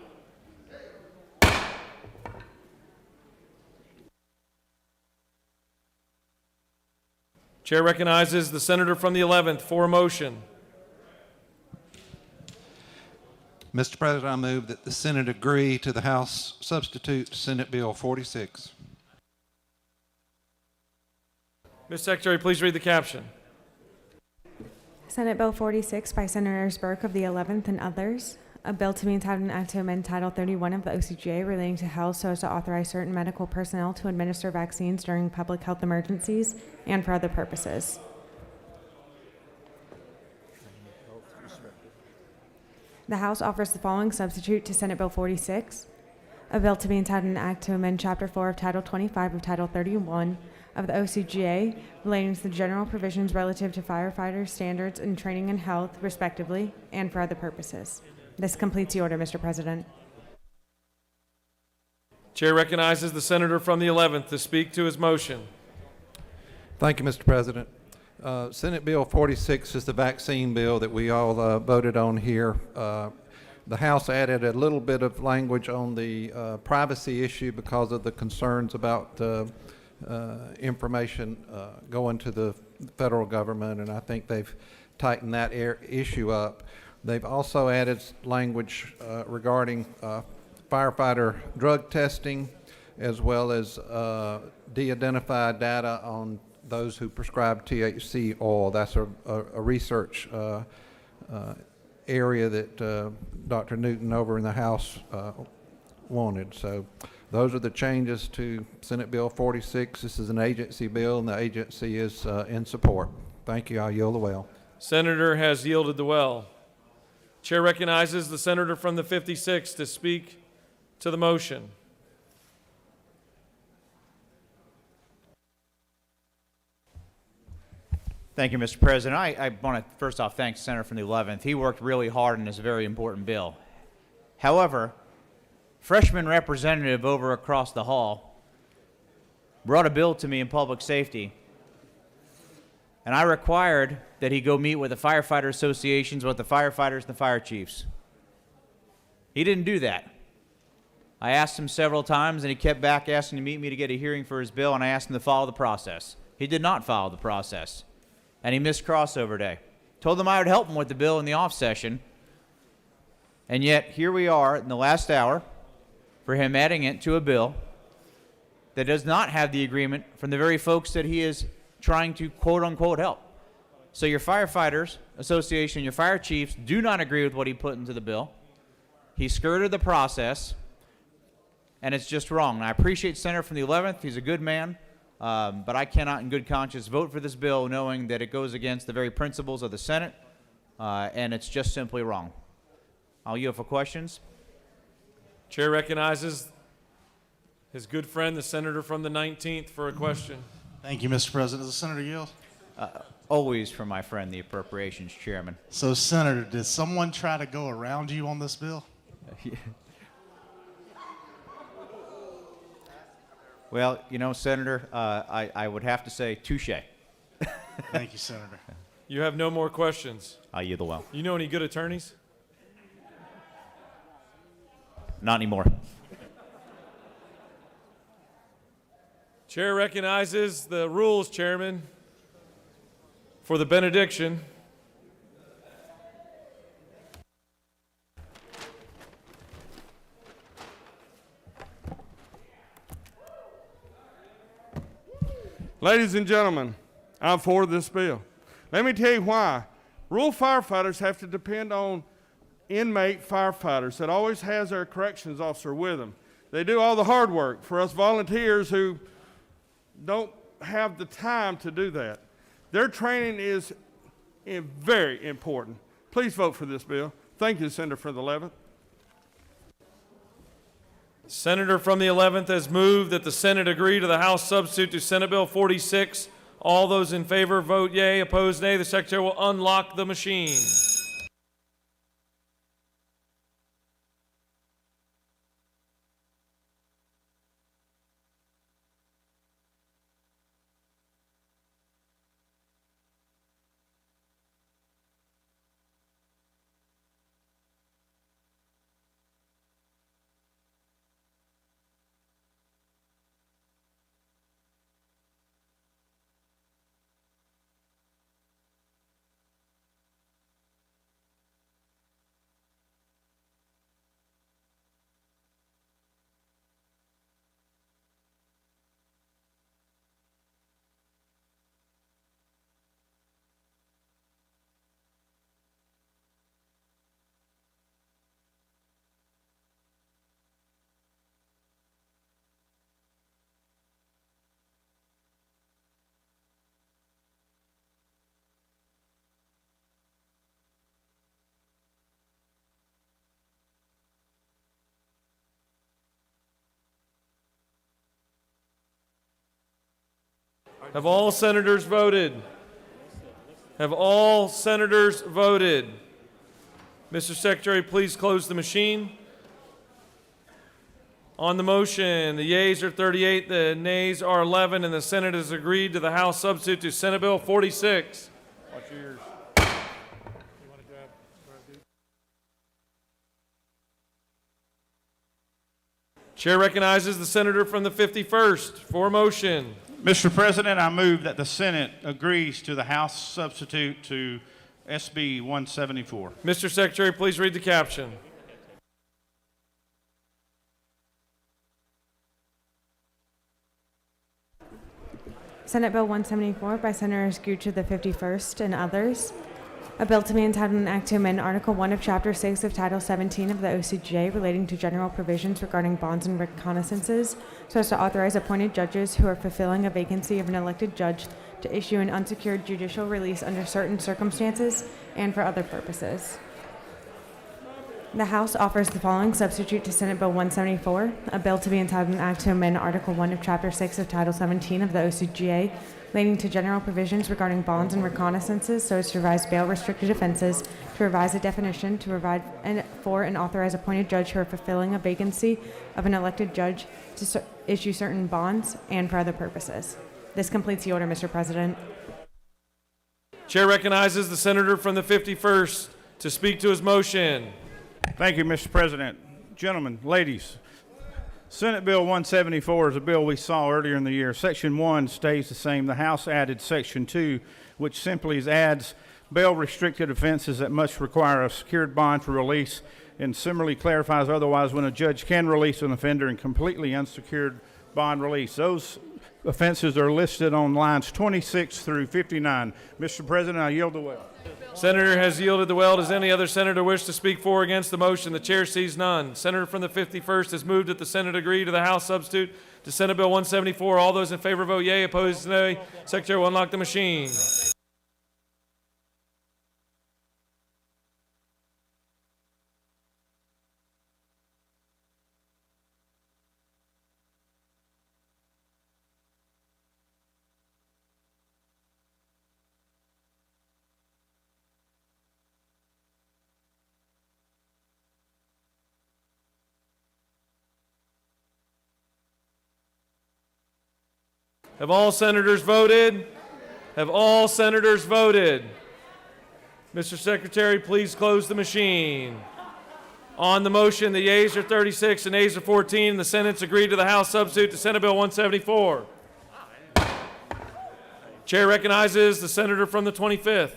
Chair recognizes the senator from the 11th for a motion. Mr. President, I move that the Senate agree to the House substitute Senate Bill 46. Ms. Secretary, please read the caption. Senate Bill 46 by Senators Burke of the 11th and others. A bill to be entitled an act to amend Title 31 of the OCGA relating to health so as to authorize certain medical personnel to administer vaccines during public health emergencies and for other purposes. The House offers the following substitute to Senate Bill 46. A bill to be entitled an act to amend Chapter 4 of Title 25 of Title 31 of the OCGA relating to the general provisions relative to firefighters' standards in training and health, respectively, and for other purposes. This completes the order, Mr. President. Chair recognizes the senator from the 11th to speak to his motion. Thank you, Mr. President. Senate Bill 46 is the vaccine bill that we all voted on here. The House added a little bit of language on the privacy issue because of the concerns about information going to the federal government, and I think they've tightened that issue up. They've also added language regarding firefighter drug testing, as well as de-identified data on those who prescribe THC oil. That's a research area that Dr. Newton over in the House wanted. So those are the changes to Senate Bill 46. This is an agency bill, and the agency is in support. Thank you. I'll yield the well. Senator has yielded the well. Chair recognizes the senator from the 56th to speak to the motion. Thank you, Mr. President. I want to first off thank the senator from the 11th. He worked really hard on this very important bill. However, freshman representative over across the hall brought a bill to me in public safety, and I required that he go meet with the firefighter associations, with the firefighters and the fire chiefs. He didn't do that. I asked him several times, and he kept back asking to meet me to get a hearing for his bill, and I asked him to follow the process. He did not follow the process, and he missed crossover day. Told him I would help him with the bill in the off session, and yet here we are in the last hour for him adding it to a bill that does not have the agreement from the very folks that he is trying to quote-unquote help. So your firefighters association, your fire chiefs do not agree with what he put into the bill. He skirted the process, and it's just wrong. And I appreciate Senator from the 11th. He's a good man, but I cannot in good conscience vote for this bill knowing that it goes against the very principles of the Senate, and it's just simply wrong. I'll yield for questions. Chair recognizes his good friend, the senator from the 19th, for a question. Thank you, Mr. President. Does the senator yield? Always for my friend, the Appropriations Chairman. So, Senator, did someone try to go around you on this bill? Well, you know, Senator, I would have to say touche. Thank you, Senator. You have no more questions. I'll yield the well. You know any good attorneys? Not anymore. Chair recognizes the rules chairman for the benediction. Ladies and gentlemen, I'm for this bill. Let me tell you why. Rural firefighters have to depend on inmate firefighters that always has their corrections officer with them. They do all the hard work for us volunteers who don't have the time to do that. Their training is very important. Please vote for this bill. Thank you, Senator from the 11th. Senator from the 11th has moved that the Senate agree to the House substitute to Senate Bill 46. All those in favor vote yea, opposed nay. The Secretary will unlock the machine. Have all senators voted? Have all senators voted? Mr. Secretary, please close the machine. On the motion, the yeas are 38, the nays are 11, and the Senate has agreed to the House substitute to Senate Bill 46. Watch yours. Chair recognizes the senator from the 51st for a motion. Mr. President, I move that the Senate agrees to the House substitute to SB 174. Mr. Secretary, please read the caption. Senate Bill 174 by Senators Gooch of the 51st and others. A bill to be entitled an act to amend Article 1 of Chapter 6 of Title 17 of the OCGA relating to general provisions regarding bonds and reconnaissances so as to authorize appointed judges who are fulfilling a vacancy of an elected judge to issue an unsecured judicial release under certain circumstances and for other purposes. The House offers the following substitute to Senate Bill 174, a bill to be entitled an act to amend Article 1 of Chapter 6 of Title 17 of the OCGA relating to general provisions regarding bonds and reconnaissances so as to revise bail-restricted offenses, to revise a definition, to provide for and authorize appointed judge who are fulfilling a vacancy of an elected judge to issue certain bonds, and for other purposes. This completes the order, Mr. President. Chair recognizes the senator from the 51st to speak to his motion. Thank you, Mr. President. Gentlemen, ladies, Senate Bill 174 is a bill we saw earlier in the year. Section 1 stays the same. The House added Section 2, which simply adds bail-restricted offenses that must require a secured bond for release, and similarly clarifies otherwise when a judge can release an offender in completely unsecured bond release. Those offenses are listed on lines 26 through 59. Mr. President, I yield the well. Senator has yielded the well. Does any other senator wish to speak for or against the motion? The chair sees none. Senator from the 51st has moved that the Senate agree to the House substitute to Senate Bill 174. All those in favor vote yea, opposed nay. Secretary will unlock the machine. Have all senators voted? Have all senators voted? Mr. Secretary, please close the machine. On the motion, the yeas are 36 and nays are 14, and the Senate's agreed to the House substitute to Senate Bill 174. Chair recognizes the senator from the 25th.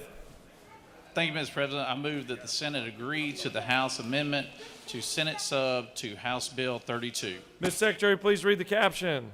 Thank you, Mr. President. I move that the Senate agree to the House amendment to Senate sub to House Bill 32. Ms. Secretary, please read the caption.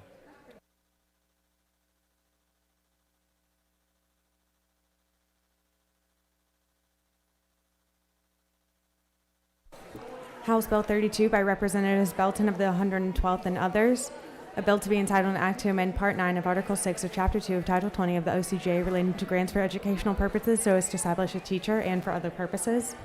House Bill 32 by Representatives Belton of the 112th and others. A bill to be entitled an act to amend Part 9 of Article 6 of Chapter 2 of Title 20 of the OCGA relating to grants for educational purposes so as to establish a teacher and for other purposes.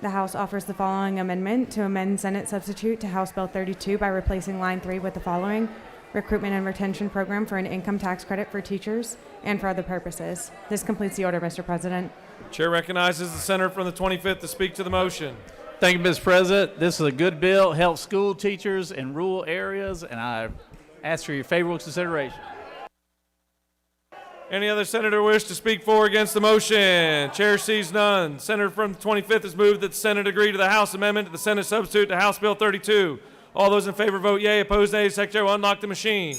The House offers the following amendment to amend Senate substitute to House Bill 32 by replacing line 3 with the following: recruitment and retention program for an income tax credit for teachers and for other purposes. This completes the order, Mr. President. Chair recognizes the senator from the 25th to speak to the motion. Thank you, Mr. President. This is a good bill, helps school teachers in rural areas, and I ask for your favorable consideration. Any other senator wish to speak for or against the motion? Chair sees none. Senator from the 25th has moved that the Senate agree to the House amendment to the Senate substitute to House Bill 32. All those in favor vote yea, opposed nay. Secretary will unlock the machine.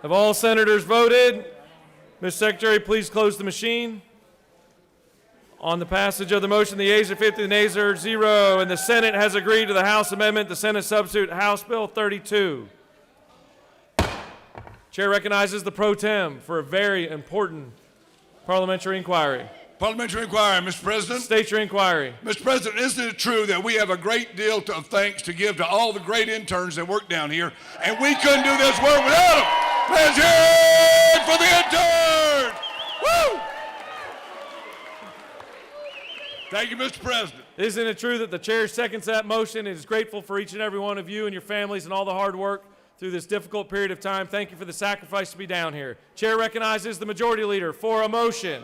Have all senators voted? Ms. Secretary, please close the machine. On the passage of the motion, the yeas are 50, the nays are 0, and the Senate has agreed to the House amendment, the Senate substitute, House Bill 32. Chair recognizes the pro tem for a very important parliamentary inquiry. Parliamentary inquiry, Mr. President. State your inquiry. Mr. President, isn't it true that we have a great deal of thanks to give to all the great interns that work down here, and we couldn't do this work without them? Let's hear it for the interns! Woo! Thank you, Mr. President. Isn't it true that the chair seconds that motion and is grateful for each and every one of you and your families and all the hard work through this difficult period of time? Thank you for the sacrifice to be down here. Chair recognizes the majority leader for a motion.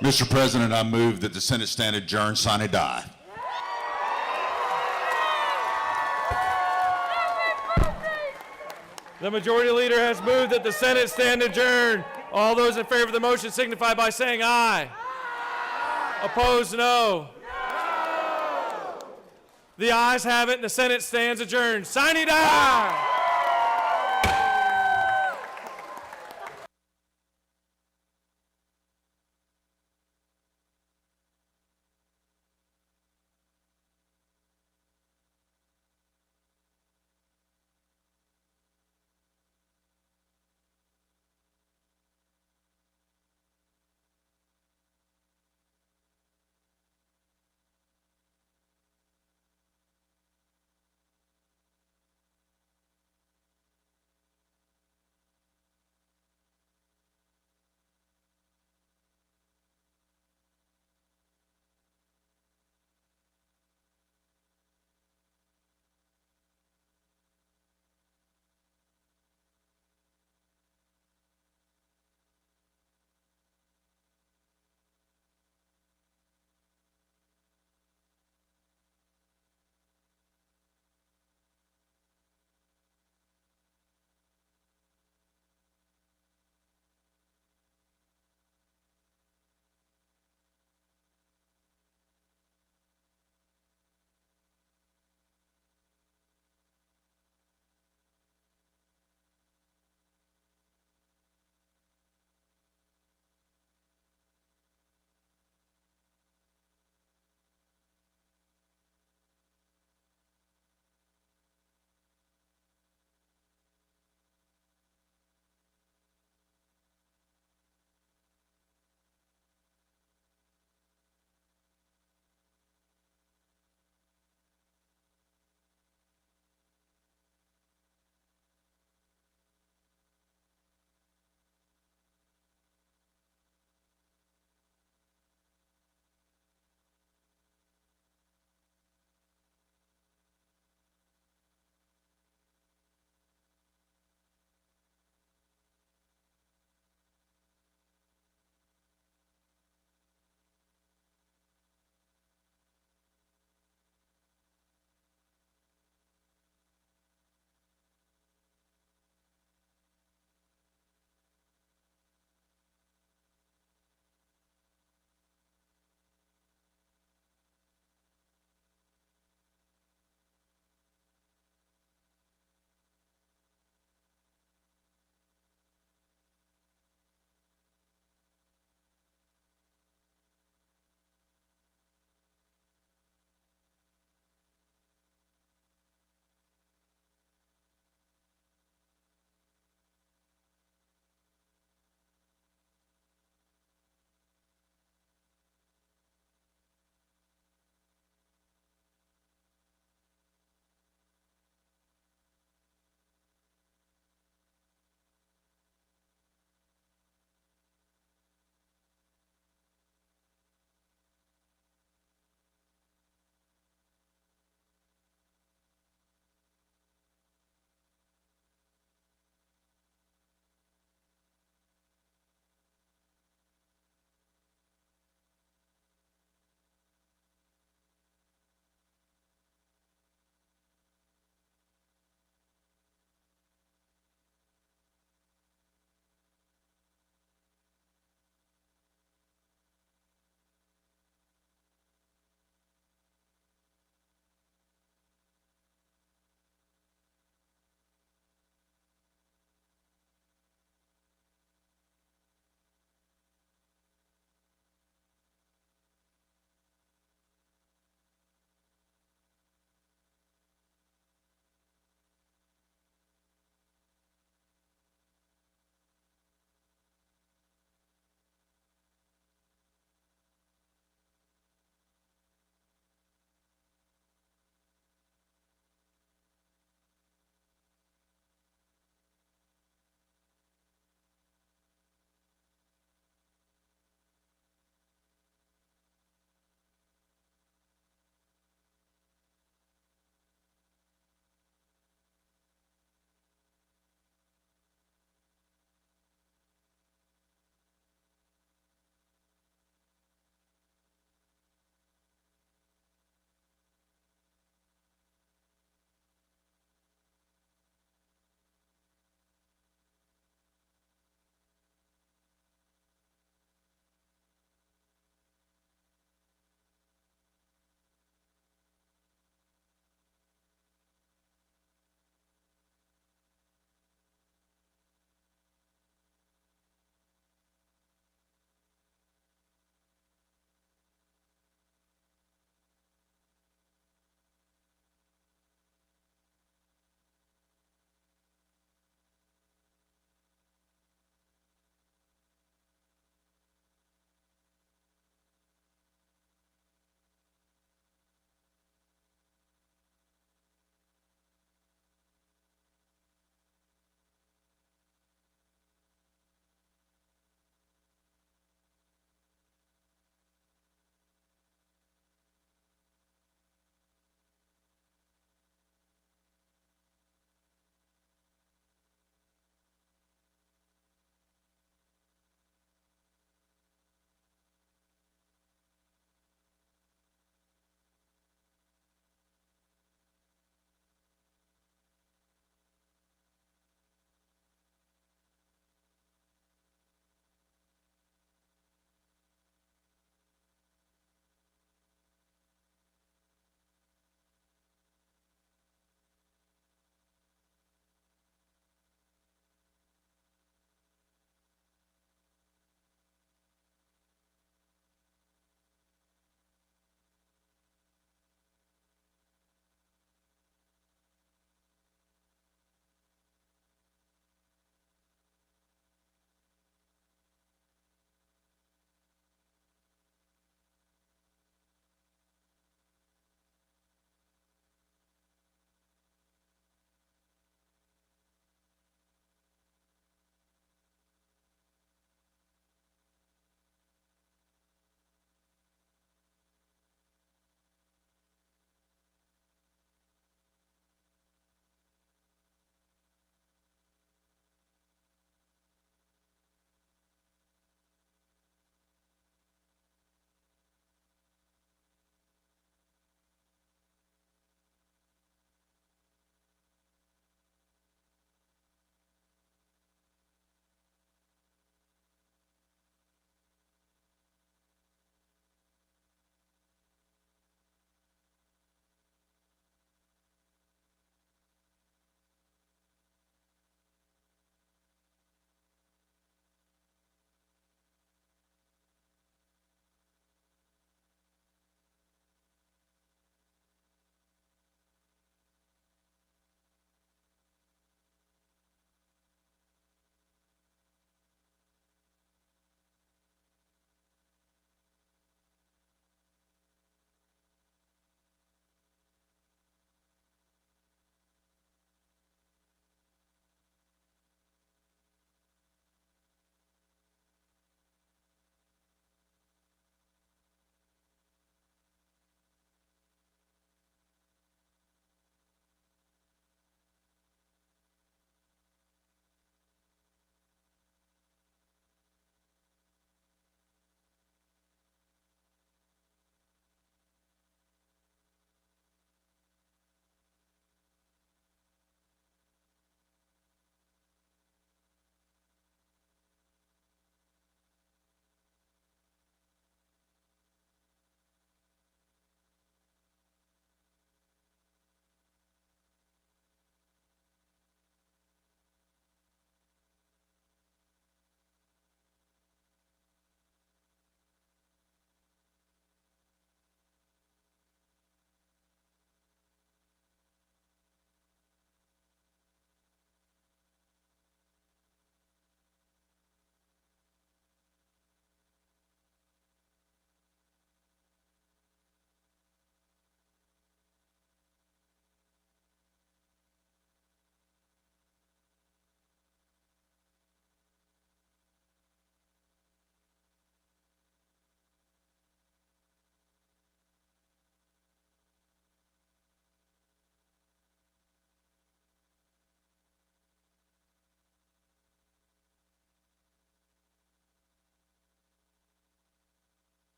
Mr. President, I move that the Senate stand adjourned, sine die. The majority leader has moved that the Senate stand adjourned. All those in favor of the motion signify by saying aye. Opposed, no. The ayes have it, and the Senate stands adjourned. Sine die!